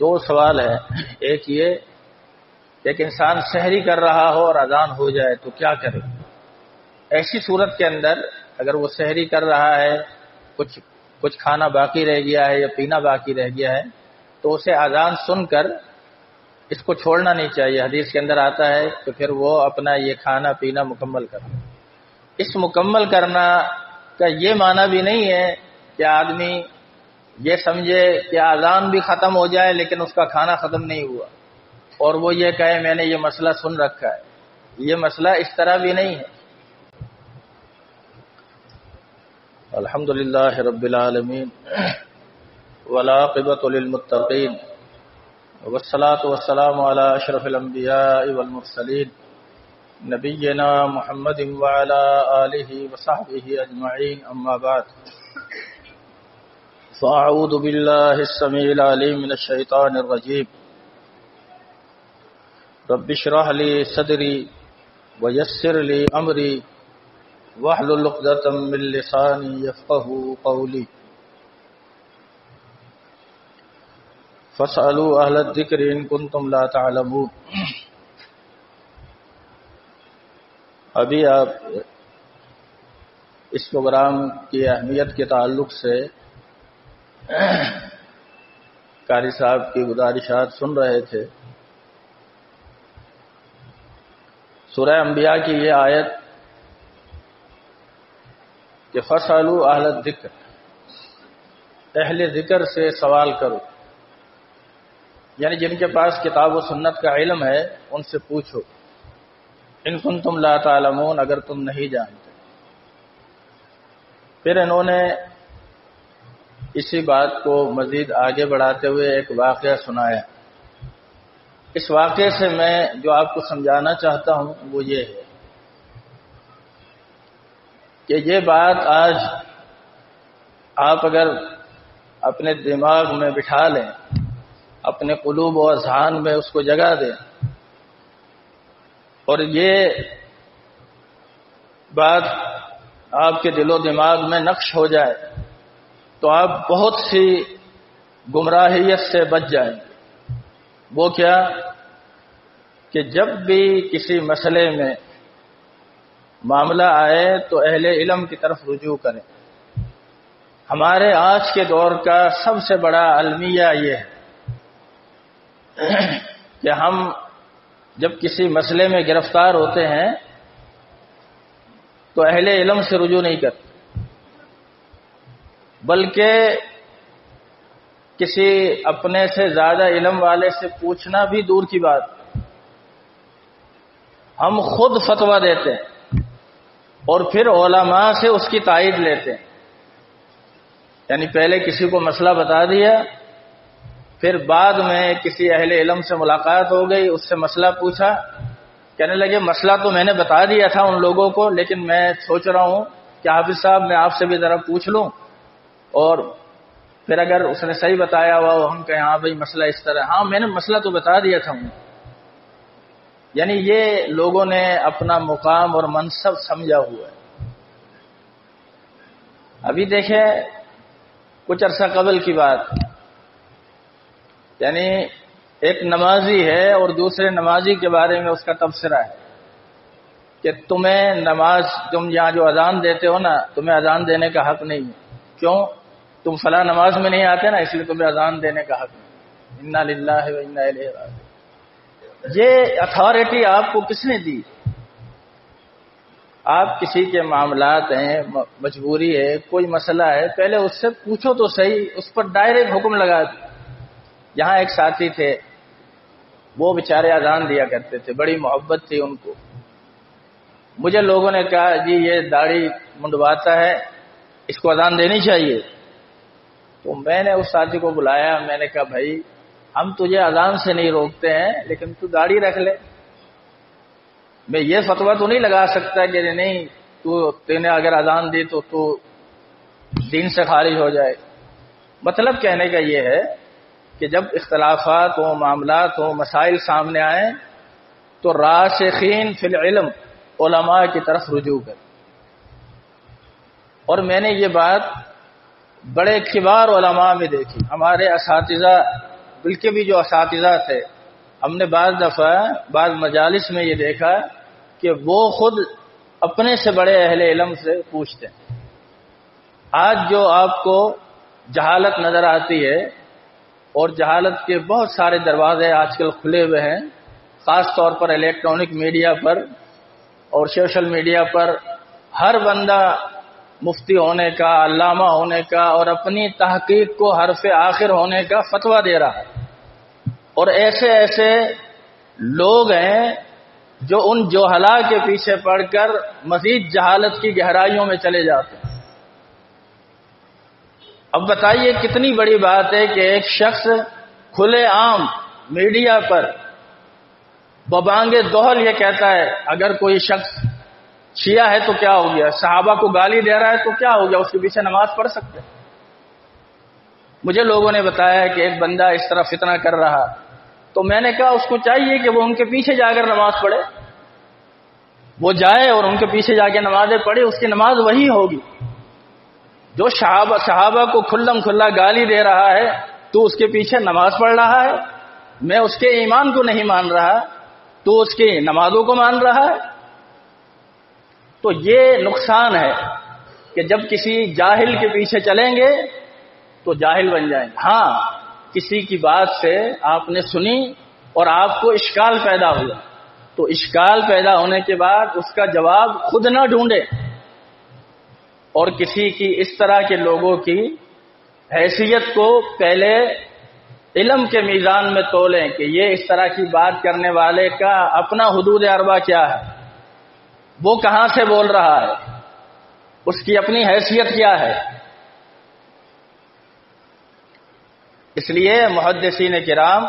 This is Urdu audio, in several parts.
دو سوال ہیں. ایک یہ کہ ایک انسان سحری کر رہا ہو اور اذان ہو جائے تو کیا کرے؟ ایسی صورت کے اندر اگر وہ سحری کر رہا ہے، کچھ کھانا باقی رہ گیا ہے یا پینا باقی رہ گیا ہے، تو اسے اذان سن کر اس کو چھوڑنا نہیں چاہیے. حدیث کے اندر آتا ہے کہ پھر وہ اپنا یہ کھانا پینا مکمل کرے. اس مکمل کرنا کا یہ معنی بھی نہیں ہے کہ آدمی یہ سمجھے کہ اذان بھی ختم ہو جائے لیکن اس کا کھانا ختم نہیں ہوا اور وہ یہ کہے میں نے یہ مسئلہ سن رکھا ہے. یہ مسئلہ اس طرح بھی نہیں ہے. الحمدللہ رب العالمین والعاقبۃ للمتقین والصلاة والسلام علی اشرف الانبیاء والمرسلین نبینا محمد وعلی آلہ وصحبہ اجمعین. اما بعد فاعوذ باللہ السمیع العلیم من الشیطان الرجیم. رب اشرح لی صدری ویسر لی امری واحلل عقدۃ من لسانی یفقهوا قولی. فاسألوا اہل الذکر ان کنتم لا تعلمون. ابھی آپ اس پروگرام کی اہمیت کے تعلق سے قاری صاحب کی گزارشات سن رہے تھے. سورہ انبیاء کی یہ آیت کہ فاسألوا اہل الذکر، اہل ذکر سے سوال کرو، یعنی جن کے پاس کتاب و سنت کا علم ہے ان سے پوچھو. ان کنتم لا تعلمون، اگر تم نہیں جانتے. پھر انہوں نے اسی بات کو مزید آگے بڑھاتے ہوئے ایک واقعہ سنایا. اس واقعے سے میں جو آپ کو سمجھانا چاہتا ہوں وہ یہ ہے کہ یہ بات آج آپ اگر اپنے دماغ میں بٹھا لیں، اپنے قلوب و اذہان میں اس کو جگہ دیں اور یہ بات آپ کے دل و دماغ میں نقش ہو جائے تو آپ بہت سی گمراہیت سے بچ جائیں گے. وہ کیا کہ جب بھی کسی مسئلے میں معاملہ آئے تو اہل علم کی طرف رجوع کریں. ہمارے آج کے دور کا سب سے بڑا المیہ یہ ہے کہ ہم جب کسی مسئلے میں گرفتار ہوتے ہیں تو اہل علم سے رجوع نہیں کرتے، بلکہ کسی اپنے سے زیادہ علم والے سے پوچھنا بھی دور کی بات، ہم خود فتویٰ دیتے ہیں اور پھر علماء سے اس کی تائید لیتے ہیں. یعنی پہلے کسی کو مسئلہ بتا دیا، پھر بعد میں کسی اہل علم سے ملاقات ہو گئی، اس سے مسئلہ پوچھا، کہنے لگے مسئلہ تو میں نے بتا دیا تھا ان لوگوں کو لیکن میں سوچ رہا ہوں کہ حافظ صاحب میں آپ سے بھی ذرا پوچھ لوں، اور پھر اگر اس نے صحیح بتایا ہوا ہم کہیں ہاں بھائی مسئلہ اس طرح، ہاں میں نے مسئلہ تو بتا دیا تھا انہیں. یعنی یہ لوگوں نے اپنا مقام اور منصب سمجھا ہوا ہے. ابھی دیکھیں کچھ عرصہ قبل کی بات، یعنی ایک نمازی ہے اور دوسرے نمازی کے بارے میں اس کا تبصرہ ہے کہ تمہیں نماز، تم یہاں جو اذان دیتے ہو نا، تمہیں اذان دینے کا حق نہیں ہے. کیوں؟ تم فلاں نماز میں نہیں آتے نا، اس لیے تمہیں اذان دینے کا حق نہیں. انا للہ و انا الیہ راجعون. یہ اتھارٹی آپ کو کس نے دی؟ آپ کسی کے معاملات ہیں، مجبوری ہے، کوئی مسئلہ ہے، پہلے اس سے پوچھو تو صحیح، اس پر ڈائریکٹ حکم لگا دو. یہاں ایک ساتھی تھے، وہ بیچارے اذان دیا کرتے تھے، بڑی محبت تھی ان کو. مجھے لوگوں نے کہا جی یہ داڑھی منڈواتا ہے، اس کو اذان دینی چاہیے. تو میں نے اس ساتھی کو بلایا، میں نے کہا بھائی ہم تجھے اذان سے نہیں روکتے ہیں لیکن تو داڑھی رکھ لے. میں یہ فتویٰ تو نہیں لگا سکتا کہ نہیں تو نے اگر اذان دی تو دین سے خارج ہو جائے. مطلب کہنے کا یہ ہے کہ جب اختلافات ہوں، معاملات ہوں، مسائل سامنے آئیں تو راسخین فی العلم علماء کی طرف رجوع کریں. اور میں نے یہ بات بڑے کبار علماء میں دیکھی. ہمارے اساتذہ بلکہ بھی جو اساتذہ تھے، ہم نے بعض دفعہ بعض مجالس میں یہ دیکھا کہ وہ خود اپنے سے بڑے اہل علم سے پوچھتے ہیں۔ آج جو آپ کو جہالت نظر آتی ہے، اور جہالت کے بہت سارے دروازے آج کل کھلے ہوئے ہیں، خاص طور پر الیکٹرانک میڈیا پر اور سوشل میڈیا پر ہر بندہ مفتی ہونے کا، علامہ ہونے کا اور اپنی تحقیق کو حرف آخر ہونے کا فتویٰ دے رہا ہے، اور ایسے ایسے لوگ ہیں جو ان جوہلا کے پیچھے پڑ کر مزید جہالت کی گہرائیوں میں چلے جاتے ہیں۔ اب بتائیے کتنی بڑی بات ہے کہ ایک شخص کھلے عام میڈیا پر ببانگ دوہل یہ کہتا ہے اگر کوئی شخص شیعہ ہے تو کیا ہو گیا، صحابہ کو گالی دے رہا ہے تو کیا ہو گیا، اس کے پیچھے نماز پڑھ سکتے ہیں۔ مجھے لوگوں نے بتایا کہ ایک بندہ اس طرح فتنہ کر رہا، تو میں نے کہا اس کو چاہیے کہ وہ ان کے پیچھے جا کر نماز پڑھے، وہ جائے اور ان کے پیچھے جا کے نمازیں پڑھے، اس کی نماز وہی ہوگی۔ جو صحابہ کو کھلم کھلا گالی دے رہا ہے تو اس کے پیچھے نماز پڑھ رہا ہے، میں اس کے ایمان کو نہیں مان رہا، تو اس کی نمازوں کو مان رہا ہے۔ تو یہ نقصان ہے کہ جب کسی جاہل کے پیچھے چلیں گے تو جاہل بن جائیں گے۔ ہاں، کسی کی بات سے آپ نے سنی اور آپ کو اشکال پیدا ہوا، تو اشکال پیدا ہونے کے بعد اس کا جواب خود نہ ڈھونڈے، اور کسی کی اس طرح کے لوگوں کی حیثیت کو پہلے علم کے میزان میں تولیں کہ یہ اس طرح کی بات کرنے والے کا اپنا حدود اربع کیا ہے، وہ کہاں سے بول رہا ہے، اس کی اپنی حیثیت کیا ہے۔ اس لیے محدثین کرام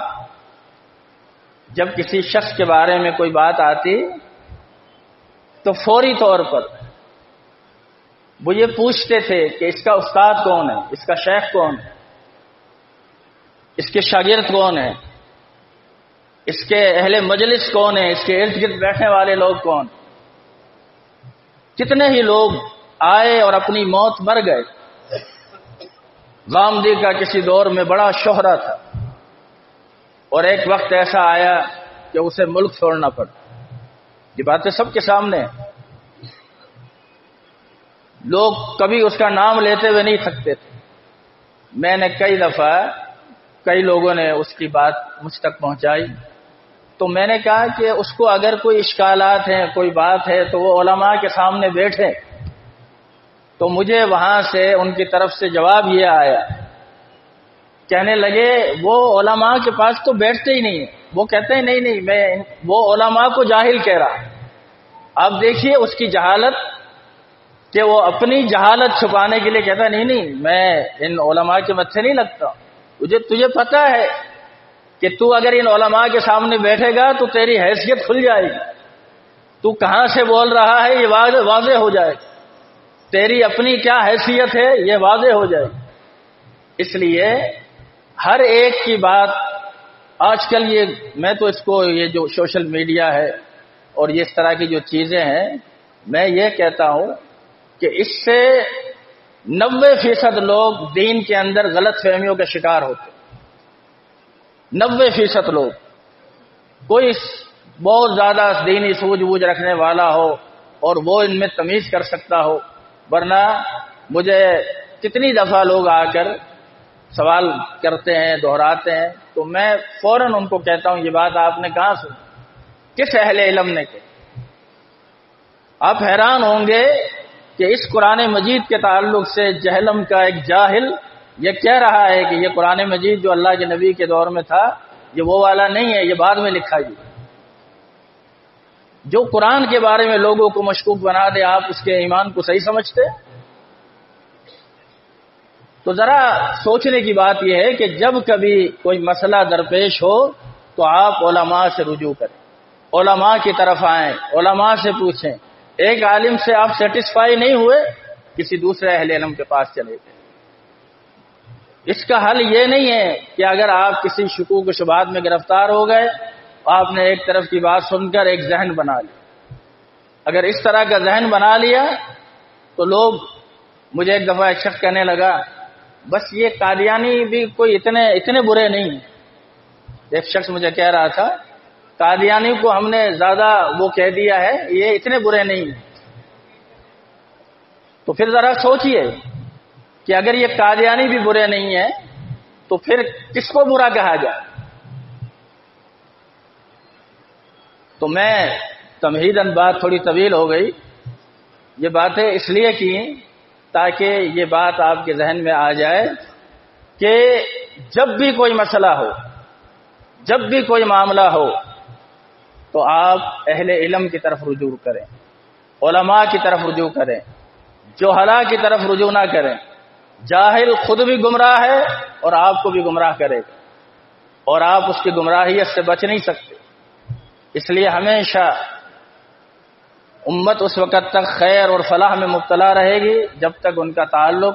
جب کسی شخص کے بارے میں کوئی بات آتی تو فوری طور پر وہ یہ پوچھتے تھے کہ اس کا استاد کون ہے، اس کا شیخ کون ہے، اس کے شاگرد کون ہے، اس کے اہل مجلس کون ہے، اس کے ارد گرد بیٹھنے والے لوگ کون۔ کتنے ہی لوگ آئے اور اپنی موت مر گئے۔ غامدی کا کسی دور میں بڑا شہرہ تھا، اور ایک وقت ایسا آیا کہ اسے ملک چھوڑنا پڑا۔ یہ باتیں سب کے سامنے ہیں، لوگ کبھی اس کا نام لیتے ہوئے نہیں تھکتے تھے۔ میں نے کئی دفعہ کئی لوگوں نے اس کی بات مجھ تک پہنچائی، تو میں نے کہا کہ اس کو اگر کوئی اشکالات ہیں، کوئی بات ہے تو وہ علماء کے سامنے بیٹھے۔ تو مجھے وہاں سے ان کی طرف سے جواب یہ آیا، کہنے لگے وہ علماء کے پاس تو بیٹھتے ہی نہیں، وہ کہتے ہیں نہیں میں وہ علماء کو جاہل کہہ رہا۔ آپ دیکھیے اس کی جہالت کہ وہ اپنی جہالت چھپانے کے لیے کہتا نہیں میں ان علماء کے متھے نہیں لگتا۔ تجھے پتا ہے کہ تو اگر ان علماء کے سامنے بیٹھے گا تو تیری حیثیت کھل جائے گی، تو کہاں سے بول رہا ہے یہ واضح ہو جائے گا، تیری اپنی کیا حیثیت ہے یہ واضح ہو جائے گی۔ اس لیے ہر ایک کی بات آج کل میں تو اس کو یہ جو سوشل میڈیا ہے اور یہ اس طرح کی جو چیزیں ہیں، میں یہ کہتا ہوں کہ اس سے 90% لوگ دین کے اندر غلط فہمیوں کا شکار ہوتے۔ 90% لوگ، کوئی بہت زیادہ دینی سوجھ بوجھ رکھنے والا ہو اور وہ ان میں تمیز کر سکتا ہو، ورنہ مجھے کتنی دفعہ لوگ آ کر سوال کرتے ہیں، دہراتے ہیں، تو میں فوراً ان کو کہتا ہوں یہ بات آپ نے کہاں سنی، کس اہل علم نے کہی؟ آپ حیران ہوں گے کہ اس قرآن مجید کے تعلق سے جہلم کا ایک جاہل یہ کہہ رہا ہے کہ یہ قرآن مجید جو اللہ کے نبی کے دور میں تھا یہ وہ والا نہیں ہے، یہ بعد میں لکھا گیا۔ جو قرآن کے بارے میں لوگوں کو مشکوک بنا دے، آپ اس کے ایمان کو صحیح سمجھتے؟ تو ذرا سوچنے کی بات یہ ہے کہ جب کبھی کوئی مسئلہ درپیش ہو تو آپ علماء سے رجوع کریں، علماء کی طرف آئیں، علماء سے پوچھیں۔ ایک عالم سے آپ سیٹسفائی نہیں ہوئے، کسی دوسرے اہل علم کے پاس چلے گئے۔ اس کا حل یہ نہیں ہے کہ اگر آپ کسی شکوک و شبہات میں گرفتار ہو گئے، آپ نے ایک طرف کی بات سن کر ایک ذہن بنا لیا۔ اگر اس طرح کا ذہن بنا لیا تو لوگ، مجھے ایک دفعہ ایک شخص کہنے لگا بس یہ قادیانی بھی کوئی اتنے برے نہیں، ایک شخص مجھے کہہ رہا تھا قادیانی کو ہم نے زیادہ وہ کہہ دیا ہے، یہ اتنے برے نہیں ہیں۔ تو پھر ذرا سوچئے کہ اگر یہ قادیانی بھی برے نہیں ہیں تو پھر کس کو برا کہا جائے؟ تو میں تمہیداً بات تھوڑی طویل ہو گئی، یہ باتیں اس لیے کی تاکہ یہ بات آپ کے ذہن میں آ جائے کہ جب بھی کوئی مسئلہ ہو، جب بھی کوئی معاملہ ہو، تو آپ اہل علم کی طرف رجوع کریں، علماء کی طرف رجوع کریں، جہلاء کی طرف رجوع نہ کریں۔ جاہل خود بھی گمراہ ہے اور آپ کو بھی گمراہ کرے گا، اور آپ اس کی گمراہیت سے بچ نہیں سکتے۔ اس لیے ہمیشہ امت اس وقت تک خیر اور فلاح میں مبتلا رہے گی جب تک ان کا تعلق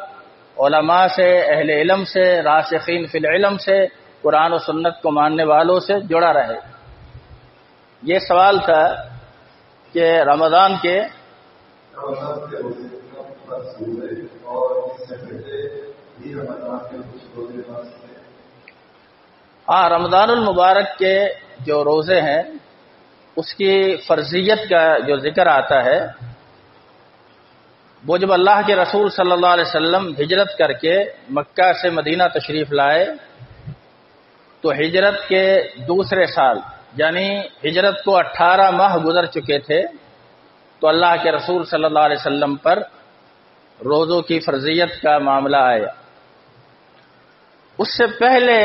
علماء سے، اہل علم سے، راسخین فی العلم سے، قرآن و سنت کو ماننے والوں سے جڑا رہے۔ یہ سوال تھا کہ رمضان کے رمضان المبارک کے جو روزے ہیں اس کی فرضیت کا جو ذکر آتا ہے، وہ جب اللہ کے رسول صلی اللہ علیہ وسلم ہجرت کر کے مکہ سے مدینہ تشریف لائے تو ہجرت کے دوسرے سال، یعنی ہجرت کو 18 ماہ گزر چکے تھے، تو اللہ کے رسول صلی اللہ علیہ وسلم پر روزوں کی فرضیت کا معاملہ آیا۔ اس سے پہلے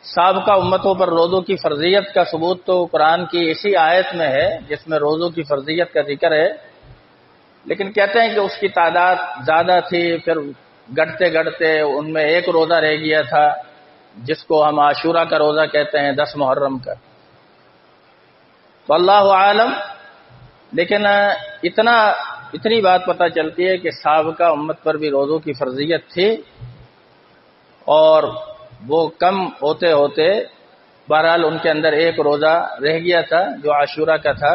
سابقہ امتوں پر روزوں کی فرضیت کا ثبوت تو قرآن کی اسی آیت میں ہے جس میں روزوں کی فرضیت کا ذکر ہے، لیکن کہتے ہیں کہ اس کی تعداد زیادہ تھی، پھر گھٹتے گھٹتے ان میں ایک روزہ رہ گیا تھا جس کو ہم عاشورہ کا روزہ کہتے ہیں، 10 محرم کا۔ تو اللہ عالم، لیکن اتنی بات پتہ چلتی ہے کہ سابقہ امت پر بھی روزوں کی فرضیت تھی، اور وہ کم ہوتے ہوتے بہرحال ان کے اندر ایک روزہ رہ گیا تھا جو عاشورہ کا تھا۔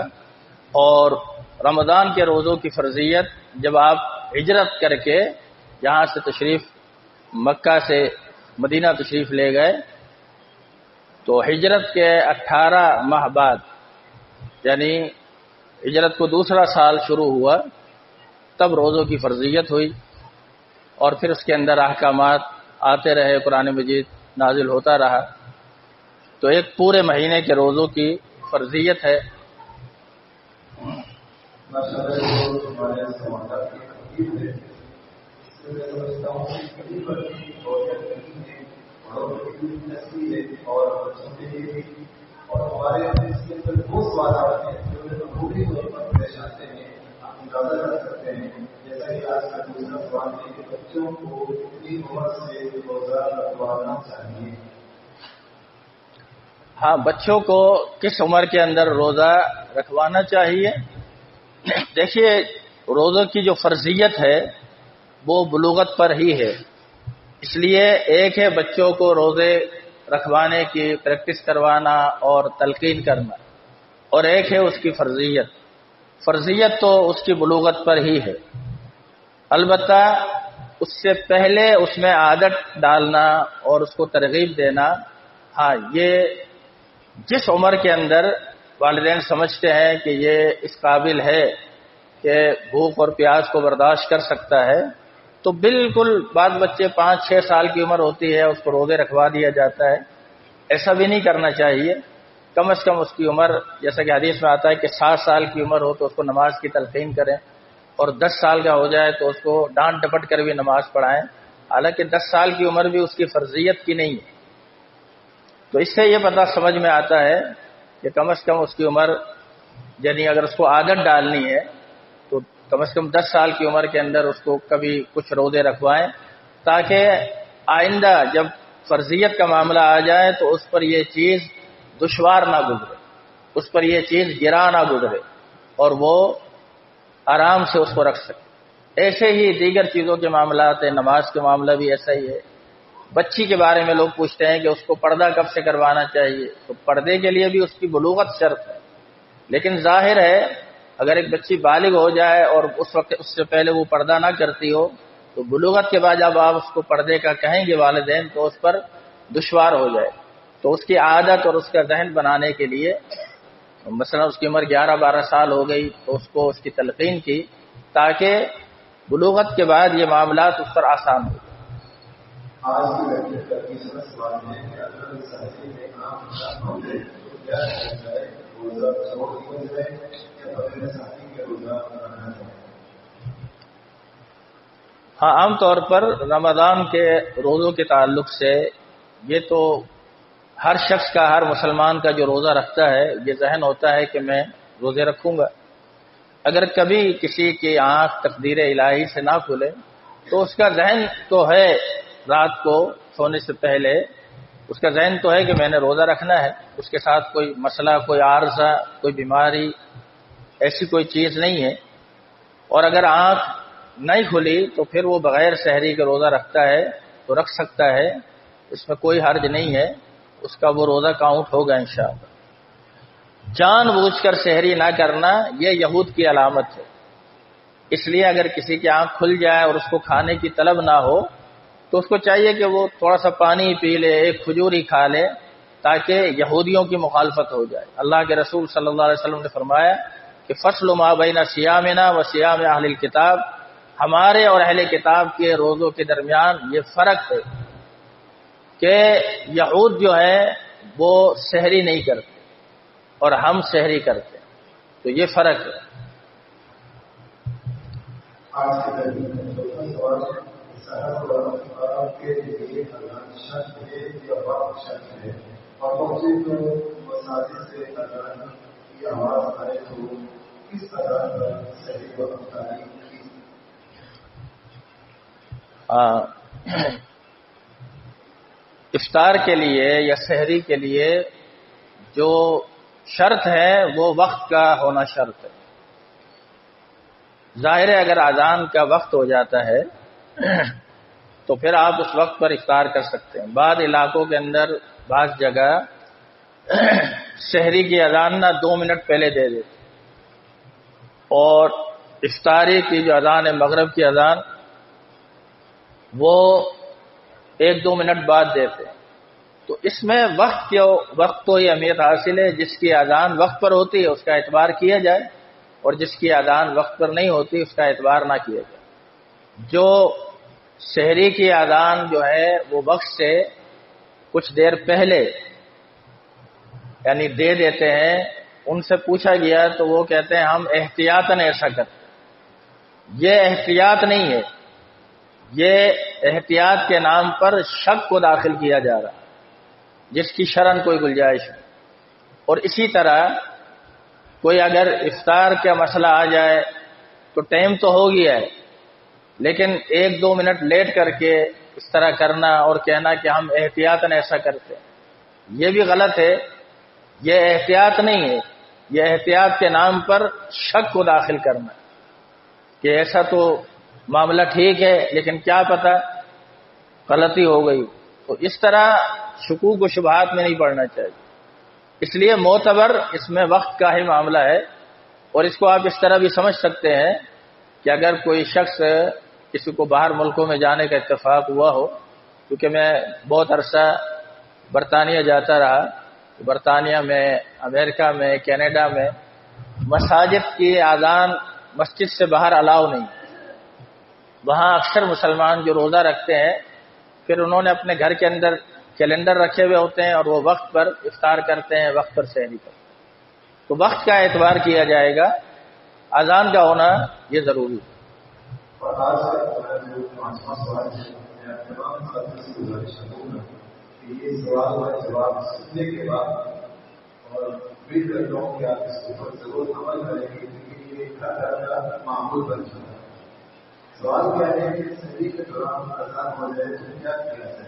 اور رمضان کے روزوں کی فرضیت جب آپ ہجرت کر کے یہاں سے تشریف مکہ سے مدینہ تشریف لے گئے تو ہجرت کے 18 ماہ بعد، یعنی ہجرت کو دوسرا سال شروع ہوا، تب روزوں کی فرضیت ہوئی، اور پھر اس کے اندر احکامات آتے رہے، قرآن مجید نازل ہوتا رہا۔ تو ایک پورے مہینے کے روزوں کی فرضیت ہے۔ ہاں، بچوں کو کس عمر کے اندر روزہ رکھوانا چاہیے؟ دیکھیے، روزوں کی جو فرضیت ہے وہ بلوغت پر ہی ہے، اس لیے ایک ہے بچوں کو روزے رکھوانے کی پریکٹس کروانا اور تلقین کرنا، اور ایک ہے اس کی فرضیت۔ فرضیت تو اس کی بلوغت پر ہی ہے، البتہ اس سے پہلے اس میں عادت ڈالنا اور اس کو ترغیب دینا، ہاں، یہ جس عمر کے اندر والدین سمجھتے ہیں کہ یہ اس قابل ہے کہ بھوک اور پیاس کو برداشت کر سکتا ہے، تو بالکل بعض بچے 5-6 سال کی عمر ہوتی ہے اس کو روزے رکھوا دیا جاتا ہے۔ ایسا بھی نہیں کرنا چاہیے، کم از کم اس کی عمر، جیسا کہ حدیث میں آتا ہے کہ 7 سال کی عمر ہو تو اس کو نماز کی تلقین کریں، اور 10 سال کا ہو جائے تو اس کو ڈانٹ ڈپٹ کر بھی نماز پڑھائیں، حالانکہ 10 سال کی عمر بھی اس کی فرضیت کی نہیں ہے۔ تو اس سے یہ پتہ سمجھ میں آتا ہے کہ کم از کم اس کی عمر، یعنی اگر اس کو عادت ڈالنی ہے تو کم از کم 10 سال کی عمر کے اندر اس کو کبھی کچھ روزے رکھوائیں، تاکہ آئندہ جب فرضیت کا معاملہ آ جائے تو اس پر یہ چیز دشوار نہ گزرے، اس پر یہ چیز گرا نہ گزرے، اور وہ آرام سے اس کو رکھ سکے۔ ایسے ہی دیگر چیزوں کے معاملات ہیں، نماز کے معاملہ بھی ایسا ہی ہے۔ بچی کے بارے میں لوگ پوچھتے ہیں کہ اس کو پردہ کب سے کروانا چاہیے، تو پردے کے لیے بھی اس کی بلوغت شرط ہے، لیکن ظاہر ہے اگر ایک بچی بالغ ہو جائے اور اس وقت اس سے پہلے وہ پردہ نہ کرتی ہو تو تو بلوغت کے بعد جب آپ اس کو پردے کا کہیں گے والدین تو اس پر دشوار ہو جائے. تو اس کی عادت اور اس کا ذہن بنانے کے لیے مثلا اس کی عمر 11-12 سال ہو گئی تو اس کو اس کی تلقین کی تاکہ بلوغت کے بعد یہ معاملات اس پر آسان ہو. آج کی لڑکی کا تیسرا سوال ہے کہ اگر سہری میں عام ہے تو کیا ہے روزہ چھوڑ دیا جائے یا بغیر ساتھی کے روزہ رکھنا چاہیے؟ ہاں، عام طور پر رمضان کے روزوں کے تعلق سے یہ تو ہر شخص کا، ہر مسلمان کا جو روزہ رکھتا ہے یہ ذہن ہوتا ہے کہ میں روزے رکھوں گا. اگر کبھی کسی کی آنکھ تقدیر الہی سے نہ کھلے تو اس کا ذہن تو ہے، رات کو سونے سے پہلے اس کا ذہن تو ہے کہ میں نے روزہ رکھنا ہے. اس کے ساتھ کوئی مسئلہ، کوئی عارضہ، کوئی بیماری، ایسی کوئی چیز نہیں ہے. اور اگر آنکھ نہیں کھلی تو پھر وہ بغیر سحری کے روزہ رکھتا ہے تو رکھ سکتا ہے، اس میں کوئی حرج نہیں ہے، اس کا وہ روزہ کاؤنٹ ہوگا انشاءاللہ. جان بوجھ کر سحری نہ کرنا یہ یہود کی علامت ہے. اس لیے اگر کسی کی آنکھ کھل جائے اور اس کو کھانے کی طلب نہ ہو تو اس کو چاہیے کہ وہ تھوڑا سا پانی پی لے، ایک کھجور ہی کھا لے تاکہ یہودیوں کی مخالفت ہو جائے. اللہ کے رسول صلی اللہ علیہ وسلم نے فرمایا کہ فصل ما بین صیامنا و صیام اہل الکتاب، ہمارے اور اہل کتاب کے روزوں کے درمیان یہ فرق ہے کہ یہود جو ہے وہ سحری نہیں کرتے اور ہم سحری کرتے ہیں، تو یہ فرق ہے. آج کے سوال کے لیے شرط ہے یا وقت شرط ہے اور مسجد مساجد سے اذان کی آواز آئے تو کس طرح صحیح وقت تعلیم کی؟ افطار کے لیے یا سحری کے لیے جو شرط ہے وہ وقت کا ہونا شرط ہے. ظاہر ہے اگر اذان کا وقت ہو جاتا ہے تو پھر آپ اس وقت پر افطار کر سکتے ہیں. بعض علاقوں کے اندر بعض جگہ سحری کی اذان نہ 2 منٹ پہلے دے دیتے اور افطاری کی جو اذان ہے مغرب کی اذان وہ 1-2 منٹ بعد دیتے ہیں. تو اس میں وقت تو یہ اہمیت حاصل ہے، جس کی اذان وقت پر ہوتی ہے اس کا اعتبار کیا جائے اور جس کی اذان وقت پر نہیں ہوتی اس کا اعتبار نہ کیا جائے. جو سحری کی اذان جو ہے وہ وقت سے کچھ دیر پہلے یعنی دے دیتے ہیں، ان سے پوچھا گیا تو وہ کہتے ہیں ہم احتیاطاً ایسا کرتے ہیں. یہ احتیاط نہیں ہے، یہ احتیاط کے نام پر شک کو داخل کیا جا رہا ہے جس کی شرعاً کوئی گنجائش ہے. اور اسی طرح کوئی اگر افطار کا مسئلہ آ جائے تو ٹائم تو ہو گیا ہے لیکن 1-2 منٹ لیٹ کر کے اس طرح کرنا اور کہنا کہ ہم احتیاطاً ایسا کرتے ہیں، یہ بھی غلط ہے. یہ احتیاط نہیں ہے، یہ احتیاط کے نام پر شک کو داخل کرنا کہ ایسا تو معاملہ ٹھیک ہے لیکن کیا پتہ غلطی ہو گئی. تو اس طرح شکوک و شبہات میں نہیں پڑنا چاہیے. اس لیے معتبر اس میں وقت کا ہی معاملہ ہے. اور اس کو آپ اس طرح بھی سمجھ سکتے ہیں کہ اگر کوئی شخص کسی کو باہر ملکوں میں جانے کا اتفاق ہوا ہو، کیونکہ میں بہت عرصہ برطانیہ جاتا رہا، برطانیہ میں، امریکہ میں، کینیڈا میں مساجد کی اذان مسجد سے باہر الاؤ نہیں. وہاں اکثر مسلمان جو روزہ رکھتے ہیں پھر انہوں نے اپنے گھر کے اندر کیلنڈر رکھے ہوئے ہوتے ہیں اور وہ وقت پر افطار کرتے ہیں، وقت پر سحری کرتے ہیں. تو وقت کا اعتبار کیا جائے گا، اذان کا ہونا یہ ضروری ہے. اور آج کا جو 5واں سوال ہے میں تمام ساتھیوں سے گزارش کروں گا کہ یہ سوال کا جواب سننے کے بعد اور امید کرتا ہوں کہ آپ اس کے اوپر ضرور عمل کریں گے کیونکہ یہ ایک طرح کا معمول بن چکا ہے. سوال کیا ہے کہ سحری کے دوران اذان ہو جائے تو کیا کیا جائے؟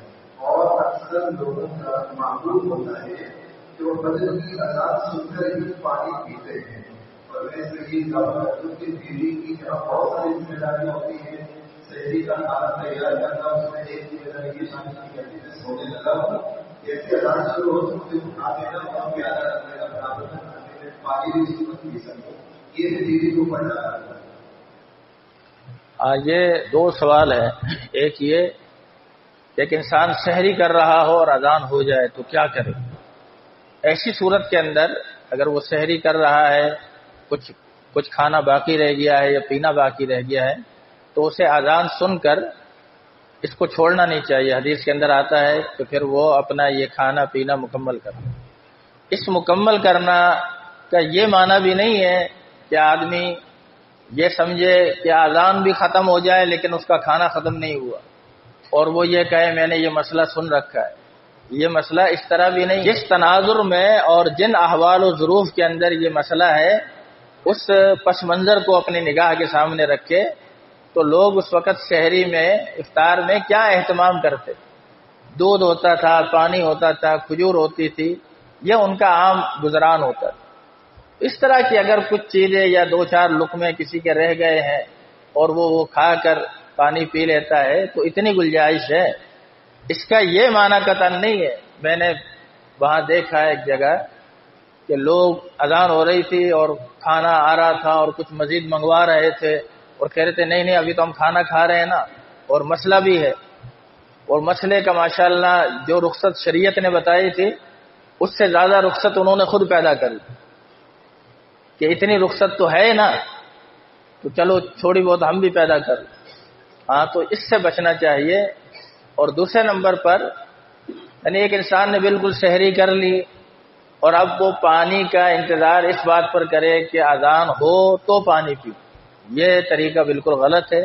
اور اکثر لوگوں کا معمول ہوتا ہے کہ وہ فجر کی اذان سن کر ہی پانی پیتے ہیں. اور میں سے یہ دعویٰ کرتا ہوں کہ دلی کی جہاں بہت ساری ذمہ داریاں ہوتی ہیں، سحری کا کھانا تیار کرنا، اس میں ایک ذمہ داری یہ شامل کی جاتی ہے سونے لگا ہوں جیسے اذان شروع ہو تو مجھے اٹھا دینا اور پیادہ رکھ دینا برابر میں پانی بھی ضرورت پی سکوں. یہ دلی کو پڑ رہا ہے. یہ 2 سوال ہیں. ایک یہ کہ ایک انسان سحری کر رہا ہو اور اذان ہو جائے تو کیا کرے؟ ایسی صورت کے اندر اگر وہ سحری کر رہا ہے، کچھ کھانا باقی رہ گیا ہے یا پینا باقی رہ گیا ہے، تو اسے اذان سن کر اس کو چھوڑنا نہیں چاہیے۔ حدیث کے اندر آتا ہے کہ پھر وہ اپنا یہ کھانا پینا مکمل کرے۔ اس مکمل کرنا کا یہ معنی بھی نہیں ہے کہ آدمی یہ سمجھے کہ اذان بھی ختم ہو جائے لیکن اس کا کھانا ختم نہیں ہوا، اور وہ یہ کہے میں نے یہ مسئلہ سن رکھا ہے۔ یہ مسئلہ اس طرح بھی نہیں۔ جس تناظر میں اور جن احوال و ظروف کے اندر یہ مسئلہ ہے، اس پس منظر کو اپنی نگاہ کے سامنے رکھے تو لوگ اس وقت سحری میں، افطار میں کیا اہتمام کرتے؟ دودھ ہوتا تھا، پانی ہوتا تھا، کھجور ہوتی تھی، یہ ان کا عام گزران ہوتا تھا۔ اس طرح کی اگر کچھ چیزیں یا دو چار لقمے کسی کے رہ گئے ہیں اور وہ کھا کر پانی پی لیتا ہے تو اتنی گنجائش ہے۔ اس کا یہ معنی قطعاً نہیں ہے۔ میں نے وہاں دیکھا ہے ایک جگہ کہ لوگ اذان ہو رہی تھی اور کھانا آ رہا تھا اور کچھ مزید منگوا رہے تھے اور کہہ رہے تھے نہیں ابھی تو ہم کھانا کھا رہے ہیں نا، اور مسئلہ بھی ہے، اور مسئلے کا ماشاءاللہ جو رخصت شریعت نے بتائی تھی اس سے زیادہ رخصت انہوں نے خود پیدا کر لی کہ اتنی رخصت تو ہے نا، تو چلو تھوڑی بہت ہم بھی پیدا کر لیں۔ ہاں، تو اس سے بچنا چاہیے۔ اور دوسرے نمبر پر یعنی ایک انسان نے بالکل سحری کر لی اور اب وہ پانی کا انتظار اس بات پر کرے کہ اذان ہو تو پانی پی، یہ طریقہ بالکل غلط ہے۔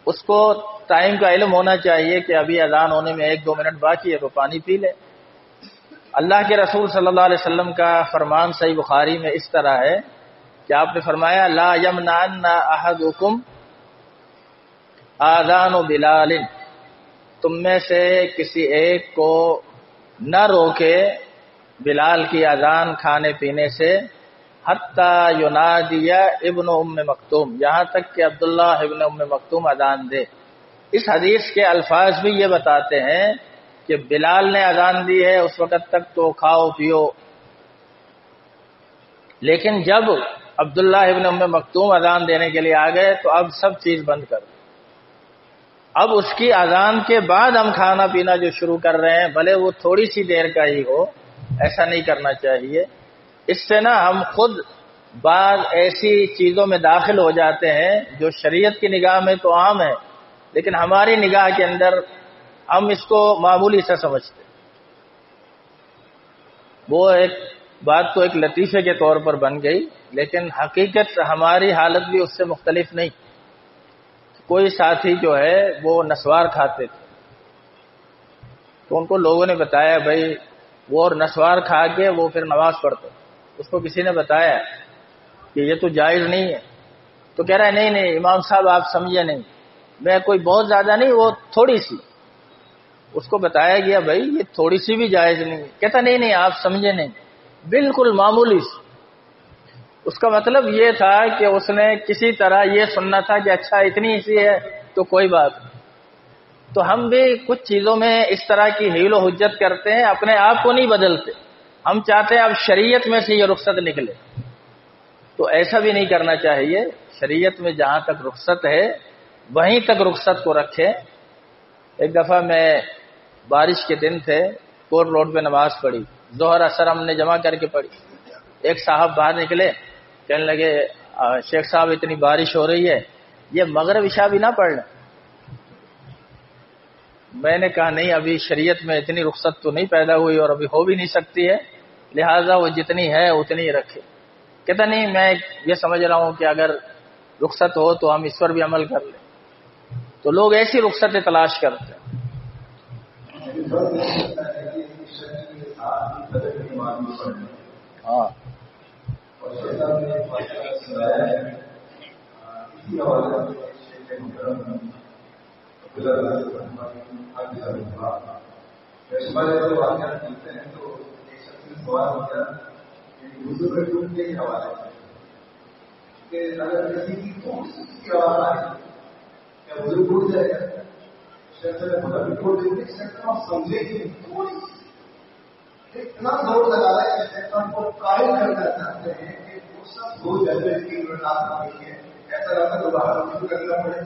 اس کو ٹائم کا علم ہونا چاہیے کہ ابھی اذان ہونے میں 1-2 منٹ باقی ہے تو پانی پی لے۔ اللہ کے رسول صلی اللہ علیہ وسلم کا فرمان صحیح بخاری میں اس طرح ہے کہ آپ نے فرمایا لا یمنعن احدکم آذان بلال، تم میں سے کسی ایک کو نہ روکے بلال کی اذان کھانے پینے سے، حتی ینادی ابن ام مکتوم، یہاں تک کہ عبداللہ ابن ام مکتوم اذان دے۔ اس حدیث کے الفاظ بھی یہ بتاتے ہیں کہ بلال نے اذان دی ہے اس وقت تک تو کھاؤ پیو، لیکن جب عبداللہ ابن ام مکتوم اذان دینے کے لیے آ گئے تو اب سب چیز بند کر دو۔ اب اس کی اذان کے بعد ہم کھانا پینا جو شروع کر رہے ہیں، بھلے وہ تھوڑی سی دیر کا ہی ہو، ایسا نہیں کرنا چاہیے۔ اس سے نا ہم خود بعض ایسی چیزوں میں داخل ہو جاتے ہیں جو شریعت کی نگاہ میں تو عام ہے لیکن ہماری نگاہ کے اندر ہم اس کو معمولی سا سمجھتے ہیں۔ وہ ایک بات تو ایک لطیفے کے طور پر بن گئی، لیکن حقیقت ہماری حالت بھی اس سے مختلف نہیں۔ کوئی ساتھی جو ہے وہ نسوار کھاتے تھے تو ان کو لوگوں نے بتایا بھائی وہ اور نسوار کھا کے وہ پھر نماز پڑھتے، اس کو کسی نے بتایا کہ یہ تو جائز نہیں ہے، تو کہہ رہا ہے نہیں امام صاحب آپ سمجھے نہیں، میں کوئی بہت زیادہ نہیں، وہ تھوڑی سی۔ اس کو بتایا گیا بھائی یہ تھوڑی سی بھی جائز نہیں، کہتا نہیں آپ سمجھے نہیں، بالکل معمولی سی۔ اس کا مطلب یہ تھا کہ اس نے کسی طرح یہ سننا تھا کہ اچھا اتنی سی ہے تو کوئی بات نہیں۔ تو ہم بھی کچھ چیزوں میں اس طرح کی حیل و حجت کرتے ہیں، اپنے آپ کو نہیں بدلتے، ہم چاہتے ہیں اب شریعت میں سے یہ رخصت نکلے، تو ایسا بھی نہیں کرنا چاہیے۔ شریعت میں جہاں تک رخصت ہے وہیں تک رخصت کو رکھے۔ ایک دفعہ میں بارش کے دن تھے، کور روڈ پہ نماز پڑھی، ظہر اثر ہم نے جمع کر کے پڑھی۔ ایک صاحب باہر نکلے، کہنے لگے شیخ صاحب اتنی بارش ہو رہی ہے، یہ مغرب عشاء بھی نہ پڑھ لیں۔ میں نے کہا نہیں ابھی شریعت میں اتنی رخصت تو نہیں پیدا ہوئی اور ابھی ہو بھی نہیں سکتی ہے، لہٰذا وہ جتنی ہے اتنی ہی رکھے۔ کہتا نہیں میں یہ سمجھ رہا ہوں کہ اگر رخصت ہو تو ہم اس پر بھی عمل کر لیں۔ تو لوگ ایسی رخصتیں تلاش کرتے ہیں۔ ہاں سمجھے اتنا زور لگا رہا ہے کہ کو قائل کرنا چاہتے ہیں کہ وہ سب ہو جائے کی ایسا لگتا تو باہر کرنا پڑے،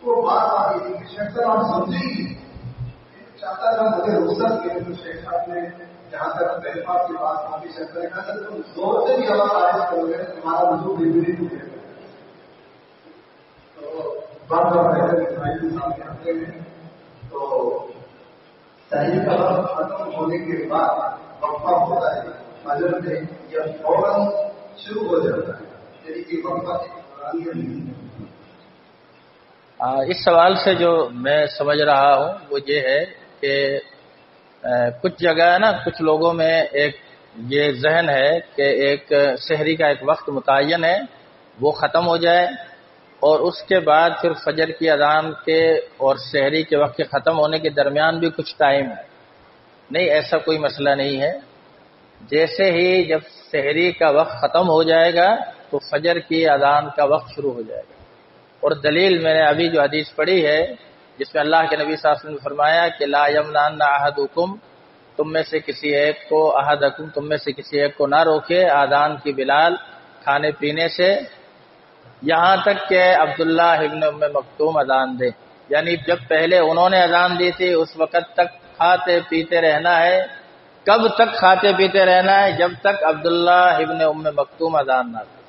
وہ بات آ گئی کہ شیطان آپ سمجھے گی چاہتا تھا مجھے رخصت کے شیخ صاحب نے جہاں تک بہفا کی بات کافی شکر ہے کہ تم زور سے بھی ہوا خارج کرو گے تمہارا وضو بالکل ہی ٹوٹے گا. تو بات اور بہتر اسماعیل صاحب کے حملے میں تو صحیح کا وقت ختم ہونے کے بعد وقفہ ہوتا ہے فجر میں یا فوراً شروع ہو جاتا ہے, یعنی کہ وقفہ نہیں. اس سوال سے جو میں سمجھ رہا ہوں وہ یہ ہے کہ کچھ جگہ ہے نا, کچھ لوگوں میں ایک یہ ذہن ہے کہ ایک سحری کا ایک وقت متعین ہے, وہ ختم ہو جائے اور اس کے بعد پھر فجر کی اذان کے اور سحری کے وقت کے ختم ہونے کے درمیان بھی کچھ ٹائم ہے. نہیں, ایسا کوئی مسئلہ نہیں ہے. جیسے ہی جب سحری کا وقت ختم ہو جائے گا تو فجر کی اذان کا وقت شروع ہو جائے گا. اور دلیل میں نے ابھی جو حدیث پڑھی ہے جس میں اللہ کے نبی صلی اللہ علیہ وسلم نے فرمایا کہ لا یمنعن احدکم, تم میں سے کسی ایک کو, احدکم تم میں سے کسی ایک کو نہ روکے اذان کی بلال کھانے پینے سے یہاں تک کہ عبداللہ ابن ام مکتوم اذان دے. یعنی جب پہلے انہوں نے اذان دی تھی اس وقت تک کھاتے پیتے رہنا ہے. کب تک کھاتے پیتے رہنا ہے؟ جب تک عبداللہ ابن ام مکتوم اذان نہ دے.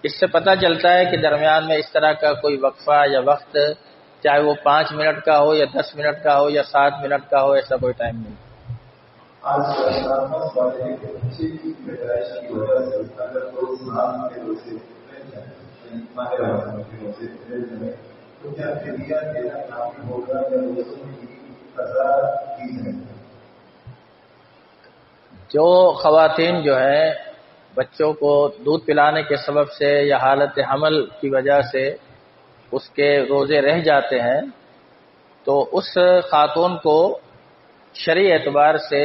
اس سے پتہ چلتا ہے کہ درمیان میں اس طرح کا کوئی وقفہ یا وقت, چاہے وہ 5 منٹ کا ہو یا 10 منٹ کا ہو یا 7 منٹ کا ہو, ایسا کوئی ٹائم نہیں. آج والے کے بچے کی پیدائش کی وجہ سے اگر کوئی اسلام کے روزے تو کیا فدیہ دینا کافی ہوگا یا روزوں کی قضا کی ہے؟ جو خواتین جو ہیں بچوں کو دودھ پلانے کے سبب سے یا حالت حمل کی وجہ سے اس کے روزے رہ جاتے ہیں تو اس خاتون کو شرعی اعتبار سے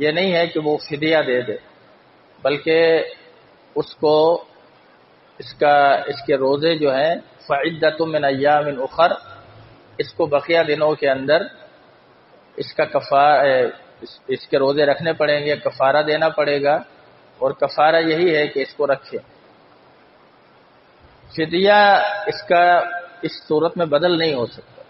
یہ نہیں ہے کہ وہ فدیہ دے دے, بلکہ اس کو اس کے روزے جو ہیں فعدۃ من ایام اخر, اس کو بقیہ دنوں کے اندر اس کے روزے رکھنے پڑیں گے, کفارہ دینا پڑے گا. اور کفارہ یہی ہے کہ اس کو رکھے. فدیہ اس صورت میں بدل نہیں ہو سکتا.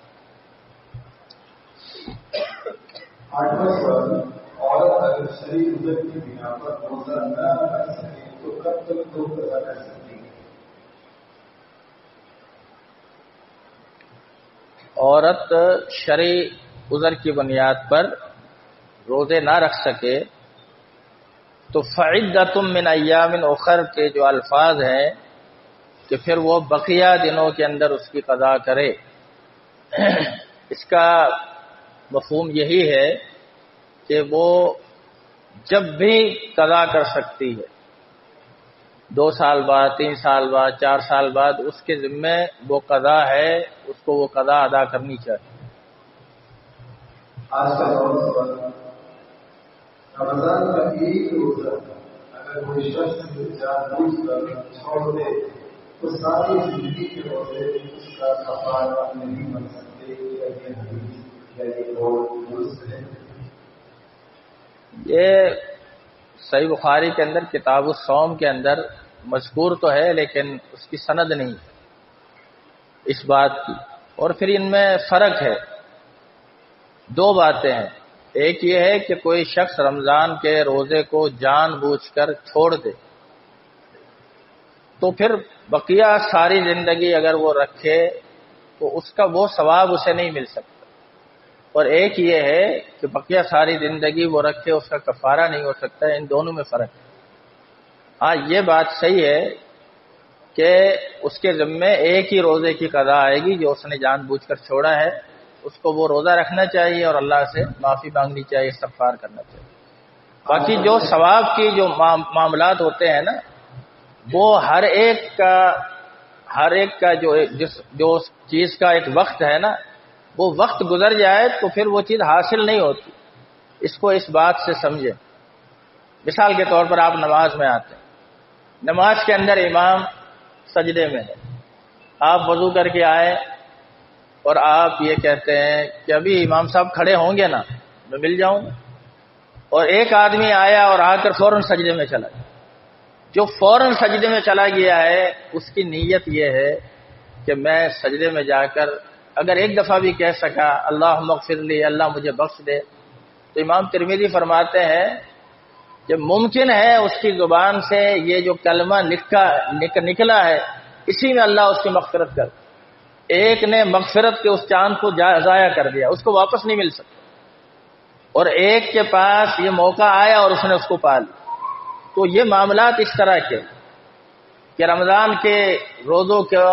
عورت اگر شرعی عذر کی بنا پر روزہ نہ رکھ سکے تو کب تک وہ قضا کر سکتی ہے؟ عورت شرعی عذر کی بنیاد پر روزے نہ رکھ سکے تو فعدۃ من ایام اخر کے جو الفاظ ہیں کہ پھر وہ بقیہ دنوں کے اندر اس کی قضا کرے. اس کا مفہوم یہی ہے کہ وہ جب بھی قضا کر سکتی ہے, 2 سال بعد, 3 سال بعد, 4 سال بعد, اس کے ذمے وہ قضا ہے, اس کو وہ قضا ادا کرنی چاہیے. آج کا رمضان کا ایک روزہ اگر کوئی شخص جان بوجھ کر چھوڑ دے تو ساری زندگی کے روزے اس کا کفارہ نہیں بن سکتے. یہ حدیث یا یہ قول درست ہے؟ یہ صحیح بخاری کے اندر کتاب الصوم کے اندر مذکور تو ہے لیکن اس کی سند نہیں ہے اس بات کی. اور پھر ان میں فرق ہے, 2 باتیں ہیں. ایک یہ ہے کہ کوئی شخص رمضان کے روزے کو جان بوجھ کر چھوڑ دے تو پھر بقیہ ساری زندگی اگر وہ رکھے تو اس کا وہ ثواب اسے نہیں مل سکتا. اور ایک یہ ہے کہ بقیہ ساری زندگی وہ رکھے, اس کا کفارہ نہیں ہو سکتا. ان دونوں میں فرق ہے. ہاں, یہ بات صحیح ہے کہ اس کے ذمے ایک ہی روزے کی قضا آئے گی جو اس نے جان بوجھ کر چھوڑا ہے. اس کو وہ روزہ رکھنا چاہیے اور اللہ سے معافی مانگنی چاہیے, استغفار کرنا چاہیے. باقی جو ثواب کی جو معاملات ہوتے ہیں نا, وہ ہر ایک کا جو چیز کا ایک وقت ہے نا, وہ وقت گزر جائے تو پھر وہ چیز حاصل نہیں ہوتی. اس کو اس بات سے سمجھیں. مثال کے طور پر آپ نماز میں آتے ہیں, نماز کے اندر امام سجدے میں ہے, آپ وضو کر کے آئے اور آپ یہ کہتے ہیں کہ ابھی امام صاحب کھڑے ہوں گے نا میں مل جاؤں گا, اور ایک آدمی آیا اور آ کر فوراً سجدے میں چلا گیا. جو فوراً سجدے میں چلا گیا ہے اس کی نیت یہ ہے کہ میں سجدے میں جا کر اگر ایک دفعہ بھی کہہ سکا اللہم اغفر لی، اللہ مجھے بخش دے، تو امام ترمذی فرماتے ہیں کہ ممکن ہے اس کی زبان سے یہ جو کلمہ نکلا ہے اسی میں اللہ اس کی مغفرت کر، ایک نے مغفرت کے اس چاند کو ضائع کر دیا، اس کو واپس نہیں مل سکتا، اور ایک کے پاس یہ موقع آیا اور اس نے اس کو پا لیا۔ تو یہ معاملات اس طرح کے کہ رمضان کے روزوں کو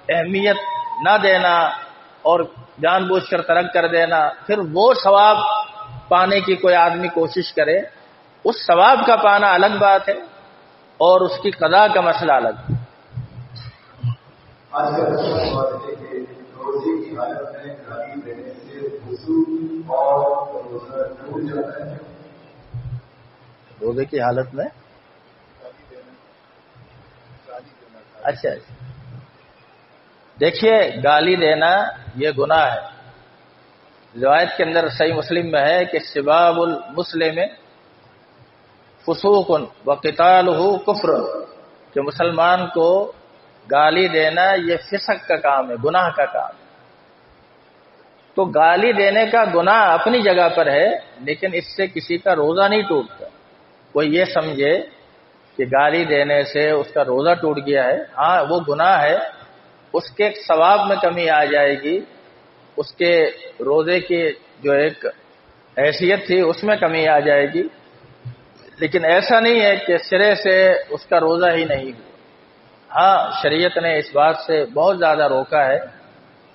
اہمیت نہ دینا اور جان بوجھ کر ترک کر دینا، پھر وہ ثواب پانے کی کوئی آدمی کوشش کرے، اس ثواب کا پانا الگ بات ہے اور اس کی قضا کا مسئلہ الگ ہے۔ آج کا سوال ہے کہ روزے کی حالت میں گالی دینے سے وضو اور روزہ ٹوٹ جاتا ہے؟ روزے کی حالت میں اچھا دیکھیے، گالی دینا یہ گناہ ہے۔ روایت کے اندر صحیح مسلم میں ہے کہ سباب المسلم فسوق وقتالہ کفر، کہ مسلمان کو گالی دینا یہ فسق کا کام ہے، گناہ کا کام ہے۔ تو گالی دینے کا گناہ اپنی جگہ پر ہے، لیکن اس سے کسی کا روزہ نہیں ٹوٹتا۔ کوئی یہ سمجھے کہ گالی دینے سے اس کا روزہ ٹوٹ گیا ہے، ہاں وہ گناہ ہے، اس کے ثواب میں کمی آ جائے گی، اس کے روزے کی جو ایک حیثیت تھی اس میں کمی آ جائے گی، لیکن ایسا نہیں ہے کہ سرے سے اس کا روزہ ہی نہیں ہوا۔ ہاں شریعت نے اس بات سے بہت زیادہ روکا ہے۔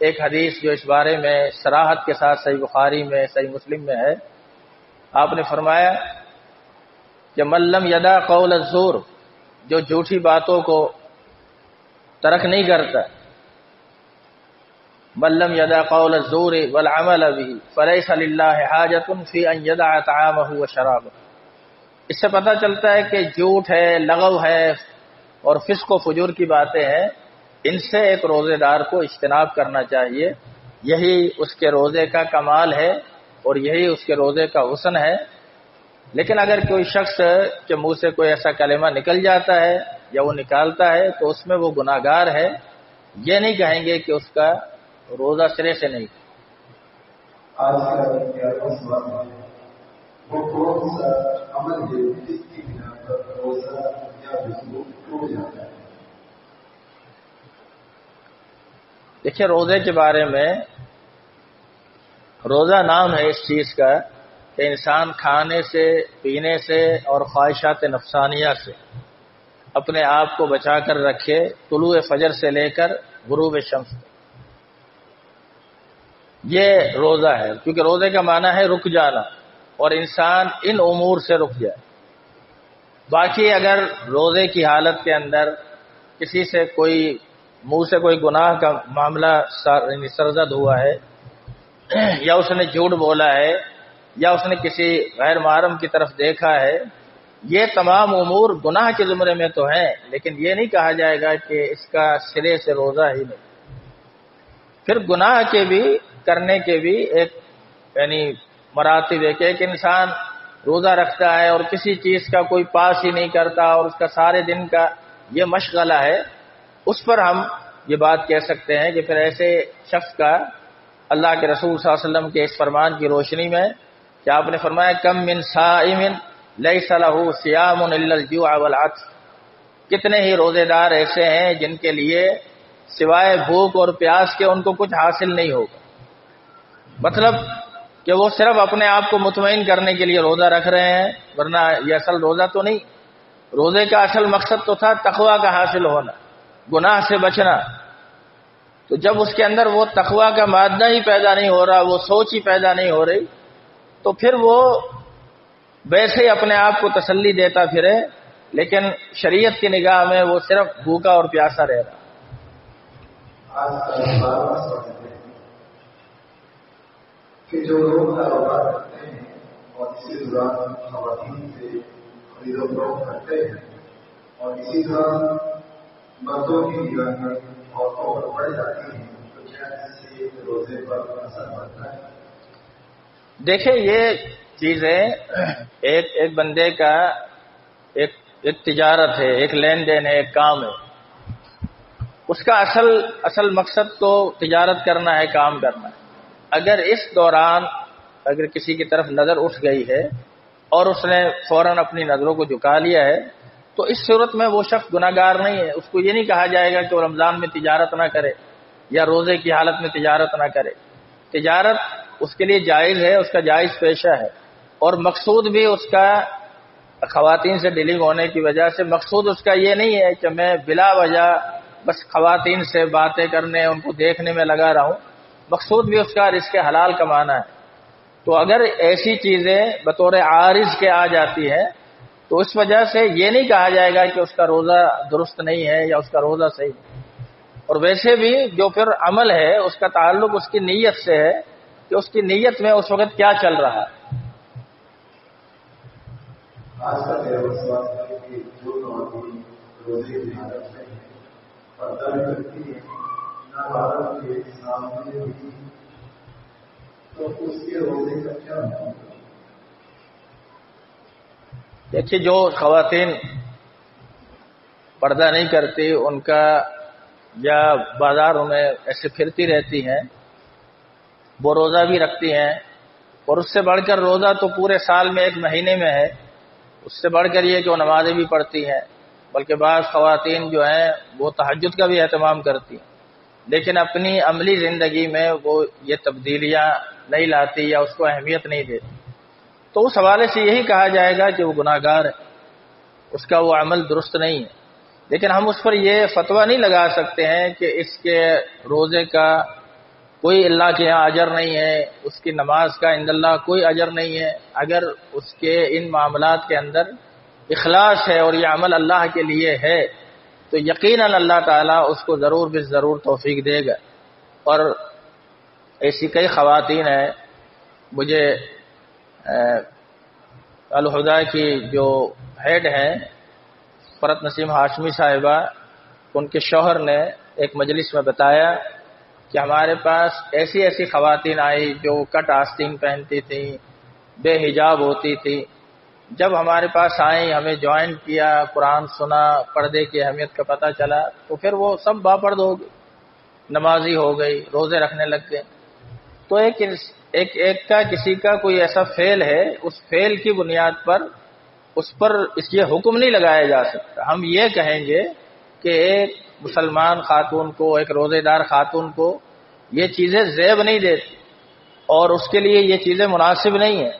ایک حدیث جو اس بارے میں صراحت کے ساتھ صحیح بخاری میں صحیح مسلم میں ہے، آپ نے فرمایا کہ من لم یدع قول الزور، جو جھوٹی باتوں کو ترک نہیں کرتا، من لم یدع قول الزور والعمل به فلیس للہ حاجۃ فی ان یدع طعامہ وشرابہ۔ اس سے پتہ چلتا ہے کہ جھوٹ ہے، لغو ہے اور فسق و فجور کی باتیں ہیں، ان سے ایک روزے دار کو اجتناب کرنا چاہیے، یہی اس کے روزے کا کمال ہے اور یہی اس کے روزے کا حسن ہے۔ لیکن اگر کوئی شخص کے منہ سے کوئی ایسا کلمہ نکل جاتا ہے یا وہ نکالتا ہے تو اس میں وہ گناہگار ہے، یہ نہیں کہیں گے کہ اس کا روزہ سرے سے نہیں۔ آج کا 11واں سوال ہے، وہ کون سا عمل ہے جس کی بنا پر روزہ یا وضو ٹوٹ جاتا ہے؟ دیکھیے، روزے کے بارے میں روزہ نام ہے اس چیز کا کہ انسان کھانے سے، پینے سے اور خواہشات نفسانیہ سے اپنے آپ کو بچا کر رکھے، طلوع فجر سے لے کر غروب شمس تک۔ یہ روزہ ہے، کیونکہ روزے کا معنی ہے رک جانا، اور انسان ان امور سے رک جائے۔ باقی اگر روزے کی حالت کے اندر کسی سے کوئی منہ سے کوئی گناہ کا معاملہ سرزد ہوا ہے، یا اس نے جھوٹ بولا ہے، یا اس نے کسی غیر محرم کی طرف دیکھا ہے، یہ تمام امور گناہ کے زمرے میں تو ہیں، لیکن یہ نہیں کہا جائے گا کہ اس کا سرے سے روزہ ہی نہیں۔ پھر گناہ کے بھی کرنے کے بھی ایک یعنی مراتب ہے کہ ایک انسان روزہ رکھتا ہے اور کسی چیز کا کوئی پاس ہی نہیں کرتا اور اس کا سارے دن کا یہ مشغلہ ہے، اس پر ہم یہ بات کہہ سکتے ہیں کہ پھر ایسے شخص کا اللہ کے رسول صلی اللہ علیہ وسلم کے اس فرمان کی روشنی میں کہ آپ نے فرمایا کم من صائم لیس لہ صیام الا الجوع والعطش، کتنے ہی روزے دار ایسے ہیں جن کے لیے سوائے بھوک اور پیاس کے ان کو کچھ حاصل نہیں ہوگا۔ مطلب کہ وہ صرف اپنے آپ کو مطمئن کرنے کے لیے روزہ رکھ رہے ہیں، ورنہ یہ اصل روزہ تو نہیں۔ روزے کا اصل مقصد تو تھا تقویٰ کا حاصل ہونا، گناہ سے بچنا۔ تو جب اس کے اندر وہ تقویٰ کا مادہ ہی پیدا نہیں ہو رہا، وہ سوچ ہی پیدا نہیں ہو رہی، تو پھر وہ ویسے ہی اپنے آپ کو تسلی دیتا پھرے، لیکن شریعت کی نگاہ میں وہ صرف بھوکا اور پیاسا رہ رہا۔ آج کا 12واں سوال ہے کہ جو لوگ کاروبار کرتے ہیں اور اسی دوران خواتین سے خرید و فروخت کرتے ہیں اور اسی دوران مردوں کی نگاہیں عورتوں پر پڑ جاتی ہیں، تو کیا اس سے روزے پر اثر پڑتا ہے؟ دیکھیں، یہ چیزیں ایک بندے کا ایک تجارت ہے، ایک لین دین ہے، ایک کام ہے۔ اس کا اصل مقصد تو تجارت کرنا ہے، کام کرنا ہے۔ اگر اس دوران اگر کسی کی طرف نظر اٹھ گئی ہے اور اس نے فوراً اپنی نظروں کو جھکا لیا ہے تو اس صورت میں وہ شخص گناہگار نہیں ہے۔ اس کو یہ نہیں کہا جائے گا کہ وہ رمضان میں تجارت نہ کرے یا روزے کی حالت میں تجارت نہ کرے۔ تجارت اس کے لیے جائز ہے، اس کا جائز پیشہ ہے، اور مقصود بھی اس کا خواتین سے ڈیلنگ ہونے کی وجہ سے مقصود اس کا یہ نہیں ہے کہ میں بلا وجہ بس خواتین سے باتیں کرنے، ان کو دیکھنے میں لگا رہا ہوں۔ مقصود بھی اس کا رزق حلال کمانا ہے۔ تو اگر ایسی چیزیں بطور عارض کے آ جاتی ہیں تو اس وجہ سے یہ نہیں کہا جائے گا کہ اس کا روزہ درست نہیں ہے یا اس کا روزہ صحیح ہے۔ اور ویسے بھی جو پھر عمل ہے اس کا تعلق اس کی نیت سے ہے کہ اس کی نیت میں اس وقت کیا چل رہا ہے۔ آج کا میرا سوال ہے کہ جو خواتین روزے کی حالت میں پردہ بھی کرتی ہے نہ عورت کے سامنے بھی، تو اس کے روزے کا کیا مطلب؟ دیکھیے، جو خواتین پردہ نہیں کرتی ان کا یا بازاروں میں ایسے پھرتی رہتی ہیں، وہ روزہ بھی رکھتی ہیں، اور اس سے بڑھ کر روزہ تو پورے سال میں ایک مہینے میں ہے، اس سے بڑھ کر یہ کہ وہ نمازیں بھی پڑھتی ہیں، بلکہ بعض خواتین جو ہیں وہ تہجد کا بھی اہتمام کرتی ہیں، لیکن اپنی عملی زندگی میں وہ یہ تبدیلیاں نہیں لاتی یا اس کو اہمیت نہیں دیتی، تو اس حوالے سے یہی کہا جائے گا کہ وہ گناہگار ہے، اس کا وہ عمل درست نہیں ہے۔ لیکن ہم اس پر یہ فتویٰ نہیں لگا سکتے ہیں کہ اس کے روزے کا کوئی اللہ کے یہاں اجر نہیں ہے، اس کی نماز کا عند اللہ کوئی اجر نہیں ہے۔ اگر اس کے ان معاملات کے اندر اخلاص ہے اور یہ عمل اللہ کے لیے ہے تو یقیناً اللہ تعالیٰ اس کو ضرور ضرور توفیق دے گا۔ اور ایسی کئی خواتین ہیں، مجھے الہدا کی جو ہیڈ ہیں فرت نسیم ہاشمی صاحبہ، ان کے شوہر نے ایک مجلس میں بتایا کہ ہمارے پاس ایسی خواتین آئی جو کٹ آستین پہنتی تھیں، بے حجاب ہوتی تھی، جب ہمارے پاس آئیں ہمیں جوائن کیا، قرآن سنا، پردے کی اہمیت کا پتہ چلا تو پھر وہ سب باپرد ہو گئی، نمازی ہو گئی، روزے رکھنے لگ گئے۔ تو ایک کا کسی کا کوئی ایسا فعل ہے، اس فعل کی بنیاد پر اس پر یہ حکم نہیں لگایا جا سکتا۔ ہم یہ کہیں گے کہ ایک مسلمان خاتون کو، ایک روزے دار خاتون کو یہ چیزیں زیب نہیں دیتی اور اس کے لیے یہ چیزیں مناسب نہیں ہیں،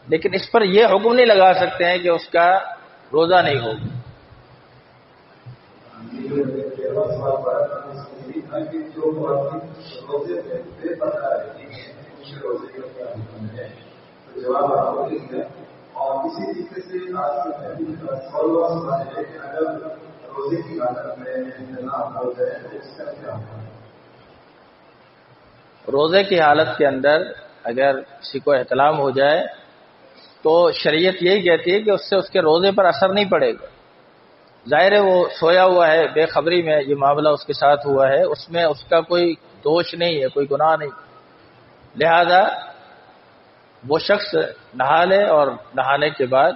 لیکن اس پر یہ حکم نہیں لگا سکتے ہیں کہ اس کا روزہ نہیں ہوگا۔ جواب آپ کو مل گیا، اور اسی طریقے سے آج کے سوال ہے کہ اگر روزے کی حالت میں انتظام ہو جائے تو اس کا کیا ہوگا؟ روزے کی حالت کے اندر اگر کسی کو احتلام ہو جائے تو شریعت یہی کہتی ہے کہ اس سے اس کے روزے پر اثر نہیں پڑے گا۔ ظاہر ہے وہ سویا ہوا ہے، بے خبری میں یہ معاملہ اس کے ساتھ ہوا ہے، اس میں اس کا کوئی دوش نہیں ہے، کوئی گناہ نہیں، لہذا وہ شخص نہا لے، اور نہانے کے بعد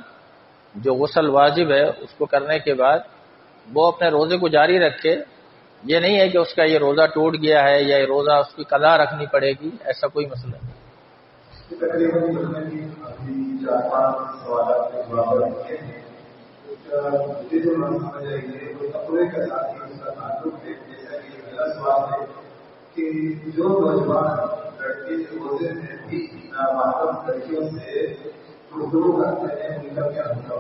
جو غسل واجب ہے اس کو کرنے کے بعد وہ اپنے روزے کو جاری رکھے۔ یہ نہیں ہے کہ اس کا یہ روزہ ٹوٹ گیا ہے یا یہ روزہ اس کی قضا رکھنی پڑے گی، ایسا کوئی مسئلہ نہیں۔ جو نوجوان لڑکے روزے میں بھی نامحرم لڑکیوں سے گفتگو کرتے ہیں ان کا کیا ہوگا؟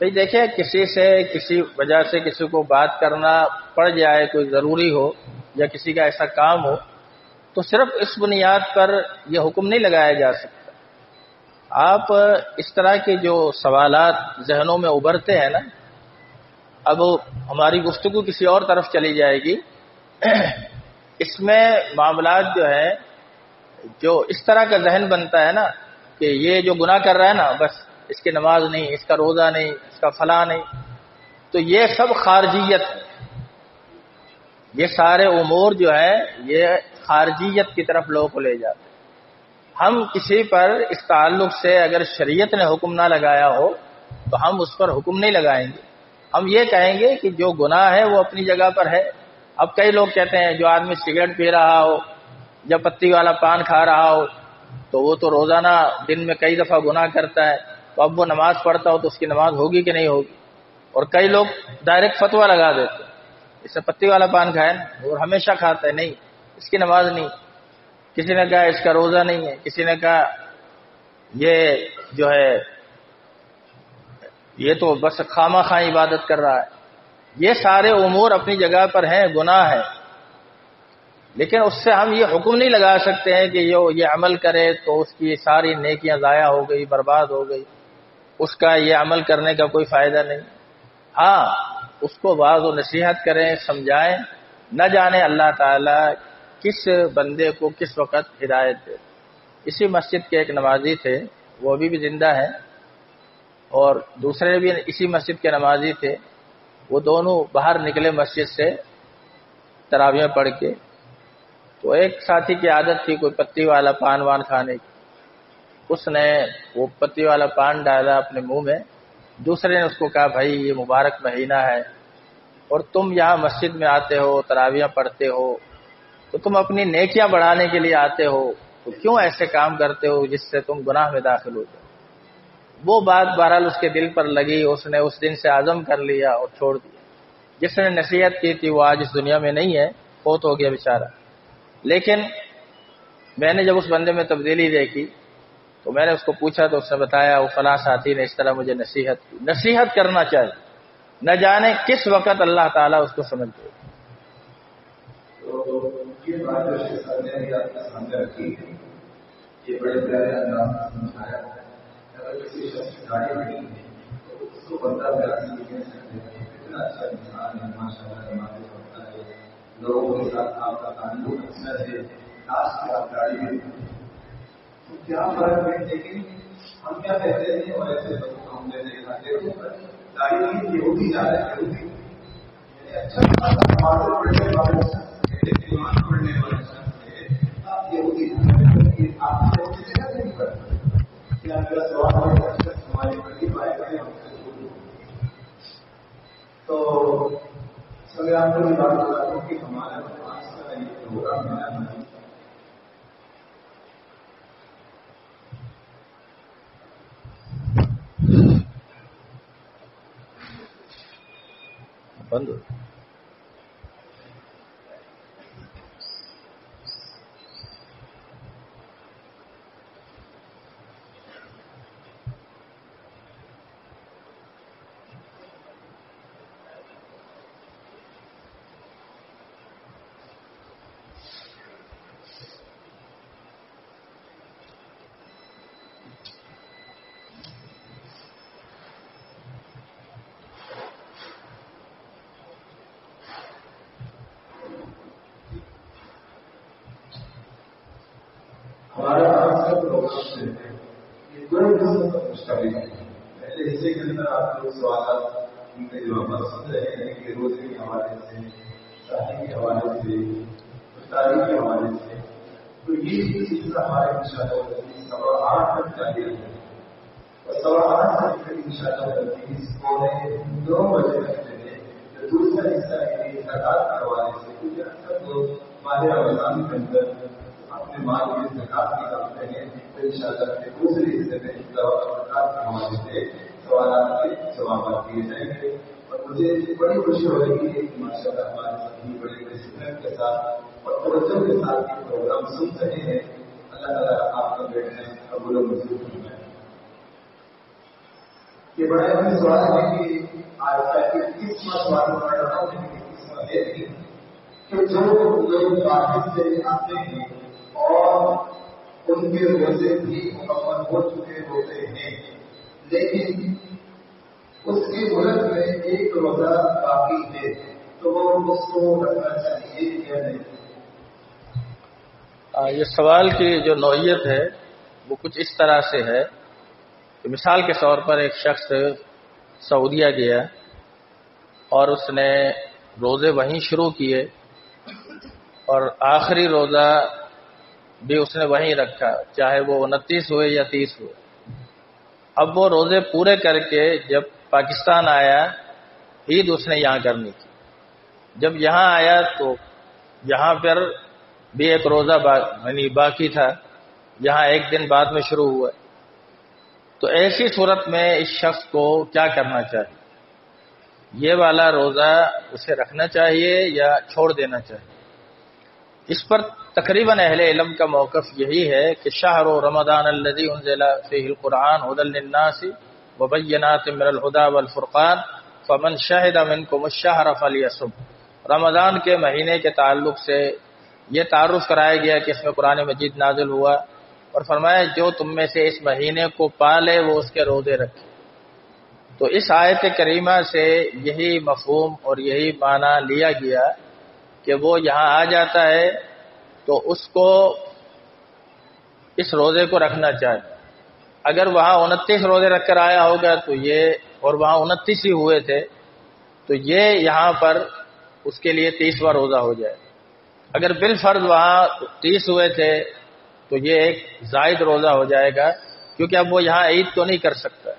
بھائی دیکھیں، کسی سے کسی وجہ سے کسی کو بات کرنا پڑ جائے، کوئی ضروری ہو یا کسی کا ایسا کام ہو تو صرف اس بنیاد پر یہ حکم نہیں لگایا جا سکتا۔ آپ اس طرح کے جو سوالات ذہنوں میں ابھرتے ہیں نا، اب ہماری گفتگو کسی اور طرف چلی جائے گی، اس میں معاملات جو ہے جو اس طرح کا ذہن بنتا ہے نا کہ یہ جو گناہ کر رہا ہے نا بس اس کی نماز نہیں، اس کا روزہ نہیں، اس کا فلاں نہیں، تو یہ سب خارجیت، یہ سارے امور جو ہے یہ خارجیت کی طرف لوگوں کو لے جاتے ہیں۔ ہم کسی پر اس تعلق سے اگر شریعت نے حکم نہ لگایا ہو تو ہم اس پر حکم نہیں لگائیں گے، ہم یہ کہیں گے کہ جو گناہ ہے وہ اپنی جگہ پر ہے. اب کئی لوگ کہتے ہیں جو آدمی سگریٹ پی رہا ہو یا پتی والا پان کھا رہا ہو تو وہ تو روزانہ دن میں کئی دفعہ گناہ کرتا ہے، تو اب وہ نماز پڑھتا ہو تو اس کی نماز ہوگی کہ نہیں ہوگی. اور کئی لوگ ڈائریکٹ فتویٰ لگا دیتے ہیں، اس سے پتی والا پان کھائے نا اور ہمیشہ کھاتا ہے، نہیں اس کی نماز نہیں. کسی نے کہا اس کا روزہ نہیں ہے، کسی نے کہا یہ جو ہے یہ تو بس خواہ خواہ عبادت کر رہا ہے. یہ سارے امور اپنی جگہ پر ہیں، گناہ ہے، لیکن اس سے ہم یہ حکم نہیں لگا سکتے ہیں کہ یہ عمل کرے تو اس کی ساری نیکیاں ضائع ہو گئی، برباد ہو گئی، اس کا یہ عمل کرنے کا کوئی فائدہ نہیں. ہاں اس کو واعظ و نصیحت کریں، سمجھائیں. نہ جانے اللہ تعالی کس بندے کو کس وقت ہدایت دے. اسی مسجد کے ایک نمازی تھے، وہ ابھی بھی زندہ ہے، اور دوسرے بھی اسی مسجد کے نمازی تھے. وہ دونوں باہر نکلے مسجد سے تراویح پڑھ کے، تو ایک ساتھی کی عادت تھی کوئی پتی والا پان وان کھانے کی. اس نے وہ پتی والا پان ڈالا اپنے منہ میں. دوسرے نے اس کو کہا بھائی یہ مبارک مہینہ ہے اور تم یہاں مسجد میں آتے ہو، تراویح پڑھتے ہو، تو تم اپنی نیکیاں بڑھانے کے لیے آتے ہو، تو کیوں ایسے کام کرتے ہو جس سے تم گناہ میں داخل ہو جاؤ. وہ بات بہرحال اس کے دل پر لگی، اس نے اس دن سے عزم کر لیا اور چھوڑ دیا. جس نے نصیحت کی تھی وہ آج اس دنیا میں نہیں ہے، فوت ہو گیا بیچارہ. لیکن میں نے جب اس بندے میں تبدیلی دیکھی تو میں نے اس کو پوچھا تو اس نے بتایا وہ فلاں ساتھی نے اس طرح مجھے نصیحت کی. نصیحت کرنا چاہیے، نہ جانے کس وقت اللہ تعالیٰ اس کو سمجھ دے. تو یہ بات جو شیخ صاحب نے بھی آپ کے سامنے رکھی ہے، یہ بڑے پیارے انداز سے سمجھایا ہے. اگر کسی شخص کی گاڑی نہیں ہے تو اس کو بندہ پیار سے کہہ سکتے ہیں اتنا اچھا انسان ہے، ماشاء اللہ نمازیں پڑھتا ہے، لوگوں کے ساتھ آپ کا تعلق اچھا ہے، خاص کر آپ گاڑی میں تو کیا فرق ہے. لیکن ہم کیا کہتے ہیں اور ایسے لوگوں کو ہم نے دیکھا دیکھو گاڑی میں یہ ہوتی جا رہا ہے، اچھا نمازیں پڑھنے والے پڑھنے والے آپ یہ ہوتی آپ نہیں کرتے. کیا میرا سوال ہے ہمارے قریب آئے گئے ہم سے تو سب آپ کو یہ بات بتا دوں کہ ہمارا آج کا یہ پروگرام ملا نہیں بند. ہمارا آج کا پروگرام یہ دو حصوں کا مشتمل ہے. پہلے حصے کے اندر آپ لوگ سوالات ان کے جوابات سن رہے ہیں کہ روزے کے حوالے سے، شادی کے حوالے سے، تعلیم کے حوالے سے. تو یہ سلسلہ ہمارے انشاءاللہ 8:15 تک جاری رہے گا اور 8:30 تک انشاءاللہ 9 بجے تک چلے. دوسرا حصہ ہے زکات کے حوالے سے، کیونکہ اکثر لوگ ماہ رمضان کے اندر اپنے مال کی زکات نکالتے ہیں. تو انشاءاللہ کے دوسرے حصے میں زکات کے حوالے سے سوالات کے جوابات دیے جائیں گے. اور مجھے بڑی خوشی ہو رہی ہے کہ ماشاءاللہ ہمارے ساتھی بڑے ڈسپلن کے ساتھ اور توجہ کے ساتھ یہ پروگرام سن رہے ہیں. اللہ تعالیٰ آپ کا بیٹھنا قبول و منظور فرمائے. یہ بڑا اہم سوال ہے کہ آج کا کس سوال پڑھ رہا ہوں کس میں یہ تھی کہ جو لوگ باہر سے آتے ہیں اور ان کے روزے بھی مکمل ہو چکے ہوتے ہیں، لیکن اس کے ملک میں ایک روزہ باقی ہے تو وہ اس کو رکھنا چاہیے یا نہیں؟ یہ سوال کی جو نوعیت ہے وہ کچھ اس طرح سے ہے کہ مثال کے طور پر ایک شخص سعودیہ گیا اور اس نے روزے وہیں شروع کیے اور آخری روزہ بھی اس نے وہیں رکھا، چاہے وہ 29 ہوئے یا 30 ہوئے. اب وہ روزے پورے کر کے جب پاکستان آیا عید اس نے یہاں کرنی تھی. جب یہاں آیا تو یہاں پر بھی ایک روزہ یعنی باقی تھا، یہاں ایک دن بعد میں شروع ہوا. تو ایسی صورت میں اس شخص کو کیا کرنا چاہیے؟ یہ والا روزہ اسے رکھنا چاہیے یا چھوڑ دینا چاہیے؟ اس پر تقریباً اہل علم کا موقف یہی ہے کہ شہر رمضان الذی انزل فیہ القرآن ھدی للناس وبینات من الہدی والفرقان فمن شہد منکم الشہر فلیصم. رمضان کے مہینے کے تعلق سے یہ تعارف کرایا گیا کہ اس میں قرآن مجید نازل ہوا، اور فرمایا جو تم میں سے اس مہینے کو پالے وہ اس کے روزے رکھے. تو اس آیت کریمہ سے یہی مفہوم اور یہی معنی لیا گیا کہ وہ یہاں آ جاتا ہے تو اس کو اس روزے کو رکھنا چاہیے. اگر وہاں 29 روزے رکھ کر آیا ہوگا تو یہ، اور وہاں 29 ہی ہوئے تھے، تو یہ یہاں پر اس کے لیے 30واں روزہ ہو جائے. اگر بالفرض وہاں 30 ہوئے تھے تو یہ ایک زائد روزہ ہو جائے گا، کیونکہ اب وہ یہاں عید تو نہیں کر سکتا،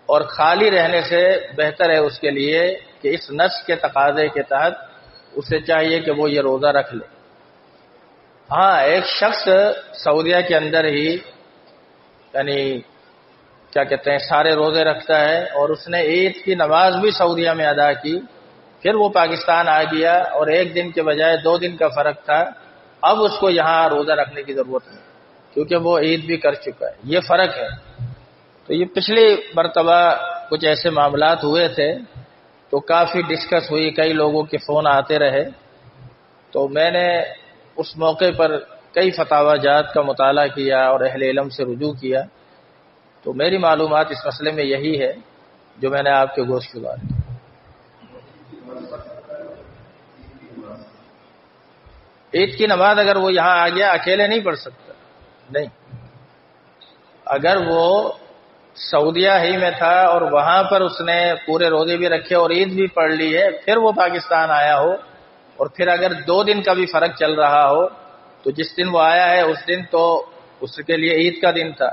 اور خالی رہنے سے بہتر ہے اس کے لیے کہ اس نص کے تقاضے کے تحت اسے چاہیے کہ وہ یہ روزہ رکھ لے. ہاں، ایک شخص سعودیہ کے اندر ہی یعنی کیا کہتے ہیں سارے روزے رکھتا ہے، اور اس نے عید کی نماز بھی سعودیہ میں ادا کی، پھر وہ پاکستان آ گیا اور ایک دن کے بجائے 2 دن کا فرق تھا. اب اس کو یہاں روزہ رکھنے کی ضرورت نہیں کیونکہ وہ عید بھی کر چکا ہے. یہ فرق ہے. تو یہ پچھلی مرتبہ کچھ ایسے معاملات ہوئے تھے تو کافی ڈسکس ہوئی، کئی لوگوں کے فون آتے رہے، تو میں نے اس موقع پر کئی فتاوی جات کا مطالعہ کیا اور اہل علم سے رجوع کیا. تو میری معلومات اس مسئلے میں یہی ہے جو میں نے آپ کے گوشت گزار کی. عید کی نماز اگر وہ یہاں آ گیا اکیلے نہیں پڑھ سکتا، نہیں. اگر وہ سعودیہ ہی میں تھا اور وہاں پر اس نے پورے روزے بھی رکھے اور عید بھی پڑھ لی ہے، پھر وہ پاکستان آیا ہو، اور پھر اگر 2 دن کا بھی فرق چل رہا ہو، تو جس دن وہ آیا ہے اس دن تو اس کے لیے عید کا دن تھا.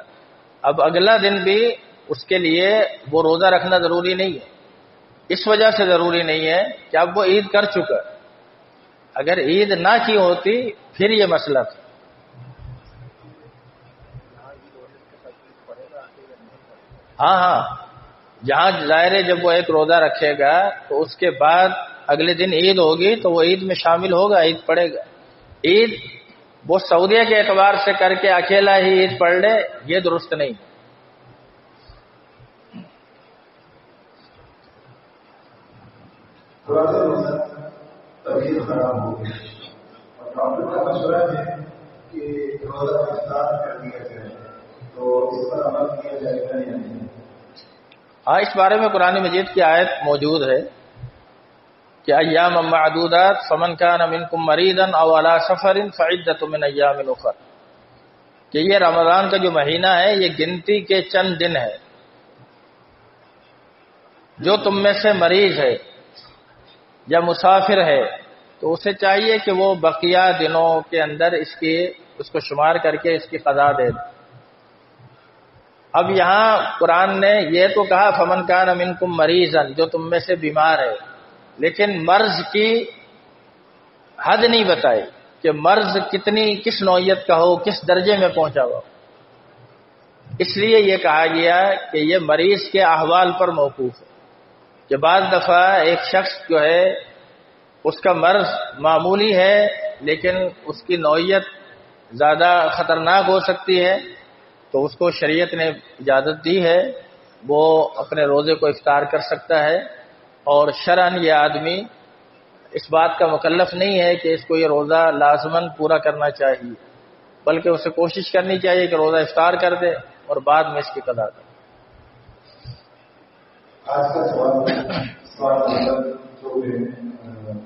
اب اگلا دن بھی اس کے لیے وہ روزہ رکھنا ضروری نہیں ہے. اس وجہ سے ضروری نہیں ہے کہ اب وہ عید کر چکا. اگر عید نہ کی ہوتی پھر یہ مسئلہ تھا. ہاں، جہاں ظاہر ہے جب وہ ایک روزہ رکھے گا تو اس کے بعد اگلے دن عید ہوگی تو وہ عید میں شامل ہوگا، عید پڑھے گا. عید وہ سعودیہ کے اعتبار سے کر کے اکیلا ہی عید پڑھ لے، یہ درست نہیں. تھوڑا سا طبیعت خراب ہو گئی اور ڈاکٹر کا مشورہ ہے کہ روزہ افطار کر دیا جائے، تو اس پر عمل کیا جائے گا یا نہیں؟ ہاں، اس بارے میں قرآن مجید کی آیت موجود ہے کہ ایام معدودات فمن کان منکم مریضا او علی سفر فعدۃ من ایام اخر، کہ یہ رمضان کا جو مہینہ ہے یہ گنتی کے چند دن ہے. جو تم میں سے مریض ہے یا مسافر ہے تو اسے چاہیے کہ وہ بقیہ دنوں کے اندر اس کو شمار کر کے اس کی قضا دے دے. اب یہاں قرآن نے یہ تو کہا فمن کان منکم مریضا، جو تم میں سے بیمار ہے، لیکن مرض کی حد نہیں بتائی کہ مرض کس نوعیت کا ہو، کس درجے میں پہنچا ہوا. اس لیے یہ کہا گیا کہ یہ مریض کے احوال پر موقوف ہے کہ بعض دفعہ ایک شخص جو ہے اس کا مرض معمولی ہے لیکن اس کی نوعیت زیادہ خطرناک ہو سکتی ہے، تو اس کو شریعت نے اجازت دی ہے وہ اپنے روزے کو افطار کر سکتا ہے. اور شرعاً یہ آدمی اس بات کا مکلف نہیں ہے کہ اس کو یہ روزہ لازماً پورا کرنا چاہیے، بلکہ اسے کوشش کرنی چاہیے کہ روزہ افطار کر دے اور بعد میں اس کی قضا کرے. آج کا سوال نمبر جو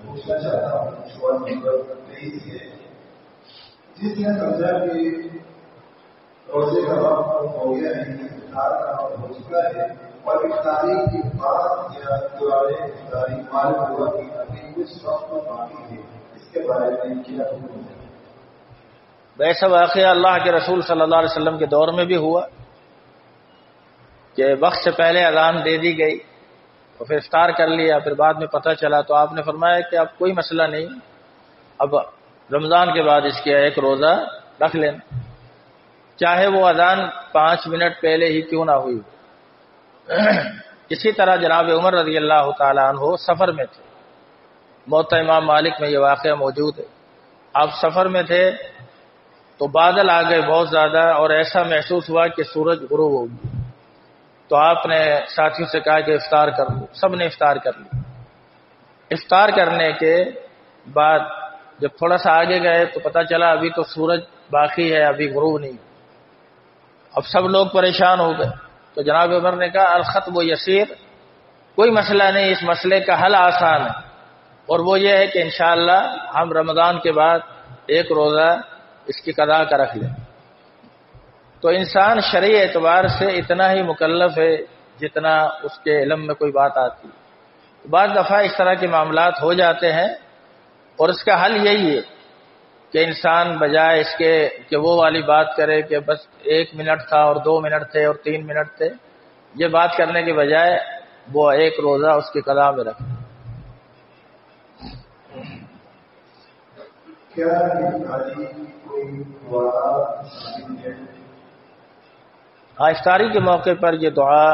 پوچھنا چاہتا ہوں، سوال نمبر 23 ہے. جس نے سمجھا کہ روزے کا وقت ہو گیا ہے، افطار کا وقت ہو چکا ہے، اور افطاری کے بعد یا دوبارہ افطاری معلوم ہوا کہ ابھی کچھ وقت باقی ہے، اس کے بارے میں کیا حکم ہے؟ ویسا واقعہ اللہ کے رسول صلی اللہ علیہ وسلم کے دور میں بھی ہوا کہ وقت سے پہلے اذان دے دی گئی تو پھر افطار کر لیا، پھر بعد میں پتہ چلا تو آپ نے فرمایا کہ اب کوئی مسئلہ نہیں، اب رمضان کے بعد اس کے ایک روزہ رکھ لینا، چاہے وہ اذان 5 منٹ پہلے ہی کیوں نہ ہوئی۔ اسی طرح جناب عمر رضی اللہ تعالیٰ عنہ سفر میں تھے، موطا امام مالک میں یہ واقعہ موجود ہے۔ آپ سفر میں تھے تو بادل آ گئے بہت زیادہ، اور ایسا محسوس ہوا کہ سورج غروب ہوگی، تو آپ نے ساتھیوں سے کہا کہ افطار کر لو، سب نے افطار کر لی۔ افطار کرنے کے بعد جب تھوڑا سا آگے گئے تو پتہ چلا ابھی تو سورج باقی ہے، ابھی غروب نہیں۔ اب سب لوگ پریشان ہو گئے، تو جناب عمر نے کہا الخطب یسیر، کوئی مسئلہ نہیں، اس مسئلے کا حل آسان ہے، اور وہ یہ ہے کہ انشاءاللہ ہم رمضان کے بعد ایک روزہ اس کی قضا کا رکھ لیں۔ تو انسان شرعی اعتبار سے اتنا ہی مکلف ہے جتنا اس کے علم میں کوئی بات آتی ہے۔ بعض دفعہ اس طرح کے معاملات ہو جاتے ہیں، اور اس کا حل یہی ہے کہ انسان بجائے اس کے کہ وہ والی بات کرے کہ بس 1 منٹ تھا اور 2 منٹ تھے اور 3 منٹ تھے، یہ بات کرنے کے بجائے وہ ایک روزہ اس کی قضا میں رکھے۔ کیا کوئی دعا ہے؟ ہاں، افطاری کے موقع پر یہ دعا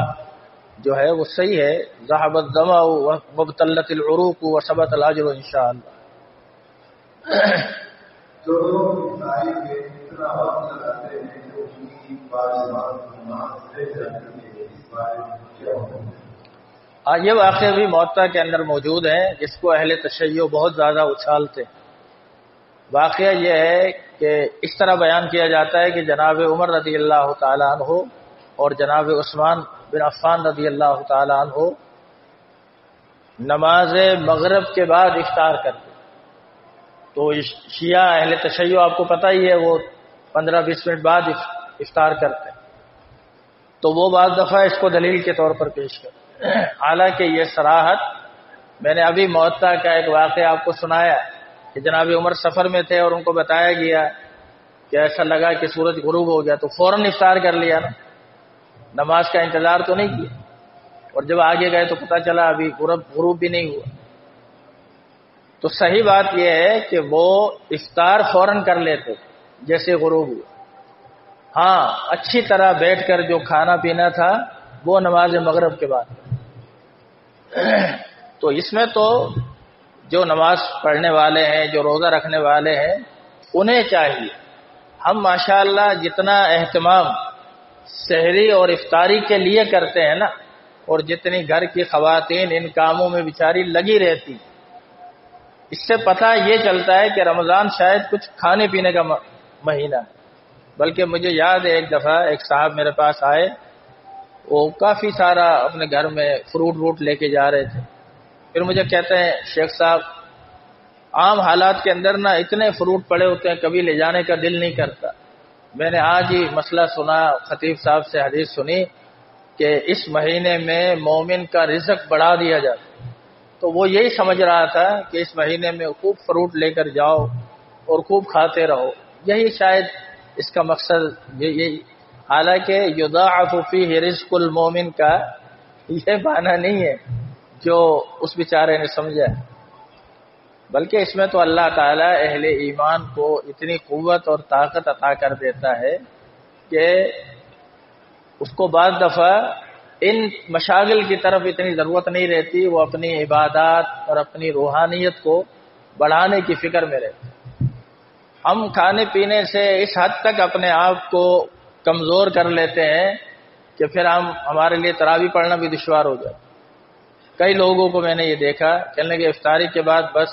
جو ہے وہ صحیح ہے، ذهب الظمأ وابتلت العروق وثبت الاجر انشاءاللہ۔ جو لوگ افطاری میں اتنا وقت لگاتے ہیں کہ ان کی بازمان نماز رہ جاتی ہے، اس بارے میں کیا حکم ہے؟ ہاں، یہ واقعہ بھی موطا کے اندر موجود ہے، جس کو اہل تشیع بہت زیادہ اچھالتے ہیں۔ واقعہ یہ ہے کہ اس طرح بیان کیا جاتا ہے کہ جناب عمر رضی اللہ تعالیٰ عنہ اور جناب عثمان بن عفان رضی اللہ تعالیٰ عنہ نماز مغرب کے بعد افطار کرتے، تو شیعہ اہل تشیع آپ کو پتہ ہی ہے وہ 15-20 منٹ بعد افطار کرتے ہیں، تو وہ بعض دفعہ اس کو دلیل کے طور پر پیش کرتے ہیں۔ حالانکہ یہ صراحت میں نے ابھی موطا کا ایک واقعہ آپ کو سنایا کہ جناب عمر سفر میں تھے اور ان کو بتایا گیا کہ ایسا لگا کہ سورج غروب ہو گیا تو فوراً افطار کر لیا نا، نماز کا انتظار تو نہیں کیا، اور جب آگے گئے تو پتہ چلا ابھی غروب بھی نہیں ہوا۔ تو صحیح بات یہ ہے کہ وہ افطار فوراً کر لیتے جیسے غروب ہوا، ہاں اچھی طرح بیٹھ کر جو کھانا پینا تھا وہ نماز مغرب کے بعد۔ تو اس میں تو جو نماز پڑھنے والے ہیں، جو روزہ رکھنے والے ہیں، انہیں چاہیے، ہم ماشاءاللہ جتنا اہتمام سحری اور افطاری کے لیے کرتے ہیں نا، اور جتنی گھر کی خواتین ان کاموں میں بیچاری لگی رہتی، اس سے پتہ یہ چلتا ہے کہ رمضان شاید کچھ کھانے پینے کا مہینہ ہے۔ بلکہ مجھے یاد ہے ایک دفعہ ایک صاحب میرے پاس آئے، وہ کافی سارا اپنے گھر میں فروٹ لے کے جا رہے تھے، پھر مجھے کہتے ہیں شیخ صاحب عام حالات کے اندر نا اتنے فروٹ پڑے ہوتے ہیں کبھی لے جانے کا دل نہیں کرتا۔ میں نے آج ہی مسئلہ سنا، خطیب صاحب سے حدیث سنی کہ اس مہینے میں مومن کا رزق بڑھا دیا جاتا، تو وہ یہی سمجھ رہا تھا کہ اس مہینے میں خوب فروٹ لے کر جاؤ اور خوب کھاتے رہو، یہی شاید اس کا مقصد یہی۔ حالانکہ یضاعف فیہ رزق المومن کا یہ معنی نہیں ہے جو اس بیچارے نے سمجھا، بلکہ اس میں تو اللہ تعالیٰ اہل ایمان کو اتنی قوت اور طاقت عطا کر دیتا ہے کہ اس کو بعض دفعہ ان مشاغل کی طرف اتنی ضرورت نہیں رہتی، وہ اپنی عبادات اور اپنی روحانیت کو بڑھانے کی فکر میں رہتے۔ ہم کھانے پینے سے اس حد تک اپنے آپ کو کمزور کر لیتے ہیں کہ پھر ہمارے لیے تراویح پڑھنا بھی دشوار ہو جاتا۔ کئی لوگوں کو میں نے یہ دیکھا کہنے کہ افطاری کے بعد بس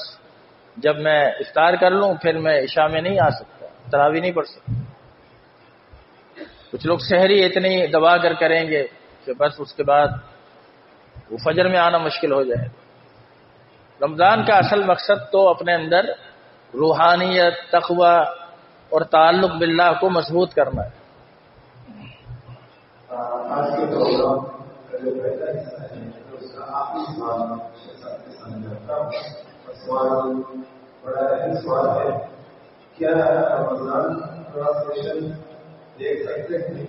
جب میں افطار کر لوں پھر میں عشاء میں نہیں آ سکتا، تراویح نہیں پڑھ سکتا۔ کچھ لوگ سحری اتنی دبا کر کریں گے کہ بس اس کے بعد وہ فجر میں آنا مشکل ہو جائے گا۔ رمضان کا اصل مقصد تو اپنے اندر روحانیت، تقوی اور تعلق باللہ کو مضبوط کرنا ہے۔ آج کے پروگرام کا جو پہلا حصہ ہے اس کا آخری سوال سمجھاتا ہوں، سوال بڑا اہم سوال ہے، کیا رمضان ٹرانسلیشن دیکھ سکتے ہیں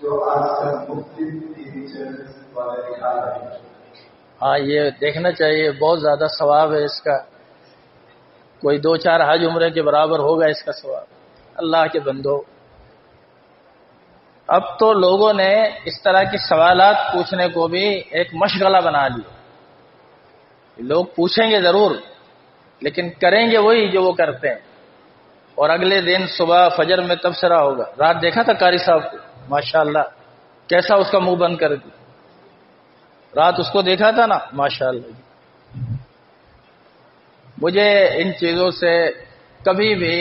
جو آج کل مختلف ٹی وی چینل والے دکھا رہے ہیں؟ ہاں یہ دیکھنا چاہیے، بہت زیادہ ثواب ہے اس کا، کوئی 2-4 حج عمرے کے برابر ہوگا اس کا ثواب۔ اللہ کے بندو، اب تو لوگوں نے اس طرح کے سوالات پوچھنے کو بھی ایک مشغلہ بنا لیا۔ لوگ پوچھیں گے ضرور، لیکن کریں گے وہی جو وہ کرتے ہیں، اور اگلے دن صبح فجر میں تبصرہ ہوگا۔ رات دیکھا تھا قاری صاحب کو، ماشاءاللہ کیسا اس کا منہ بند کر دیا، رات اس کو دیکھا تھا نا، ماشاءاللہ۔ مجھے ان چیزوں سے کبھی بھی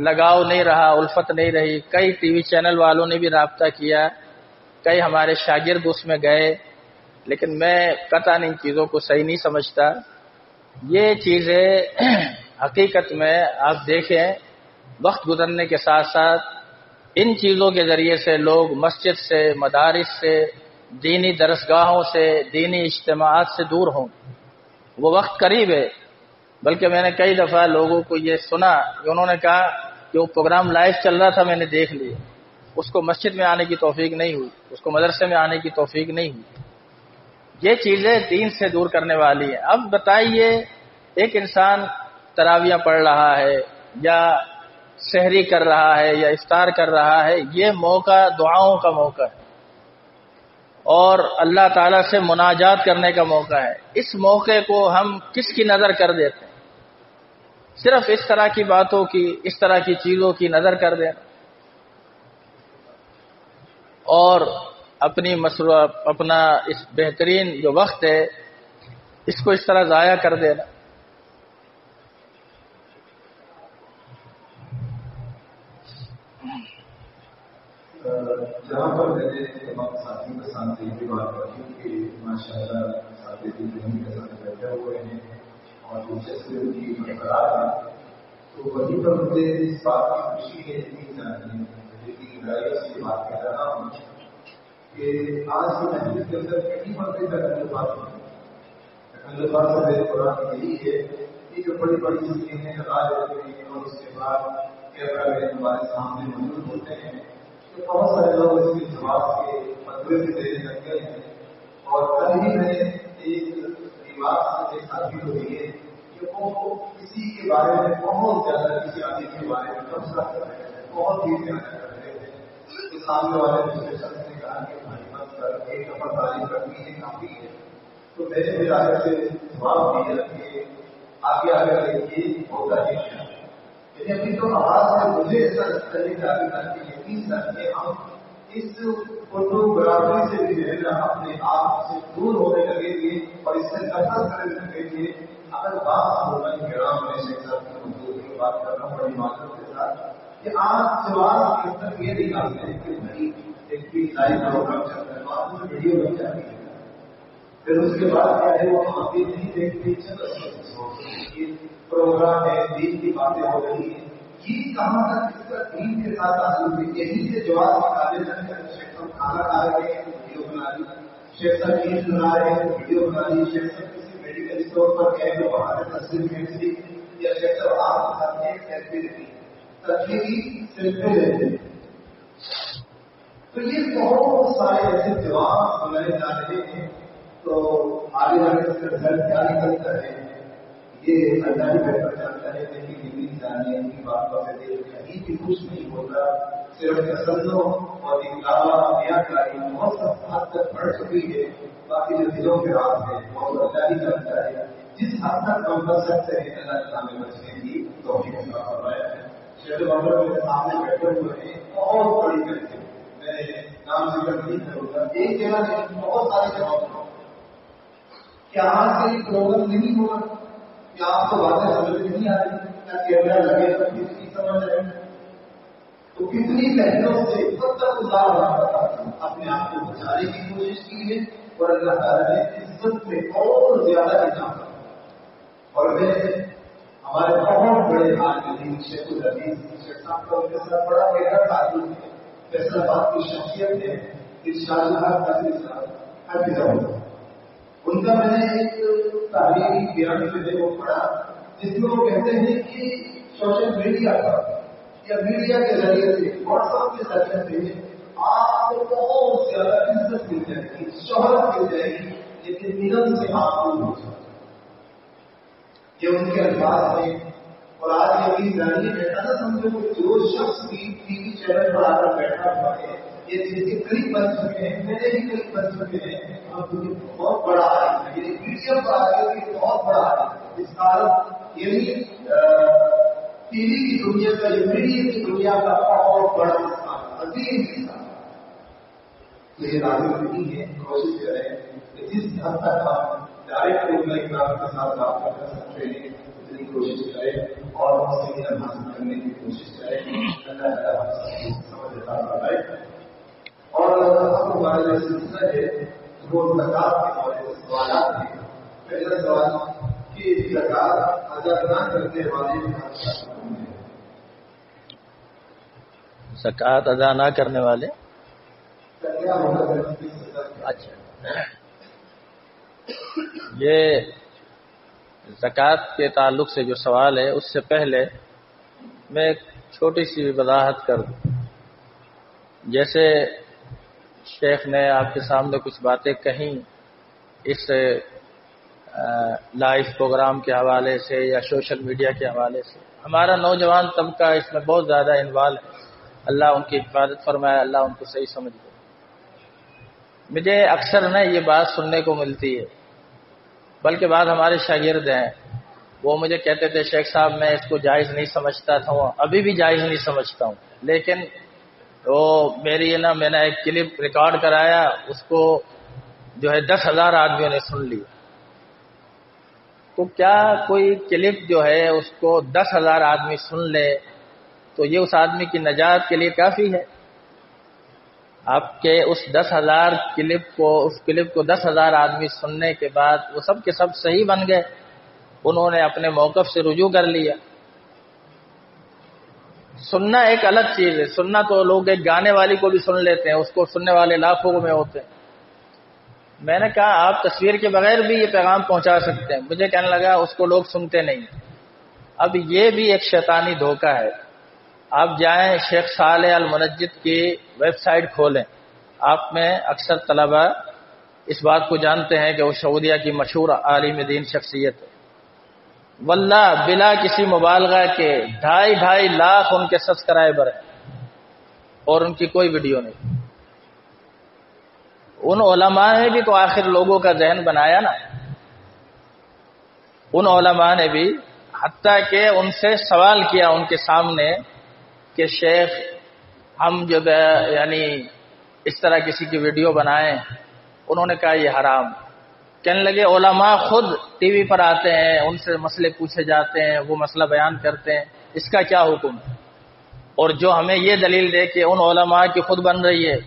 لگاؤ نہیں رہا، الفت نہیں رہی۔ کئی ٹی وی چینل والوں نے بھی رابطہ کیا، کئی ہمارے شاگرد اس میں گئے، لیکن میں قطعاً ان چیزوں کو صحیح نہیں سمجھتا۔ یہ چیزیں حقیقت میں آپ دیکھیں، وقت گزرنے کے ساتھ ساتھ ان چیزوں کے ذریعے سے لوگ مسجد سے، مدارس سے، دینی درسگاہوں سے، دینی اجتماعات سے دور ہوں۔ وہ وقت قریب ہے، بلکہ میں نے کئی دفعہ لوگوں کو یہ سنا کہ انہوں نے کہا کہ وہ پروگرام لائیو چل رہا تھا، میں نے دیکھ لیا، اس کو مسجد میں آنے کی توفیق نہیں ہوئی، اس کو مدرسے میں آنے کی توفیق نہیں ہوئی۔ یہ چیزیں دین سے دور کرنے والی ہیں۔ اب بتائیے، ایک انسان تراویح پڑھ رہا ہے یا سحری کر رہا ہے یا افطار کر رہا ہے، یہ موقع دعاؤں کا موقع ہے اور اللہ تعالیٰ سے مناجات کرنے کا موقع ہے۔ اس موقع کو ہم کس کی نظر کر دیتے ہیں؟ صرف اس طرح کی باتوں کی، اس طرح کی چیزوں کی نظر کر دینا، اور اپنا اس بہترین جو وقت ہے اس کو اس طرح ضائع کر دینا۔ جہاں پر میں نے تمام ساتھیوں کے ساتھ یہ بھی بات رکھی کہ ماشاء اللہ ساتھی دن کے ساتھ بیٹھے ہوئے ہیں اور دلچسپی ان کی برقرار ہے، تو وہیں پر مجھے اس بات کی خوشی ہے کی بات کہہ رہا ہوں کہ آج کی محفل کے اندر کہیں پر بھی تکلفات سے میرے قرآن یہی ہے کہ جو بڑی بڑی اسکیمیں لگا دیتے ہیں اور اس کے بعد کیمرہ مین ہمارے سامنے موجود ہوتے ہیں، تو بہت سارے لوگ اس کے جواب کے مدرے سے دینے لگ گئے ہیں۔ اور کل ہی میں نے ایک بات ایک ساتھی کو دی ہے کہ وہ کسی کے بارے میں بہت زیادہ، کسی آدمی کے بارے میں تبصرہ کر رہے ہیں، بہت ہی زیادہ کر رہے تھے۔ اس کے سامنے والے دوسرے شخص نے کہا کہ بھائی مت کر، ایک نفر تعلیم کرنی ہے کافی ہے۔ تو میں نے پھر آگے سے جواب دیا کہ آگے دیکھیے ہوتا ہے کیا، لیکن ابھی تو آواز سے مجھے ایسا لگتا ہے کہ آگے تک یقین رکھے ہم اس فوٹوگرافی سے بھی جو ہے نا اپنے آپ سے دور ہونے لگیں گے اور اس سے نفرت کرنے لگیں گے۔ اگر بات ہونا گرام میں شیخ صاحب کی بات کر رہا ہوں بڑی معذرت کے ساتھ کہ آج جواب کے اندر یہ نکالتے ہیں کہ بھائی ایک بھی لائیو پروگرام چل رہا ہے، بعد میں ویڈیو بن جاتی ہے، پھر اس کے بعد کیا ہے وہ ہم بھی نہیں دیکھتے پروگرام ہے، دین کی باتیں ہو رہی ہیں، یہ کہاں تک اس کا دین کے ساتھ تعلق ہے؟ یہیں سے جواب نکالے جانے کا شیخ صاحب کھانا کھا رہے ہیں تو ویڈیو بنا لی، شیخ صاحب چیز بنا رہے ہیں تو ویڈیو بنا لی، شیخ صاحب کسی میڈیکل اسٹور پر گئے تو وہاں سے تصویر کھینچ لی، یا شیخ صاحب آپ کے ساتھ ایک سیلفی لیتی تصویری سیلفی لیتے ہیں۔ تو یہ بہت سارے ایسے جواب بنائے جا رہے ہیں، تو آگے جا کے اس کا رزلٹ کیا نکلتا ہے یہ اللہ ہی بہتر جانتا ہے۔ لیکن یقین جاننے کی بات پر کہیں بھی کچھ نہیں ہوتا، صرف تسلو اور دکھلاوا نیا کاری بہت سب حد تک بڑھ چکی ہے، باقی جو دلوں کے رات ہے بہت اللہ ہی جانتا ہے۔ جس حد تک ہم کر سکتے ہیں اللہ تعالیٰ نے بچنے کی توفیق عطا فرمایا ہے۔ شیخ محمد میرے سامنے بیٹھے ہوئے ہیں، بہت بڑی کر کے میں نام ذکر نہیں کروں گا، ایک جگہ نہیں بہت ساری جگہوں کیا آج سے یہ پروگرام نہیں ہوگا؟ کیا آپ کو باتیں سمجھ نہیں آ رہی؟ کیا کیمرہ لگے گا کسی سمجھ رہے ہیں؟ تو کتنی محنتوں سے سب تک اپنے آپ کو بچانے کی کوشش کی ہے اور اللہ تعالیٰ نے عزت میں اور زیادہ انعام کیا۔ اور میں ہمارے بہت بڑے عالم شیخ العزیز شیخ صاحب کا ان کے ساتھ بڑا گہرا تعلق ہے، فیصلہ باد کی شخصیت ہے، ارشاد الحق قادری صاحب حفظہ اللہ۔ ان کا میں نے ایک تحریری بیان جو ہے وہ پڑھا جس میں وہ کہتے ہیں کہ سوشل میڈیا پر یا میڈیا کے ذریعے سے واٹس ایپ کے ذریعے سے آپ بہت زیادہ عزت مل جائے گی، شہرت مل جائے گی، لیکن نیلم سے آپ دور ہو جائے. یہ ان کے الفاظ میں. اور آج یہ بھی جانیے بیٹھا نہ سمجھو کہ جو شخص بھی ٹی وی چینل پر آ کر بیٹھا ہوا ہے یہ جن کے قریب بن چکے ہیں، میرے بھی قریب بن چکے ہیں، اور بہت بڑا عالم ہے. یہ میڈیا پر آ کے بہت بڑا عالم ہے. اس کارن یہی ٹی وی کی دنیا کا، یہ میڈیا کی دنیا کا بہت بڑا انسان، عظیم انسان. تو یہ لازم نہیں ہے. کوشش کریں کہ جس حد تک ہم ڈائریکٹ اکرام کے ساتھ بات کر سکتے ہیں اتنی کوشش کریں اور ہم سے علم حاصل کرنے کی کوشش کریں. اللہ تعالیٰ ہم سب کو سمجھ عطا فرمائے. اور ہم ہمارا جو سلسلہ ہے وہ زکات کے بارے میں سوالات ہیں. پہلا سوال کہ زکات ادا نہ کرنے والے زکات ادا نہ کرنے والے کیا ہوگا؟ اچھا، یہ زکوٰۃ کے تعلق سے جو سوال ہے اس سے پہلے میں ایک چھوٹی سی وضاحت کر دوں. جیسے شیخ نے آپ کے سامنے کچھ باتیں کہیں اس لائیو پروگرام کے حوالے سے یا سوشل میڈیا کے حوالے سے، ہمارا نوجوان طبقہ اس میں بہت زیادہ انوالو ہے. اللہ ان کی حفاظت فرمائے، اللہ ان کو صحیح سمجھ دے. مجھے اکثر یہ بات سننے کو ملتی ہے، بلکہ بعض ہمارے شاگرد ہیں وہ مجھے کہتے تھے شیخ صاحب میں اس کو جائز نہیں سمجھتا تھا، ابھی بھی جائز نہیں سمجھتا ہوں، لیکن وہ میری میں نے ایک کلپ ریکارڈ کرایا، اس کو 10,000 آدمیوں نے سن لی. تو کیا کوئی کلپ جو ہے اس کو 10,000 آدمی سن لے تو یہ اس آدمی کی نجات کے لیے کافی ہے؟ آپ کے اس 10,000 کلپ کو 10,000 آدمی سننے کے بعد وہ سب کے سب صحیح بن گئے، انہوں نے اپنے موقف سے رجوع کر لیا. سننا ایک الگ چیز ہے. سننا تو لوگ ایک گانے والی کو بھی سن لیتے ہیں، اس کو سننے والے لاکھوں میں ہوتے ہیں. میں نے کہا آپ تصویر کے بغیر بھی یہ پیغام پہنچا سکتے ہیں. مجھے کہنے لگا اس کو لوگ سنتے نہیں. اب یہ بھی ایک شیطانی دھوکہ ہے. آپ جائیں شیخ صالح المنجد کی ویب سائٹ کھولیں. آپ میں اکثر طلبہ اس بات کو جانتے ہیں کہ وہ سعودیہ کی مشہور عالم دین شخصیت ہے. واللہ بلا کسی مبالغہ کے 2.5 لاکھ ان کے سبسکرائبر ہیں اور ان کی کوئی ویڈیو نہیں. ان علماء نے بھی تو آخر لوگوں کا ذہن بنایا نا. ان علماء نے بھی حتیٰ کہ ان سے سوال کیا ان کے سامنے کہ شیخ ہم اس طرح کسی کی ویڈیو بنائیں. انہوں نے کہا یہ حرام. کہنے لگے علماء خود ٹی وی پر آتے ہیں، ان سے مسئلے پوچھے جاتے ہیں، وہ مسئلہ بیان کرتے ہیں، اس کا کیا حکم ہے؟ اور جو ہمیں یہ دلیل دے کہ ان علماء کی خود بن رہی ہے.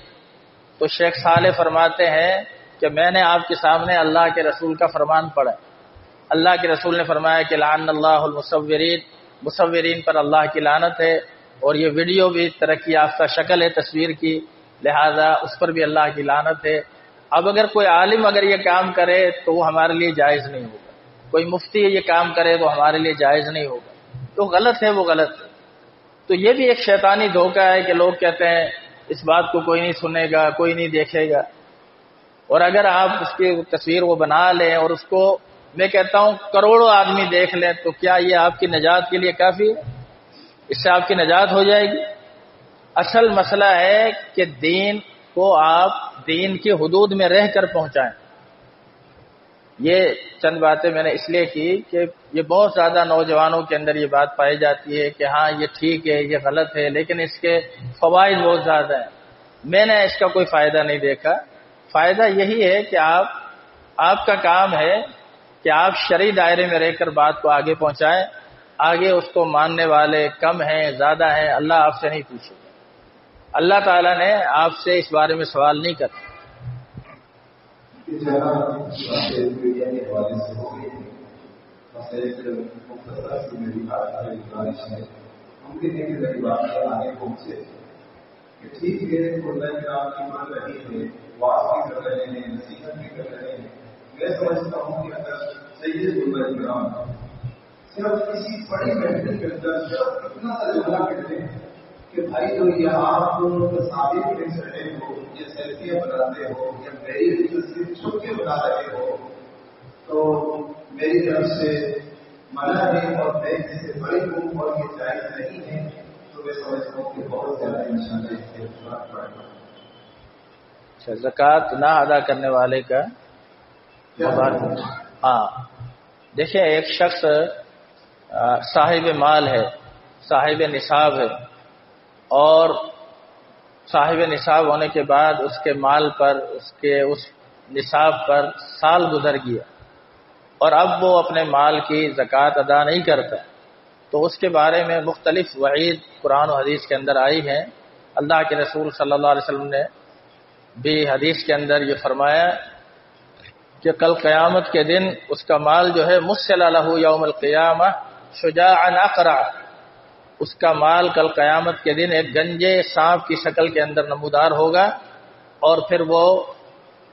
تو شیخ صالح فرماتے ہیں کہ میں نے آپ کے سامنے اللہ کے رسول کا فرمان پڑھا. اللہ کے رسول نے فرمایا کہ لعن اللہ المصورین، مصورین پر اللہ کی لعنت ہے، اور یہ ویڈیو بھی ترقی یافتہ شکل ہے تصویر کی، لہذا اس پر بھی اللہ کی لعنت ہے. اب اگر کوئی عالم یہ کام کرے تو وہ ہمارے لیے جائز نہیں ہوگا. کوئی مفتی یہ کام کرے تو ہمارے لیے جائز نہیں ہوگا. تو غلط ہے، وہ غلط ہے. تو یہ بھی ایک شیطانی دھوکہ ہے کہ لوگ کہتے ہیں اس بات کو کوئی نہیں سنے گا، کوئی نہیں دیکھے گا. اور اگر آپ اس کی تصویر وہ بنا لیں اور اس کو میں کہتا ہوں کروڑوں آدمی دیکھ لیں تو کیا یہ آپ کی نجات کے لیے کافی ہے؟ اس سے آپ کی نجات ہو جائے گی؟ اصل مسئلہ ہے کہ دین کو آپ دین کی حدود میں رہ کر پہنچائیں. یہ چند باتیں میں نے اس لیے کی کہ یہ بہت زیادہ نوجوانوں کے اندر یہ بات پائی جاتی ہے کہ ہاں یہ ٹھیک ہے، یہ غلط ہے، لیکن اس کے فوائد بہت زیادہ ہیں. میں نے اس کا کوئی فائدہ نہیں دیکھا. فائدہ یہی ہے کہ آپ کا کام ہے کہ آپ شرعی دائرے میں رہ کر بات کو آگے پہنچائیں. آگے اس کو ماننے والے کم ہیں زیادہ ہیں، اللہ آپ سے نہیں پوچھے. اللہ تعالیٰ نے آپ سے اس بارے میں سوال نہیں کرتا. میں سمجھتا ہوں کہ اگر سید الرحمان صرف کسی بڑی محفل کے اندر صرف اتنا سا جملہ کہتے ہیں کہ بھائی تو یہ آپ تصاویر دیکھ رہے ہو، یہ سیلفیاں بناتے ہو، یا میری تصویر چھپ کے بنا رہے ہو، تو میری طرف سے منع ہے، اور میں اس سے بڑی ہوں اور یہ جائز نہیں ہے، تو میں سمجھتا ہوں کہ بہت زیادہ انشاءاللہ اس کے خلاف پڑے گا۔ اچھا، زکوٰۃ نہ ادا کرنے والے کا ہاں دیکھیں، ایک شخص صاحب مال ہے، صاحب نصاب ہے، اور صاحب نصاب ہونے کے بعد اس کے مال پر، اس نصاب پر سال گزر گیا، اور اب وہ اپنے مال کی زکوٰۃ ادا نہیں کرتا، تو اس کے بارے میں مختلف وعید قرآن و حدیث کے اندر آئی ہیں۔ اللہ کے رسول صلی اللہ علیہ وسلم نے بھی حدیث کے اندر یہ فرمایا کہ کل قیامت کے دن اس کا مال جو ہے مسل لہ یوم القیامہ شجاعا اقرع، اس کا مال کل قیامت کے دن ایک گنجے سانپ کی شکل کے اندر نمودار ہوگا، اور پھر وہ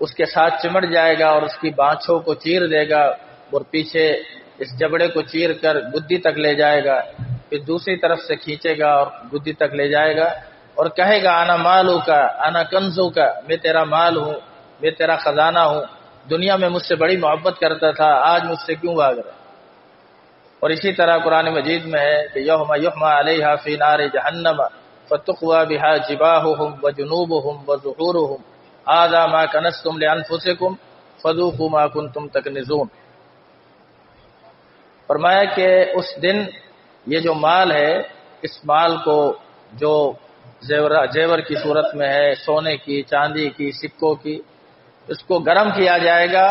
اس کے ساتھ چمٹ جائے گا اور اس کی بانچھوں کو چیر دے گا، اور پیچھے اس جبڑے کو چیر کر گدی تک لے جائے گا، پھر دوسری طرف سے کھینچے گا اور گدی تک لے جائے گا، اور کہے گا انا مالو کا انا کنزو کا، میں تیرا مال ہوں، میں تیرا خزانہ ہوں، دنیا میں مجھ سے بڑی محبت کرتا تھا، آج مجھ سے کیوں بھاگ رہا؟ اور اسی طرح قرآن مجید میں ہے کہ یوم یحمى علیہا فی نار جہنم فتقوی بہا جباہہم وجنوبہم وظہورہم ھذا ما کنزتم لانفسکم فذوقوا ما کنتم تکنزون۔ فرمایا کہ اس دن یہ جو مال ہے، اس مال کو جو زیور کی صورت میں ہے، سونے کی، چاندی کی، سکوں کی، اس کو گرم کیا جائے گا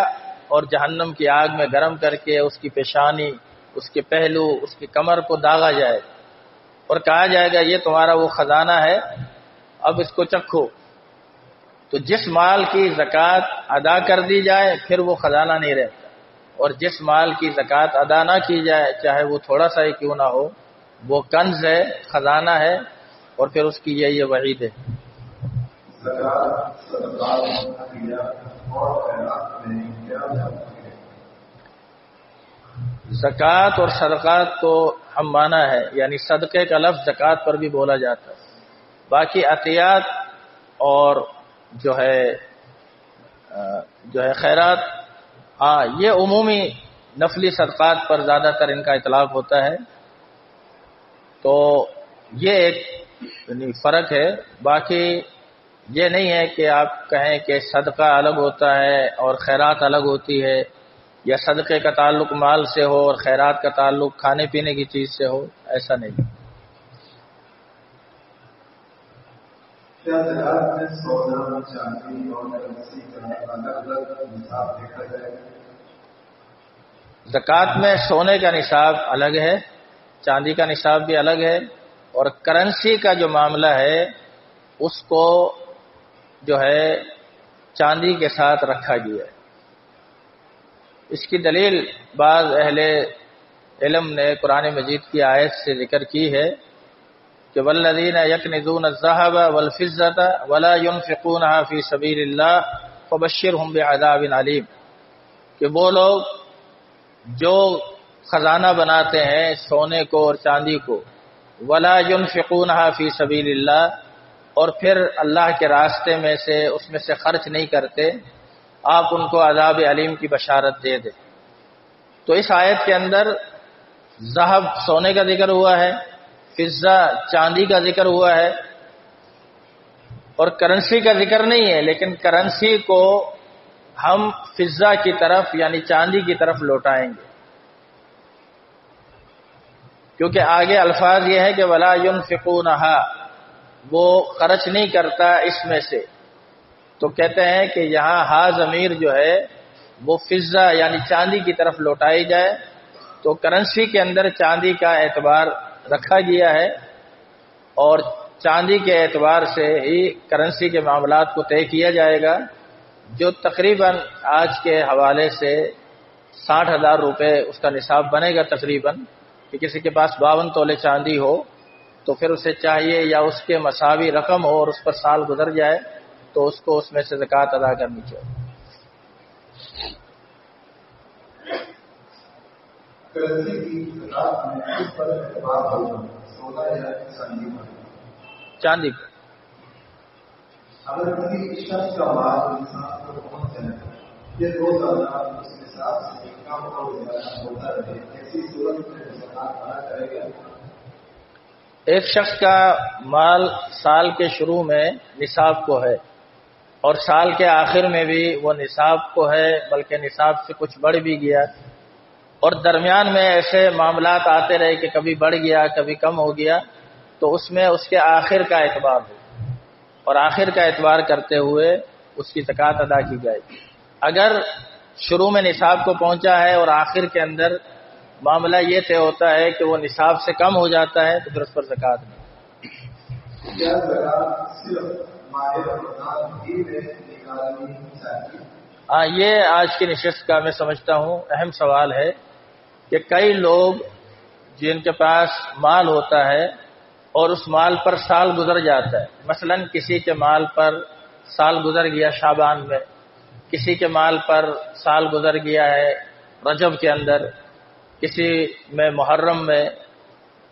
اور جہنم کی آگ میں گرم کر کے اس کی پیشانی، اس کے پہلو، اس کی کمر کو داغا جائے گا، اور کہا جائے گا یہ تمہارا وہ خزانہ ہے، اب اس کو چکھو۔ تو جس مال کی زکوٰۃ ادا کر دی جائے پھر وہ خزانہ نہیں رہتا، اور جس مال کی زکوٰۃ ادا نہ کی جائے چاہے وہ تھوڑا سا ہی کیوں نہ ہو، وہ کنز ہے، خزانہ ہے، اور پھر اس کی یہ وعید ہے۔ زکوٰۃ اور صدقات تو ہم مانا ہے، یعنی صدقے کا لفظ زکوٰۃ پر بھی بولا جاتا ہے، باقی عطیات اور جو ہے خیرات، ہاں یہ عمومی نفلی صدقات پر زیادہ تر ان کا اطلاق ہوتا ہے، تو یہ ایک یعنی فرق ہے۔ باقی یہ نہیں ہے کہ آپ کہیں کہ صدقہ الگ ہوتا ہے اور خیرات الگ ہوتی ہے، یا صدقے کا تعلق مال سے ہو اور خیرات کا تعلق کھانے پینے کی چیز سے ہو، ایسا نہیں۔ کیا زکوٰۃ میں سونا، چاندی اور کرنسی کا الگ الگ نصاب دیکھا جائے؟ زکوٰۃ میں سونے کا نصاب الگ ہے، چاندی کا نصاب بھی الگ ہے، اور کرنسی کا جو معاملہ ہے اس کو جو ہے چاندی کے ساتھ رکھا گیا ہے۔ اس کی دلیل بعض اہل علم نے قرآن مجید کی آیت سے ذکر کی ہے کہ والذین یکنزون الذهب والفضة ولا ينفقونها فی سبیل اللہ فبشرهم بعذاب علیم، کہ وہ لوگ جو خزانہ بناتے ہیں سونے کو اور چاندی کو، ولا ينفقونها فی سبیل اللہ، اور پھر اللہ کے راستے میں سے اس میں سے خرچ نہیں کرتے، آپ ان کو عذاب علیم کی بشارت دے دیں۔ تو اس آیت کے اندر ذہب سونے کا ذکر ہوا ہے، فضہ چاندی کا ذکر ہوا ہے، اور کرنسی کا ذکر نہیں ہے، لیکن کرنسی کو ہم فضہ کی طرف یعنی چاندی کی طرف لوٹائیں گے، کیونکہ آگے الفاظ یہ ہے کہ ولا ينفقونها، وہ خرچ نہیں کرتا اس میں سے، تو کہتے ہیں کہ یہاں ہا ضمیر جو ہے وہ فضہ یعنی چاندی کی طرف لوٹائی جائے، تو کرنسی کے اندر چاندی کا اعتبار رکھا گیا ہے، اور چاندی کے اعتبار سے ہی کرنسی کے معاملات کو طے کیا جائے گا، جو تقریباً آج کے حوالے سے 60,000 روپے اس کا نصاب بنے گا تقریباً، کہ کسی کے پاس 52 تولے چاندی ہو تو پھر اسے چاہیے یا اس کے مساوی رقم ہو اور اس پر سال گزر جائے تو اس کو اس میں سے زکوٰۃ ادا کرنی چاہیے۔ کرنسی کی زکوٰۃ میں کس پر اعتبار ہوگا، سونا یا چاندی پر؟ چاندی پہ. اگر کسی شخص کا مال انسان کو پہنچ جائے یہ روزانہ اس حساب سے کم اور زیادہ ہوتا رہے ایسی صورت میں زکات ادا کرے گا. ایک شخص کا مال سال کے شروع میں نصاب کو ہے اور سال کے آخر میں بھی وہ نصاب کو ہے، بلکہ نصاب سے کچھ بڑھ بھی گیا، اور درمیان میں ایسے معاملات آتے رہے کہ کبھی بڑھ گیا کبھی کم ہو گیا، تو اس میں اس کے آخر کا اعتبار ہو اور آخر کا اعتبار کرتے ہوئے اس کی زکات ادا کی جائے. اگر شروع میں نصاب کو پہنچا ہے اور آخر کے اندر معاملہ یہ طے ہوتا ہے کہ وہ نصاب سے کم ہو جاتا ہے تو پھر اس پر زکات نہیں. کیا زکات صرف ماہ رمضان ہی میں نکالنی چاہیے؟ ہاں، یہ آج کی نشست کا میں سمجھتا ہوں اہم سوال ہے کہ کئی لوگ جن کے پاس مال ہوتا ہے اور اس مال پر سال گزر جاتا ہے، مثلا کسی کے مال پر سال گزر گیا شعبان میں، کسی کے مال پر سال گزر گیا ہے رجب کے اندر، کسی میں محرم میں،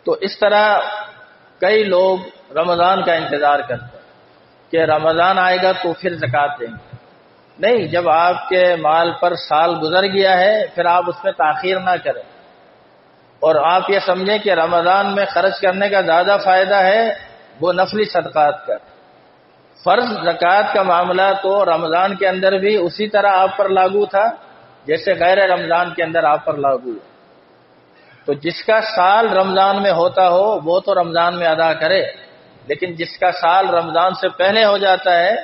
تو اس طرح کئی لوگ رمضان کا انتظار کرتے ہیں کہ رمضان آئے گا تو پھر زکات دیں گے. نہیں، جب آپ کے مال پر سال گزر گیا ہے پھر آپ اس میں تاخیر نہ کریں، اور آپ یہ سمجھیں کہ رمضان میں خرچ کرنے کا زیادہ فائدہ ہے وہ نفلی صدقات کا. فرض زکات کا معاملہ تو رمضان کے اندر بھی اسی طرح آپ پر لاگو تھا جیسے غیر رمضان کے اندر آپ پر لاگو ہے. تو جس کا سال رمضان میں ہوتا ہو وہ تو رمضان میں ادا کرے، لیکن جس کا سال رمضان سے پہلے ہو جاتا ہے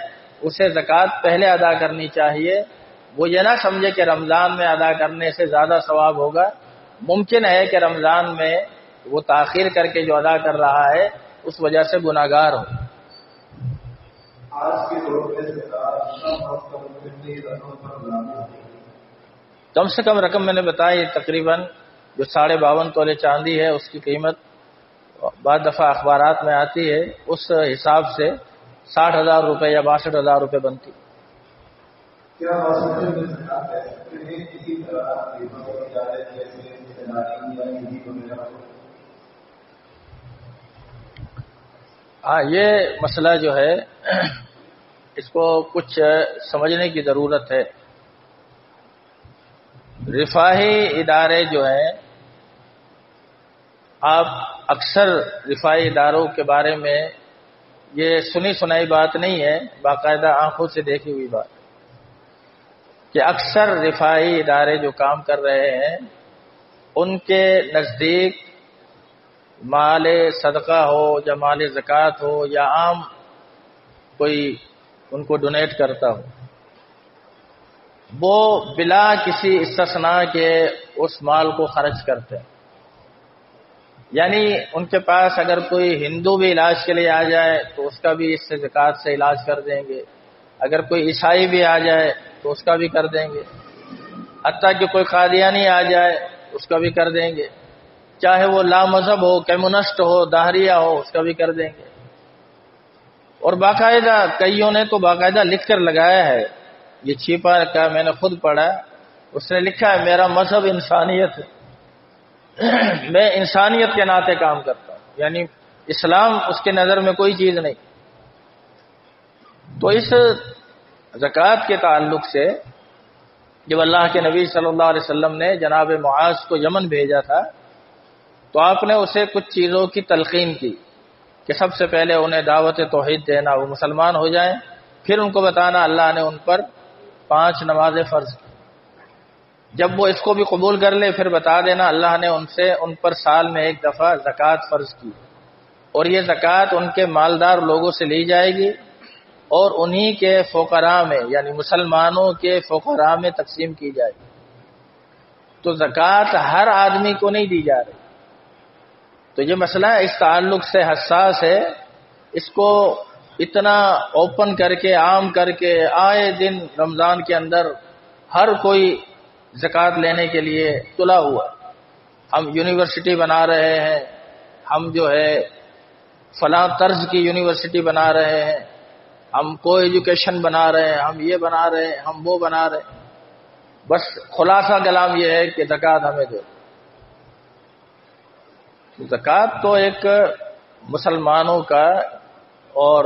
اسے زکات پہلے ادا کرنی چاہیے. وہ یہ نہ سمجھے کہ رمضان میں ادا کرنے سے زیادہ ثواب ہوگا. ممکن ہے کہ رمضان میں وہ تاخیر کر کے جو ادا کر رہا ہے اس وجہ سے گناہگار ہو. آج کے دور میں زکات کتنی رقم پر لاگو ہے؟ کم سے کم رقم میں نے بتائی، تقریباً جو 52.5 تولے چاندی ہے اس کی قیمت بعض دفعہ اخبارات میں آتی ہے، اس حساب سے 60,000 روپے یا 62,000 روپے بنتی. کیا ہاسپٹل میں زکات دے سکتے ہیں کسی طرح جیسے وغیرہ؟ ہاں، یہ مسئلہ جو ہے اس کو کچھ سمجھنے کی ضرورت ہے. رفاہی ادارے جو ہیں، آپ اکثر رفاہی اداروں کے بارے میں یہ سنی سنائی بات نہیں ہے، باقاعدہ آنکھوں سے دیکھی ہوئی بات کہ اکثر رفاہی ادارے جو کام کر رہے ہیں ان کے نزدیک مال صدقہ ہو یا مال زکوٰۃ ہو یا عام کوئی ان کو ڈونیٹ کرتا ہو، وہ بلا کسی استثناء کے اس مال کو خرچ کرتے ہیں. یعنی ان کے پاس اگر کوئی ہندو بھی علاج کے لیے آ جائے تو اس کا بھی اس سے زکوٰۃ سے علاج کر دیں گے، اگر کوئی عیسائی بھی آ جائے تو اس کا بھی کر دیں گے، حتیٰ کہ کوئی قادیانی آ جائے اس کا بھی کر دیں گے، چاہے وہ لا مذہب ہو، کمیونسٹ ہو، داہریہ ہو، اس کا بھی کر دیں گے. اور باقاعدہ کئیوں نے تو باقاعدہ لکھ کر لگایا ہے، یہ چھپا کا میں نے خود پڑھا، اس نے لکھا ہے میرا مذہب انسانیت ہے، میں انسانیت کے ناطے کام کرتا ہوں، یعنی اسلام اس کے نظر میں کوئی چیز نہیں. تو اس زکوٰۃ کے تعلق سے جب اللہ کے نبی صلی اللہ علیہ وسلم نے جناب معاذ کو یمن بھیجا تھا تو آپ نے اسے کچھ چیزوں کی تلقین کی کہ سب سے پہلے انہیں دعوت توحید دینا، وہ مسلمان ہو جائیں، پھر ان کو بتانا اللہ نے ان پر 5 نمازیں فرض کی، جب وہ اس کو بھی قبول کر لے پھر بتا دینا اللہ نے ان پر سال میں 1 دفعہ زکوٰۃ فرض کی، اور یہ زکوٰۃ ان کے مالدار لوگوں سے لی جائے گی اور انہی کے فقراء میں یعنی مسلمانوں کے فقراء میں تقسیم کی جائے گی. تو زکوٰۃ ہر آدمی کو نہیں دی جا رہی. تو یہ مسئلہ اس تعلق سے حساس ہے، اس کو اتنا اوپن کر کے عام کر کے آئے دن رمضان کے اندر ہر کوئی زکوٰۃ لینے کے لیے تلا ہوا. ہم یونیورسٹی بنا رہے ہیں، ہم جو ہے فلاں طرز کی یونیورسٹی بنا رہے ہیں، ہم کو ایجوکیشن بنا رہے ہیں، ہم یہ بنا رہے ہیں، ہم وہ بنا رہے ہیں. بس خلاصہ کلام یہ ہے کہ زکوٰۃ ہمیں دو. زکوٰۃ تو ایک مسلمانوں کا اور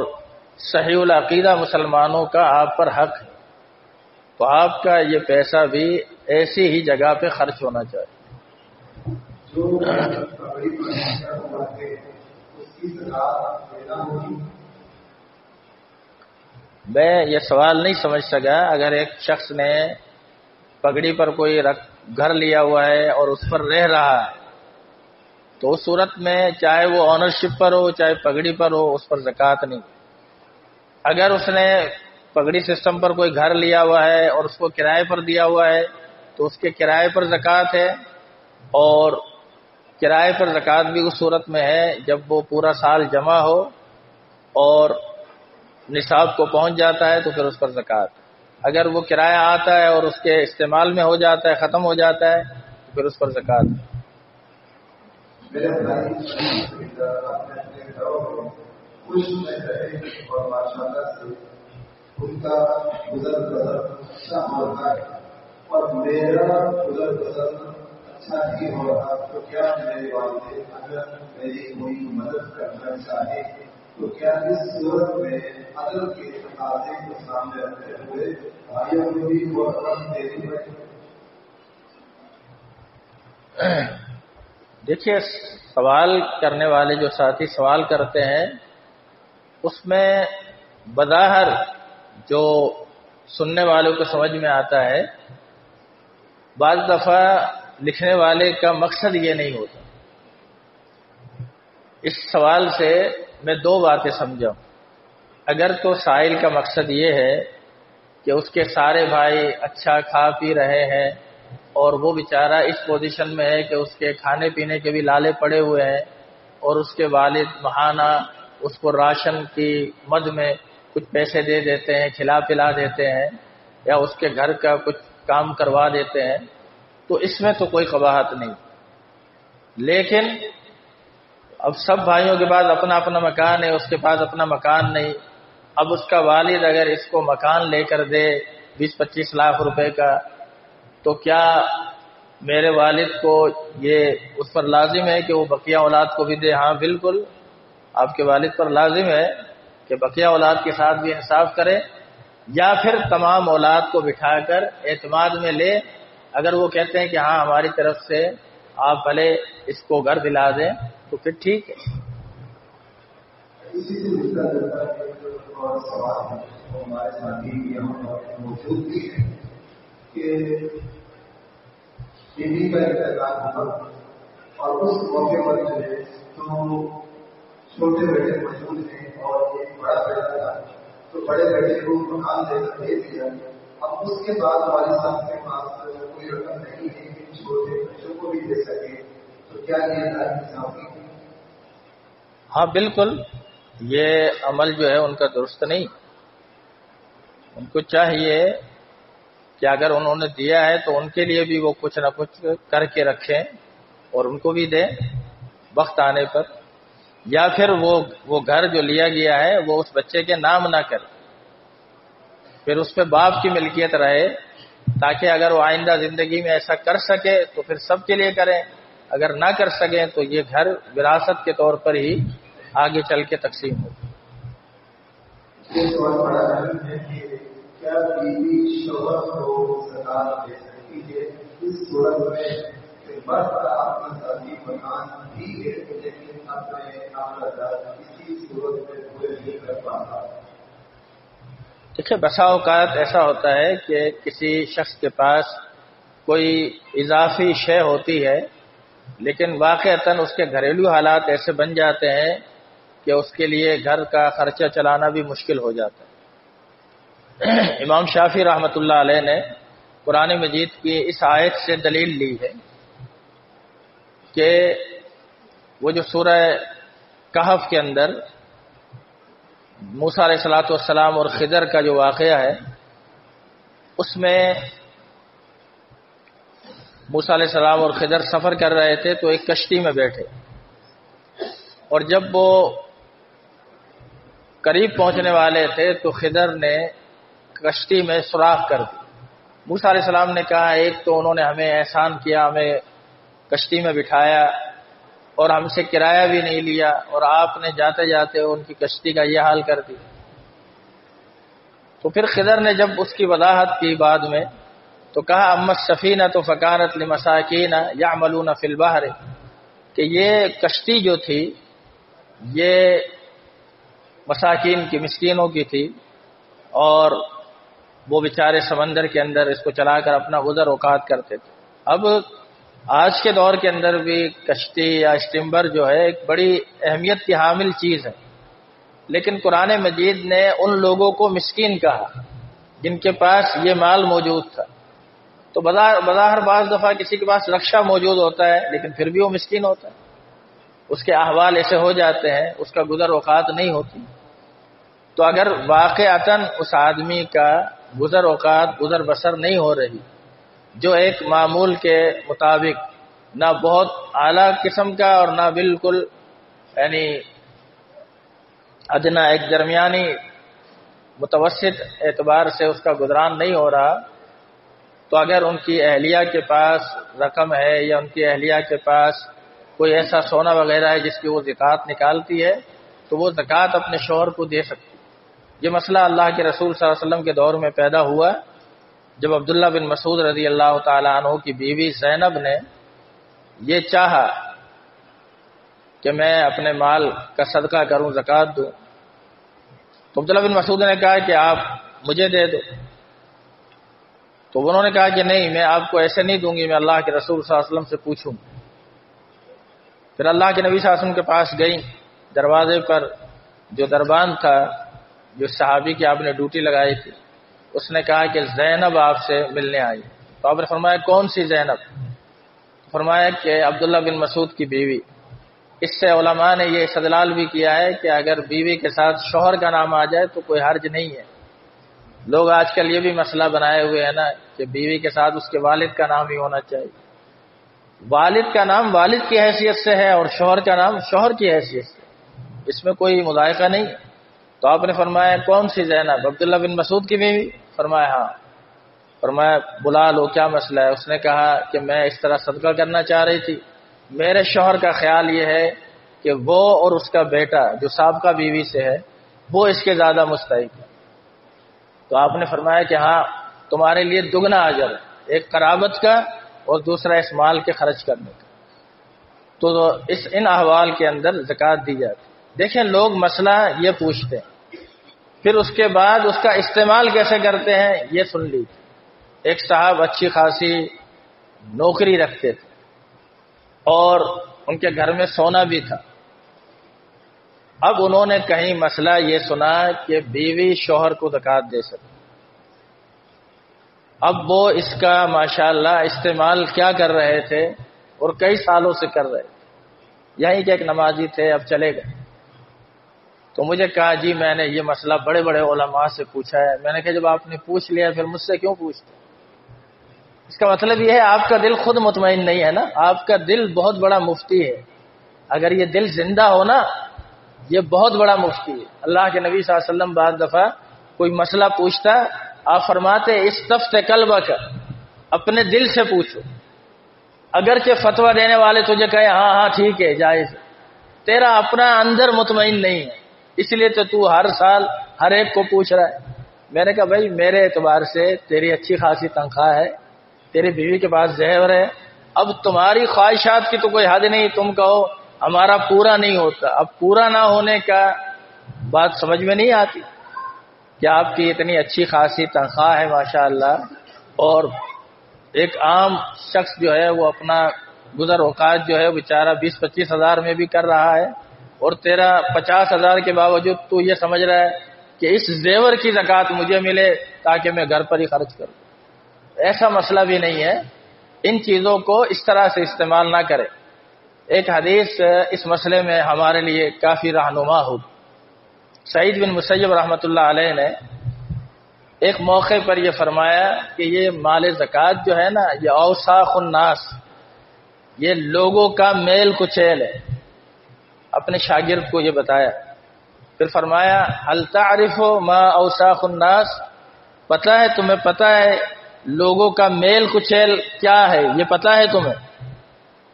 صحیح العقیدہ مسلمانوں کا آپ پر حق ہے، تو آپ کا یہ پیسہ بھی ایسی ہی جگہ پہ خرچ ہونا چاہیے۔ میں یہ سوال نہیں سمجھ سکا۔ اگر ایک شخص نے پگڑی پر کوئی گھر لیا ہوا ہے اور اس پر رہ رہا ہے تو اس صورت میں چاہے وہ آنرشپ پر ہو چاہے پگڑی پر ہو اس پر زکوٰۃ نہیں۔ اگر اس نے پگڑی سسٹم پر کوئی گھر لیا ہوا ہے اور اس کو کرائے پر دیا ہوا ہے تو اس کے کرائے پر زکوٰۃ ہے، اور کرائے پر زکوٰۃ بھی اس صورت میں ہے جب وہ پورا سال جمع ہو اور نصاب کو پہنچ جاتا ہے تو پھر اس پر زکوٰۃ۔ اگر وہ کرایہ آتا ہے اور اس کے استعمال میں ہو جاتا ہے، ختم ہو جاتا ہے تو پھر اس پر زکوٰۃ۔ میرے بھائی اپنے گھروں میں خوش میں رہے اور ماشاء اللہ سے ان کا گزر بسر اچھا ہو رہا ہے اور میرا گزر بسر اچھا نہیں ہو رہا، تو کیا میرے والدین اگر میری کوئی مدد کرنا چاہے تو کیا اس صورت میں عدل کے تقاضے کو سامنے رکھتے ہوئے بھائیوں کو بھی وہ رقم دینی پڑے؟ دیکھیے، سوال کرنے والے جو ساتھی سوال کرتے ہیں اس میں بظاہر جو سننے والوں کو سمجھ میں آتا ہے، بعض دفعہ لکھنے والے کا مقصد یہ نہیں ہوتا۔ اس سوال سے میں دو باتیں سمجھا۔ اگر تو سائل کا مقصد یہ ہے کہ اس کے سارے بھائی اچھا کھا پی رہے ہیں اور وہ بیچارہ اس پوزیشن میں ہے کہ اس کے کھانے پینے کے بھی لالے پڑے ہوئے ہیں اور اس کے والد ماہانہ اس کو راشن کی مد میں کچھ پیسے دے دیتے ہیں، کھلا پلا دیتے ہیں یا اس کے گھر کا کچھ کام کروا دیتے ہیں، تو اس میں تو کوئی قباحت نہیں۔ لیکن اب سب بھائیوں کے پاس اپنا اپنا مکان ہے، اس کے پاس اپنا مکان نہیں۔ اب اس کا والد اگر اس کو مکان لے کر دے 20-25 لاکھ روپے کا، تو کیا میرے والد کو یہ اس پر لازم ہے کہ وہ بقیہ اولاد کو بھی دے؟ ہاں بالکل، آپ کے والد پر لازم ہے کہ بقیہ اولاد کے ساتھ بھی انصاف کرے، یا پھر تمام اولاد کو بٹھا کر اعتماد میں لے۔ اگر وہ کہتے ہیں کہ ہاں ہماری طرف سے آپ بھلے اس کو گھر دلا دیں تو پھر ٹھیک ہے۔ اسی سے ملتا جلتا اور سوال ہمارے ساتھی یہاں موجود بھی ہے کہ بیوی کا انتقال ہوا اور اس موقع پر جو ہے تو چھوٹے بیٹے موجود ہیں اور ایک بڑا بیٹا تھا، تو بڑے بیٹے کو مکان دے کر دے دیا۔ اب اس کے بعد والد صاحب کے پاس کوئی رقم نہیں ہے کہ چھوٹے بچوں کو بھی دے سکے، تو کیا یہ انصافی؟ ہاں بالکل، یہ عمل جو ہے ان کا درست نہیں۔ ان کو چاہیے کہ اگر انہوں نے دیا ہے تو ان کے لیے بھی وہ کچھ نہ کچھ کر کے رکھیں اور ان کو بھی دیں وقت آنے پر، یا پھر وہ گھر جو لیا گیا ہے وہ اس بچے کے نام نہ کرے، پھر اس پہ باپ کی ملکیت رہے، تاکہ اگر وہ آئندہ زندگی میں ایسا کر سکے تو پھر سب کے لیے کریں، اگر نہ کر سکیں تو یہ گھر وراثت کے طور پر ہی آگے چل کے تقسیم ہو۔ یہ سوال بڑا اہم ہے کہ کیا بیوی شوہر کو زکات دے سکتی ہے اس صورت میں کہ مرد اپنا ذاتی مکان بھی ہے لیکن اپنے اخراجات اسی صورت میں پورے نہیں کر پاتا؟ دیکھیے، بسا اوقات ایسا ہوتا ہے کہ کسی شخص کے پاس کوئی اضافی شے ہوتی ہے لیکن واقعتاً اس کے گھریلو حالات ایسے بن جاتے ہیں کہ اس کے لیے گھر کا خرچہ چلانا بھی مشکل ہو جاتا ہے۔ امام شافعی رحمۃ اللہ علیہ نے قرآن مجید کی اس آیت سے دلیل لی ہے کہ وہ جو سورہ کہف کے اندر موسیٰ علیہ الصلوۃ والسلام اور خضر کا جو واقعہ ہے، اس میں موسیٰ علیہ السلام اور خضر سفر کر رہے تھے تو ایک کشتی میں بیٹھے، اور جب وہ قریب پہنچنے والے تھے تو خضر نے کشتی میں سوراخ کر دی۔ موسیٰ علیہ السلام نے کہا ایک تو انہوں نے ہمیں احسان کیا، ہمیں کشتی میں بٹھایا، اور ہم سے کرایہ بھی نہیں لیا، اور آپ نے جاتے جاتے ان کی کشتی کا یہ حال کر دیا۔ تو پھر خضر نے جب اس کی وضاحت کی بعد میں تو کہا اما السفینۃ فکانت لمساکین یعملون فی البحر، کہ یہ کشتی جو تھی یہ مساکین کی، مسکینوں کی تھی، اور وہ بیچارے سمندر کے اندر اس کو چلا کر اپنا گزر اوقات کرتے تھے۔ اب آج کے دور کے اندر بھی کشتی یا اسٹیمبر جو ہے ایک بڑی اہمیت کی حامل چیز ہے، لیکن قرآن مجید نے ان لوگوں کو مسکین کہا جن کے پاس یہ مال موجود تھا۔ تو بظاہر بعض دفعہ کسی کے پاس رکشہ موجود ہوتا ہے لیکن پھر بھی وہ مسکین ہوتا ہے، اس کے احوال ایسے ہو جاتے ہیں، اس کا گزر اوقات نہیں ہوتی۔ تو اگر واقعتاً اس آدمی کا گزر اوقات، گزر بسر نہیں ہو رہی، جو ایک معمول کے مطابق نہ بہت اعلیٰ قسم کا اور نہ بالکل یعنی ادنا، ایک درمیانی متوسط اعتبار سے اس کا گزران نہیں ہو رہا، تو اگر ان کی اہلیہ کے پاس رقم ہے یا ان کی اہلیہ کے پاس کوئی ایسا سونا وغیرہ ہے جس کی وہ زکوٰۃ نکالتی ہے تو وہ زکوٰۃ اپنے شوہر کو دے سکتی۔ یہ مسئلہ اللہ کے رسول صلی اللہ علیہ وسلم کے دور میں پیدا ہوا جب عبداللہ بن مسعود رضی اللہ تعالی عنہ کی بیوی زینب نے یہ چاہا کہ میں اپنے مال کا صدقہ کروں، زکوٰۃ دوں، تو عبداللہ بن مسعود نے کہا کہ آپ مجھے دے دو، تو انہوں نے کہا کہ نہیں، میں آپ کو ایسے نہیں دوں گی، میں اللہ کے رسول صلی اللہ علیہ وسلم سے پوچھوں۔ پھر اللہ کے نبی صلی اللہ علیہ وسلم کے پاس گئی، دروازے پر جو دربان تھا، جو صحابی کی آپ نے ڈیوٹی لگائی تھی، اس نے کہا کہ زینب آپ سے ملنے آئی۔ تو آپ نے فرمایا کون سی زینب؟ فرمایا کہ عبداللہ بن مسعود کی بیوی۔ اس سے علماء نے یہ استدلال بھی کیا ہے کہ اگر بیوی کے ساتھ شوہر کا نام آ جائے تو کوئی حرج نہیں ہے۔ لوگ آج کل یہ بھی مسئلہ بنائے ہوئے ہیں نا کہ بیوی کے ساتھ اس کے والد کا نام ہی ہونا چاہیے۔ والد کا نام والد کی حیثیت سے ہے اور شوہر کا نام شوہر کی حیثیت سے، اس میں کوئی مذائقہ نہیں۔ تو آپ نے فرمایا کون سی زینب؟ عبداللہ بن مسعود کی بیوی؟ فرمایا ہاں۔ فرمایا بلا لو، کیا مسئلہ ہے؟ اس نے کہا کہ میں اس طرح صدقہ کرنا چاہ رہی تھی، میرے شوہر کا خیال یہ ہے کہ وہ اور اس کا بیٹا جو سابقہ بیوی سے ہے وہ اس کے زیادہ مستحق ہے۔ تو آپ نے فرمایا کہ ہاں، تمہارے لیے دگنا اجر ہے، ایک قرابت کا اور دوسرا اس مال کے خرچ کرنے کا۔ تو ان احوال کے اندر زکوٰۃ دی جاتی۔ دیکھیں لوگ مسئلہ یہ پوچھتے ہیں، پھر اس کے بعد اس کا استعمال کیسے کرتے ہیں یہ سن لیجیے۔ ایک صاحب اچھی خاصی نوکری رکھتے تھے اور ان کے گھر میں سونا بھی تھا۔ اب انہوں نے کہیں مسئلہ یہ سنا کہ بیوی شوہر کو زکوٰۃ دے سکتی۔ اب وہ اس کا ماشاءاللہ استعمال کیا کر رہے تھے اور کئی سالوں سے کر رہے تھے، یہیں کہ ایک نمازی تھے، اب چلے گئے۔ تو مجھے کہا جی میں نے یہ مسئلہ بڑے بڑے علماء سے پوچھا ہے۔ میں نے کہا جب آپ نے پوچھ لیا پھر مجھ سے کیوں پوچھتے؟ اس کا مطلب یہ ہے آپ کا دل خود مطمئن نہیں ہے نا، آپ کا دل بہت بڑا مفتی ہے۔ اگر یہ دل زندہ ہو نا، یہ بہت بڑا مفتی ہے۔ اللہ کے نبی صلی اللہ علیہ وسلم بعض دفعہ کوئی مسئلہ پوچھتا، آپ فرماتے استفت قلبک، اپنے دل سے پوچھو۔ اگرچہ فتویٰ دینے والے تجھے کہے ہاں ہاں ٹھیک ہے جائز ہے، تیرا اپنا اندر مطمئن نہیں ہے، اس لیے تو ہر سال ہر ایک کو پوچھ رہا ہے۔ میں نے کہا بھائی میرے اعتبار سے تیری اچھی خاصی تنخواہ ہے، تیری بیوی کے پاس زیور ہے، اب تمہاری خواہشات کی تو کوئی حد نہیں، تم کہو ہمارا پورا نہیں ہوتا۔ اب پورا نہ ہونے کا بات سمجھ میں نہیں آتی کہ آپ کی اتنی اچھی خاصی تنخواہ ہے ماشاءاللہ، اور ایک عام شخص جو ہے وہ اپنا گزر اوقات جو ہے بیچارہ 20-25 ہزار میں بھی کر رہا ہے، اور تیرا 50,000 کے باوجود تو یہ سمجھ رہا ہے کہ اس زیور کی زکوٰۃ مجھے ملے تاکہ میں گھر پر ہی خرچ کروں۔ ایسا مسئلہ بھی نہیں ہے، ان چیزوں کو اس طرح سے استعمال نہ کرے۔ ایک حدیث اس مسئلے میں ہمارے لیے کافی رہنما ہوگی۔ سعید بن مسیب رحمۃ اللہ علیہ نے ایک موقع پر یہ فرمایا کہ یہ مال زکوٰۃ جو ہے نا، یہ اوساخ الناس، یہ لوگوں کا میل کچیل ہے۔ اپنے شاگرد کو یہ بتایا، پھر فرمایا هل تعرف ما اوساخ الناس، پتہ ہے تمہیں، پتہ ہے لوگوں کا میل کچیل کیا ہے، یہ پتہ ہے تمہیں؟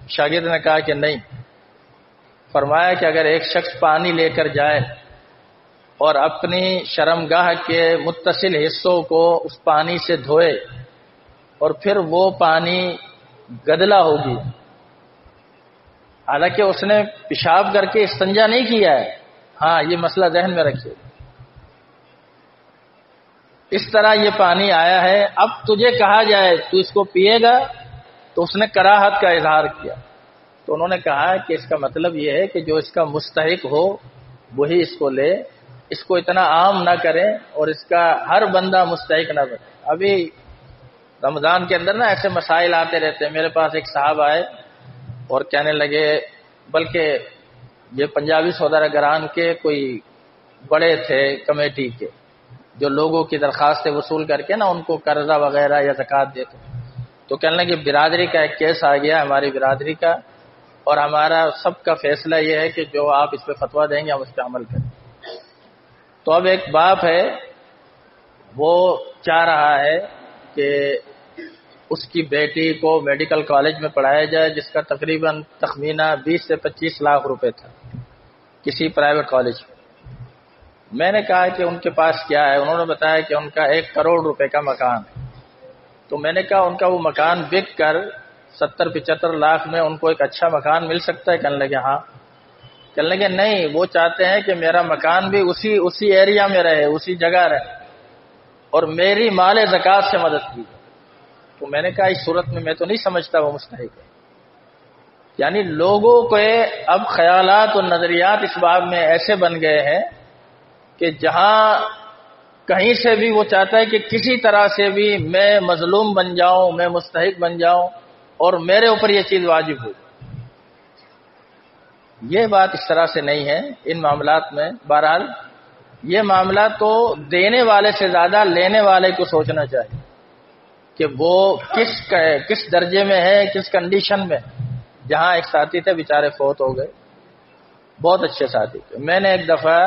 شاگرد نے کہا کہ نہیں۔ فرمایا کہ اگر ایک شخص پانی لے کر جائے اور اپنی شرمگاہ کے متصل حصوں کو اس پانی سے دھوئے اور پھر وہ پانی گدلا ہوگی، حالانکہ اس نے پیشاب کر کے استنجا نہیں کیا ہے، ہاں یہ مسئلہ ذہن میں رکھیے، اس طرح یہ پانی آیا ہے، اب تجھے کہا جائے تو اس کو پیے گا، تو اس نے کراہت کا اظہار کیا، تو انہوں نے کہا کہ اس کا مطلب یہ ہے کہ جو اس کا مستحق ہو وہی اس کو لے، اس کو اتنا عام نہ کریں اور اس کا ہر بندہ مستحق نہ بنے۔ ابھی رمضان کے اندر نا ایسے مسائل آتے رہتے ہیں، میرے پاس ایک صاحب آئے اور کہنے لگے، بلکہ یہ پنجابی سودارہ گران کے کوئی بڑے تھے کمیٹی کے، جو لوگوں کی درخواستیں وصول کر کے نا ان کو قرضہ وغیرہ یا زکوٰۃ دیتے، تو کہنے لگے برادری کا ایک کیس آ گیا ہماری برادری کا، اور ہمارا سب کا فیصلہ یہ ہے کہ جو آپ اس پہ فتویٰ دیں گے ہم اس پہ عمل کریں۔ تو اب ایک باپ ہے وہ چاہ رہا ہے کہ اس کی بیٹی کو میڈیکل کالج میں پڑھایا جائے جس کا تقریباً تخمینہ 20 سے 25 لاکھ روپے تھا کسی پرائیویٹ کالج میں۔ میں نے کہا کہ ان کے پاس کیا ہے، انہوں نے بتایا کہ ان کا 1 کروڑ روپے کا مکان ہے، تو میں نے کہا ان کا وہ مکان بک کر 70-75 لاکھ میں ان کو ایک اچھا مکان مل سکتا ہے؟ کہنے لگے ہاں۔ کہنے لگے نہیں، وہ چاہتے ہیں کہ میرا مکان بھی اسی ایریا میں رہے، اسی جگہ رہے، اور میری مال زکوٰۃ سے مدد کی۔ تو میں نے کہا اس صورت میں میں تو نہیں سمجھتا وہ مستحق ہے۔ یعنی لوگوں کے اب خیالات اور نظریات اس باب میں ایسے بن گئے ہیں کہ جہاں کہیں سے بھی وہ چاہتا ہے کہ کسی طرح سے بھی میں مظلوم بن جاؤں، میں مستحق بن جاؤں اور میرے اوپر یہ چیز واجب ہو۔ یہ بات اس طرح سے نہیں ہے ان معاملات میں۔ بہرحال یہ معاملہ تو دینے والے سے زیادہ لینے والے کو سوچنا چاہیے کہ وہ کس درجے میں ہے، کس کنڈیشن میں۔ جہاں ایک ساتھی تھے بیچارے فوت ہو گئے، بہت اچھے ساتھی تھے، میں نے ایک دفعہ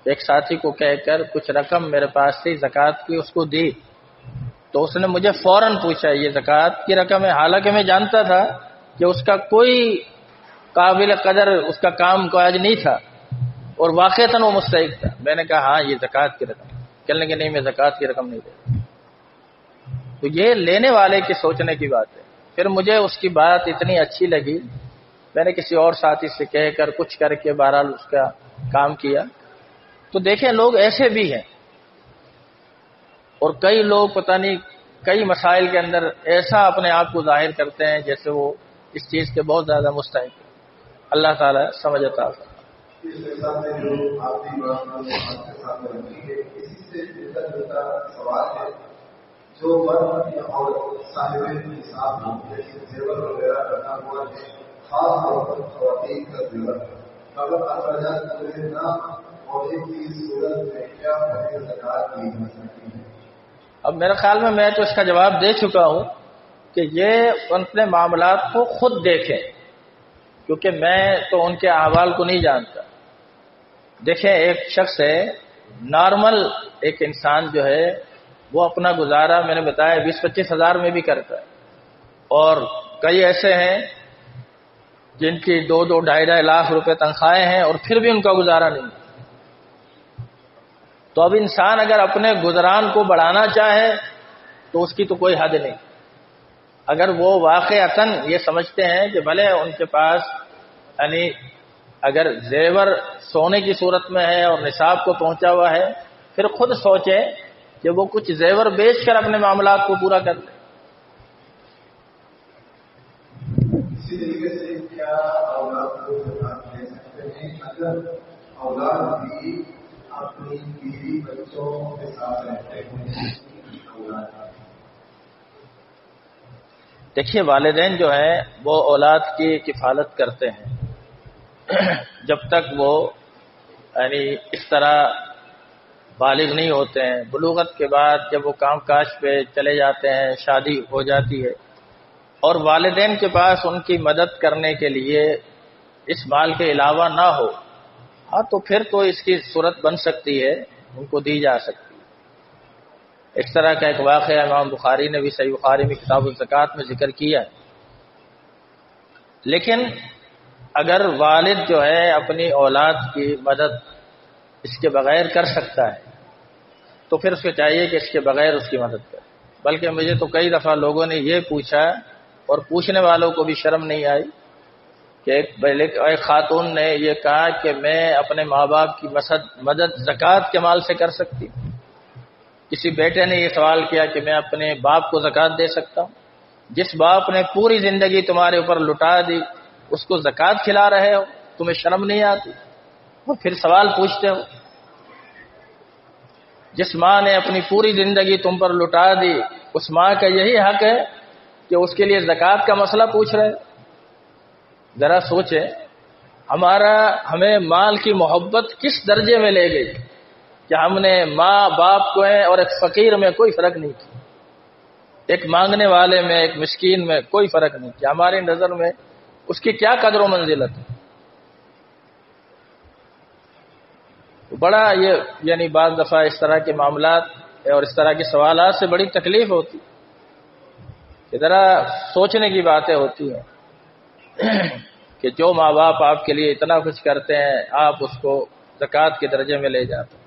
ایک ساتھی کو کہہ کر کچھ رقم میرے پاس تھی زکوٰۃ کی اس کو دی، تو اس نے مجھے فوراً پوچھا یہ زکوٰۃ کی رقم ہے، حالانکہ میں جانتا تھا کہ اس کا کوئی قابل قدر اس کا کام کاج نہیں تھا اور واقعتاً وہ مستحق تھا۔ میں نے کہا ہاں یہ زکوٰۃ کی رقم، کہنے لگے نہیں میں زکوٰۃ کی رقم نہیں دیتا۔ تو یہ لینے والے کے سوچنے کی بات ہے۔ پھر مجھے اس کی بات اتنی اچھی لگی، میں نے کسی اور ساتھی سے کہہ کر کچھ کر کے بہرحال اس کا کام کیا۔ تو دیکھیں لوگ ایسے بھی ہیں، اور کئی لوگ پتہ نہیں کئی مسائل کے اندر ایسا اپنے آپ کو ظاہر کرتے ہیں جیسے وہ اس چیز کے بہت زیادہ مستحق ہیں۔ اللہ تعالیٰ سمجھ عطا فرمائے۔ اس مثال میں جو آپ کی بات کے سامنے رکھی ہے، اسی سے ملتا جلتا سوال ہے، جو مرد یا عورت صاحب نصاب ہو، جیسے زیور وغیرہ کرنا ہوا ہے، خاص طور پر خواتین کا زیور، مگر اخراجات پورے نہ ہونے کی صورت میں کیا بڑے زکوٰۃ دی جا سکتی ہے؟ اب میرے خیال میں میں تو اس کا جواب دے چکا ہوں کہ یہ اپنے معاملات کو خود دیکھیں، کیونکہ میں تو ان کے احوال کو نہیں جانتا۔ دیکھیں ایک شخص ہے نارمل، ایک انسان جو ہے وہ اپنا گزارا میں نے بتایا 20-25 ہزار میں بھی کرتا ہے، اور کئی ایسے ہیں جن کی 2-2-2.5 لاکھ روپے تنخواہیں ہیں اور پھر بھی ان کا گزارا نہیں۔ تو اب انسان اگر اپنے گزران کو بڑھانا چاہے تو اس کی تو کوئی حد نہیں۔ اگر وہ واقعتاً یہ سمجھتے ہیں کہ بھلے ان کے پاس یعنی اگر زیور سونے کی صورت میں ہے اور نصاب کو پہنچا ہوا ہے، پھر خود سوچیں کہ وہ کچھ زیور بیچ کر اپنے معاملات کو پورا کر لیں۔ اسی طریقے سے کیا اولاد کو زکوٰۃ دے سکتے ہیں اگر اولاد بھی اپنی بیوی بچوں کے ساتھ رہتے ہیں؟ دیکھیے والدین جو ہیں وہ اولاد کی کفالت کرتے ہیں جب تک وہ یعنی اس طرح بالغ نہیں ہوتے ہیں۔ بلوغت کے بعد جب وہ کام کاج پہ چلے جاتے ہیں، شادی ہو جاتی ہے اور والدین کے پاس ان کی مدد کرنے کے لیے اس مال کے علاوہ نہ ہو، ہاں تو پھر تو اس کی صورت بن سکتی ہے، ان کو دی جا سکتی ہے۔ اس طرح کا ایک واقعہ امام بخاری نے بھی صحیح بخاری میں کتاب الزکوٰۃ میں ذکر کیا ہے۔ لیکن اگر والد جو ہے اپنی اولاد کی مدد اس کے بغیر کر سکتا ہے تو پھر اس کو چاہیے کہ اس کے بغیر اس کی مدد کرے. بلکہ مجھے تو کئی دفعہ لوگوں نے یہ پوچھا اور پوچھنے والوں کو بھی شرم نہیں آئی کہ ایک خاتون نے یہ کہا کہ میں اپنے ماں باپ کی مدد زکوٰۃ کے مال سے کر سکتی ہوں. کسی بیٹے نے یہ سوال کیا کہ میں اپنے باپ کو زکوٰۃ دے سکتا ہوں. جس باپ نے پوری زندگی تمہارے اوپر لٹا دی اس کو زکوٰۃ کھلا رہے ہو, تمہیں شرم نہیں آتی؟ وہ پھر سوال پوچھتے ہو. جس ماں نے اپنی پوری زندگی تم پر لٹا دی اس ماں کا یہی حق ہے کہ اس کے لیے زکوٰۃ کا مسئلہ پوچھ رہے. ذرا سوچیں ہمیں مال کی محبت کس درجے میں لے گئی کہ ہم نے ماں باپ کو اور ایک فقیر میں کوئی فرق نہیں کیا, ایک مانگنے والے میں ایک مسکین میں کوئی فرق نہیں کیا. ہماری نظر میں اس کی کیا قدر و منزلت ہے. بڑا یہ یعنی بعض دفعہ اس طرح کے معاملات اور اس طرح کے سوالات سے بڑی تکلیف ہوتی کہ ذرا سوچنے کی باتیں ہوتی ہیں کہ جو ماں باپ آپ کے لیے اتنا کچھ کرتے ہیں آپ اس کو زکوٰۃ کے درجے میں لے جاتے ہیں.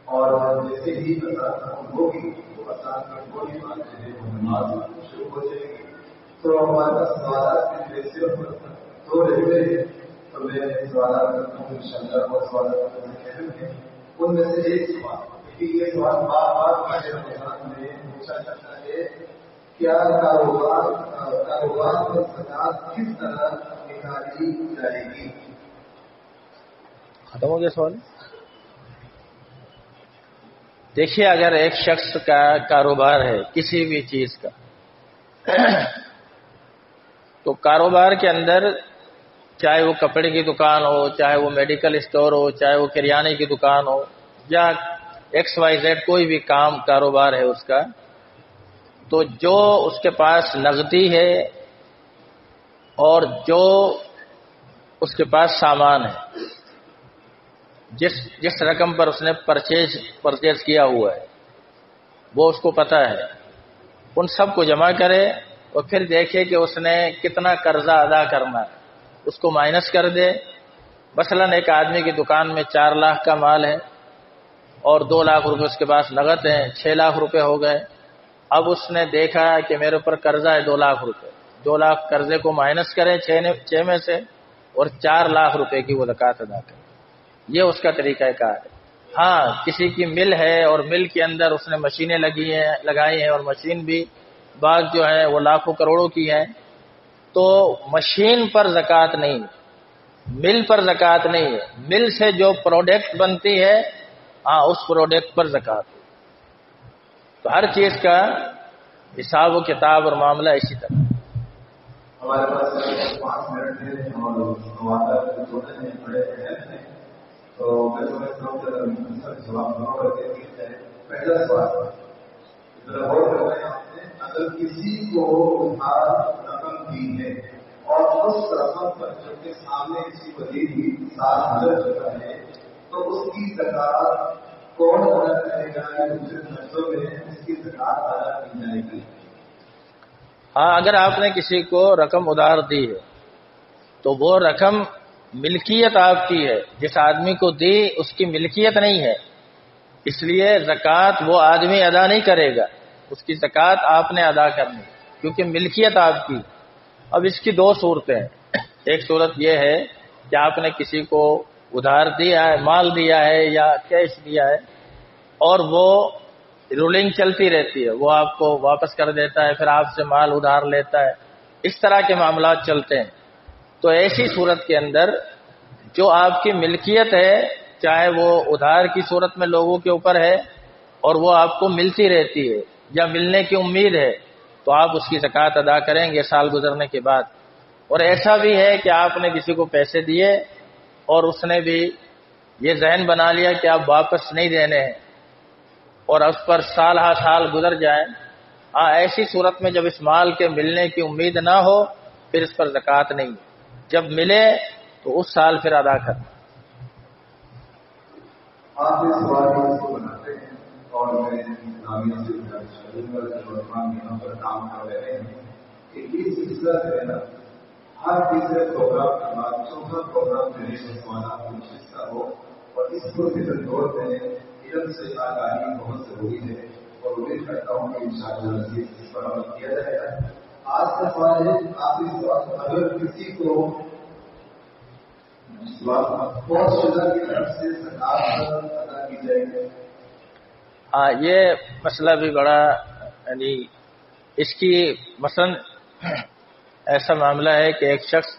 اور جیسے ہی ہوگی شروع ہو جائے گی تو ہمارے پاس سوالات دو رہتے ہیں. تو میں سوالات کرتا ہوں انشاءاللہ اور سوالات کرتے ہیں. ان میں سے ایک سوال کہ یہ سوال بار بار میں پوچھا جاتا ہے کیا کاروبار میں زکوٰۃ کس طرح نکالی جائے گی؟ ختم ہو گیا سوال. دیکھیے اگر ایک شخص کا کاروبار ہے کسی بھی چیز کا تو کاروبار کے اندر چاہے وہ کپڑے کی دکان ہو, چاہے وہ میڈیکل اسٹور ہو, چاہے وہ کریانے کی دکان ہو یا XYZ کوئی بھی کاروبار ہے اس کا, تو جو اس کے پاس نقدی ہے اور جو اس کے پاس سامان ہے جس رقم پر اس نے پرچیز کیا ہوا ہے وہ اس کو پتہ ہے, ان سب کو جمع کرے اور پھر دیکھے کہ اس نے کتنا قرضہ ادا کرنا ہے اس کو مائنس کر دے. مثلا ایک آدمی کی دکان میں 4 لاکھ کا مال ہے اور 2 لاکھ روپے اس کے پاس نقد ہیں, 6 لاکھ روپے ہو گئے. اب اس نے دیکھا کہ میرے اوپر قرضہ ہے 2 لاکھ روپے, 2 لاکھ قرضے کو مائنس کریں 6 میں سے اور 4 لاکھ روپے کی وہ زکوٰۃ ادا کرے. یہ اس کا طریقہ کار ہے. ہاں کسی کی مل ہے اور مل کے اندر اس نے مشینیں لگائی ہیں اور مشین بھی بعض جو ہے وہ لاکھوں کروڑوں کی ہیں, تو مشین پر زکوٰۃ نہیں, مل پر زکوٰۃ نہیں ہے. مل سے جو پروڈکٹ بنتی ہے ہاں اس پروڈکٹ پر زکوٰۃ. تو ہر چیز کا حساب و کتاب اور معاملہ اسی طرح. ہمارے پاس 5 منٹ ہیں تو میں سمجھتا ہوں کہ جواب پہلا سوال اگر کسی کو ادھار رقم دی ہے اور اس رقم پر جو کہ سامنے کسی کو دی تھی 7,000 روپے ہے تو اس کی زکوٰۃ کون ادا کرے گا یا دوسرے نسلوں میں اس کی زکوٰۃ ادا کی جائے گی؟ ہاں اگر آپ نے کسی کو رقم ادھار دی ہے تو وہ رقم ملکیت آپ کی ہے, جس آدمی کو دی اس کی ملکیت نہیں ہے, اس لیے زکوٰۃ وہ آدمی ادا نہیں کرے گا, اس کی زکوٰۃ آپ نے ادا کرنی کیونکہ ملکیت آپ کی. اب اس کی 2 صورتیں ہیں. ایک صورت یہ ہے کہ آپ نے کسی کو ادھار دیا ہے, مال دیا ہے یا کیش دیا ہے اور وہ رولنگ چلتی رہتی ہے, وہ آپ کو واپس کر دیتا ہے, پھر آپ سے مال ادھار لیتا ہے, اس طرح کے معاملات چلتے ہیں. تو ایسی صورت کے اندر جو آپ کی ملکیت ہے چاہے وہ ادھار کی صورت میں لوگوں کے اوپر ہے اور وہ آپ کو ملتی رہتی ہے یا ملنے کی امید ہے تو آپ اس کی زکوٰۃ ادا کریں گے سال گزرنے کے بعد. اور ایسا بھی ہے کہ آپ نے کسی کو پیسے دیے اور اس نے بھی یہ ذہن بنا لیا کہ آپ واپس نہیں دینے ہیں اور اس پر سال ہا سال گزر جائیں, ہاں ایسی صورت میں جب اس مال کے ملنے کی امید نہ ہو پھر اس پر زکوٰۃ نہیں. جب ملے تو اس سال پھر ادا کرنا۔ آپ اس سوال کو بناتے ہیں اور میں انتظامیہ سے یہاں پر کام کر رہے ہیں کہ یہ سلسلہ جو ہے نا ہر تیسرے پروگرام کے بعد چوتھا پروگرام جو ہے سوالات کا حصہ ہو، اور اس کو فکر دور میں علم سے آگاہی بہت ضروری ہے، اور امید کرتا ہوں کہ انشاءاللہ اس پر عمل کیا جائے گا۔ آج کا سوال ہے، آپ اس وقت اگر کسی کو فوج شدہ کی طرف سے سرکار ادا کی جائے گی؟ ہاں، یہ مسئلہ بھی بڑا، یعنی اس کی مثلا ایسا معاملہ ہے کہ ایک شخص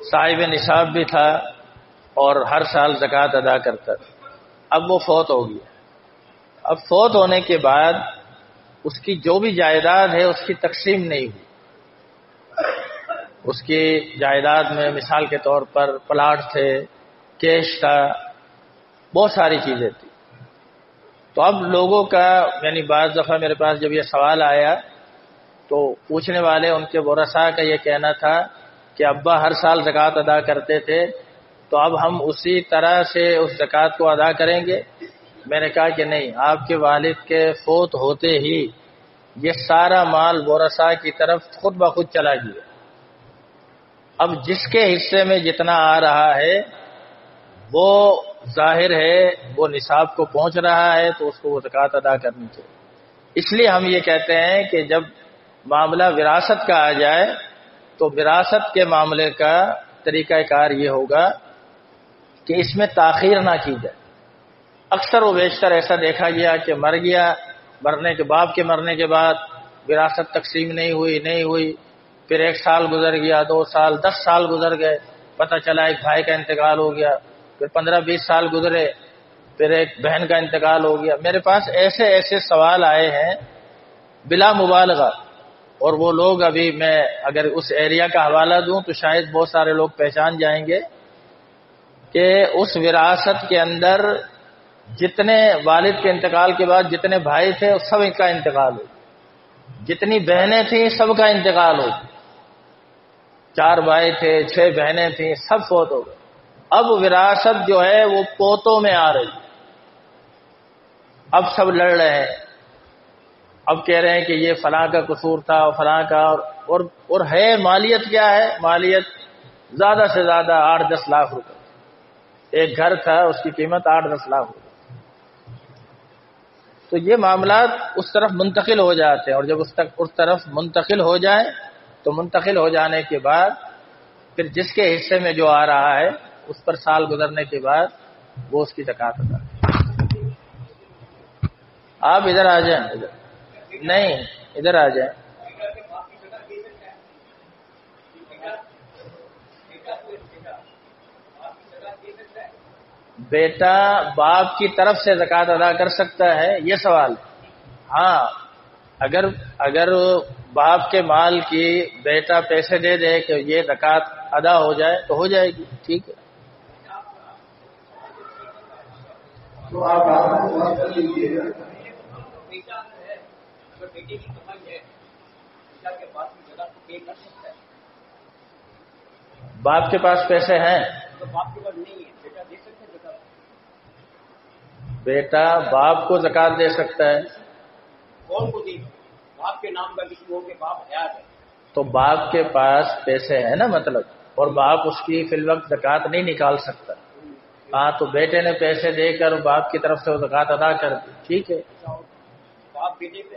صاحب نصاب بھی تھا اور ہر سال زکوٰۃ ادا کرتا تھا، اب وہ فوت ہو گیا۔ اب فوت ہونے کے بعد اس کی جو بھی جائیداد ہے اس کی تقسیم نہیں ہوئی۔ اس کی جائیداد میں مثال کے طور پر پلاٹ تھے، کیش تھا، بہت ساری چیزیں تھیں۔ تو اب لوگوں کا، یعنی بعض دفعہ میرے پاس جب یہ سوال آیا تو پوچھنے والے ان کے ورثاء کا یہ کہنا تھا کہ ابا ہر سال زکوٰۃ ادا کرتے تھے، تو اب ہم اسی طرح سے اس زکوٰۃ کو ادا کریں گے۔ میں نے کہا کہ نہیں، آپ کے والد کے فوت ہوتے ہی یہ سارا مال ورثاء کی طرف خود بخود چلا گیا۔ اب جس کے حصے میں جتنا آ رہا ہے وہ ظاہر ہے وہ نصاب کو پہنچ رہا ہے، تو اس کو وہ زکوٰۃ ادا کرنی چاہیے۔ اس لیے ہم یہ کہتے ہیں کہ جب معاملہ وراثت کا آ جائے تو وراثت کے معاملے کا طریقہ کار یہ ہوگا کہ اس میں تاخیر نہ کی جائے۔ اکثر و بیشتر ایسا دیکھا گیا کہ مر گیا، مرنے کے باپ کے مرنے کے بعد وراثت تقسیم نہیں ہوئی، پھر 1 سال گزر گیا، 2 سال، 10 سال گزر گئے، پتہ چلا ایک بھائی کا انتقال ہو گیا، پھر 15-20 سال گزرے، پھر ایک بہن کا انتقال ہو گیا۔ میرے پاس ایسے سوال آئے ہیں بلا مبالغہ، اور وہ لوگ ابھی میں اگر اس ایریا کا حوالہ دوں تو شاید بہت سارے لوگ پہچان جائیں گے کہ اس وراثت کے اندر جتنے والد کے انتقال کے بعد جتنے بھائی تھے سب کا انتقال ہو، جتنی بہنیں تھیں سب کا انتقال ہو، 4 بھائی تھے، 6 بہنیں تھیں، سب فوت ہو گئے۔ اب وراثت جو ہے وہ پوتوں میں آ رہی، اب سب لڑ رہے ہیں، اب کہہ رہے ہیں کہ یہ فلاں کا قصور تھا اور فلاں کا، اور ہے مالیت کیا ہے؟ مالیت زیادہ سے زیادہ 8-10 لاکھ روپے۔ ایک گھر تھا اس کی قیمت 8-10 لاکھ روپے۔ تو یہ معاملات اس طرف منتقل ہو جاتے ہیں، اور جب اس طرف منتقل ہو جائیں تو منتقل ہو جانے کے بعد پھر جس کے حصے میں جو آ رہا ہے اس پر سال گزرنے کے بعد وہ اس کی زکوٰۃ ادا کرے۔ آپ ادھر آ جائیں، نہیں ادھر آ جائیں۔ بیٹا باپ کی طرف سے زکوٰۃ ادا کر سکتا ہے، یہ سوال؟ ہاں، اگر باپ کے مال کی بیٹا پیسے دے دے کہ یہ زکوٰۃ ادا ہو جائے تو ہو جائے گی، ٹھیک ہے۔ تو آپ بات کر لیجیے گا۔ باپ کے پاس پیسے ہیں، بیٹا باپ کو زکوٰۃ دے سکتا ہے۔ کون کو دی؟ باپ کے نام کا کسی ہو کے باپ حیات ہے تو باپ کے پاس پیسے ہیں نا، مطلب، اور باپ اس کی فی الوقت زکوٰۃ نہیں نکال سکتا۔ ہاں، تو بیٹے نے پیسے دے کر باپ کی طرف سے وہ زکوٰۃ ادا کر دی، ٹھیک ہے۔ باپ بیٹے پہ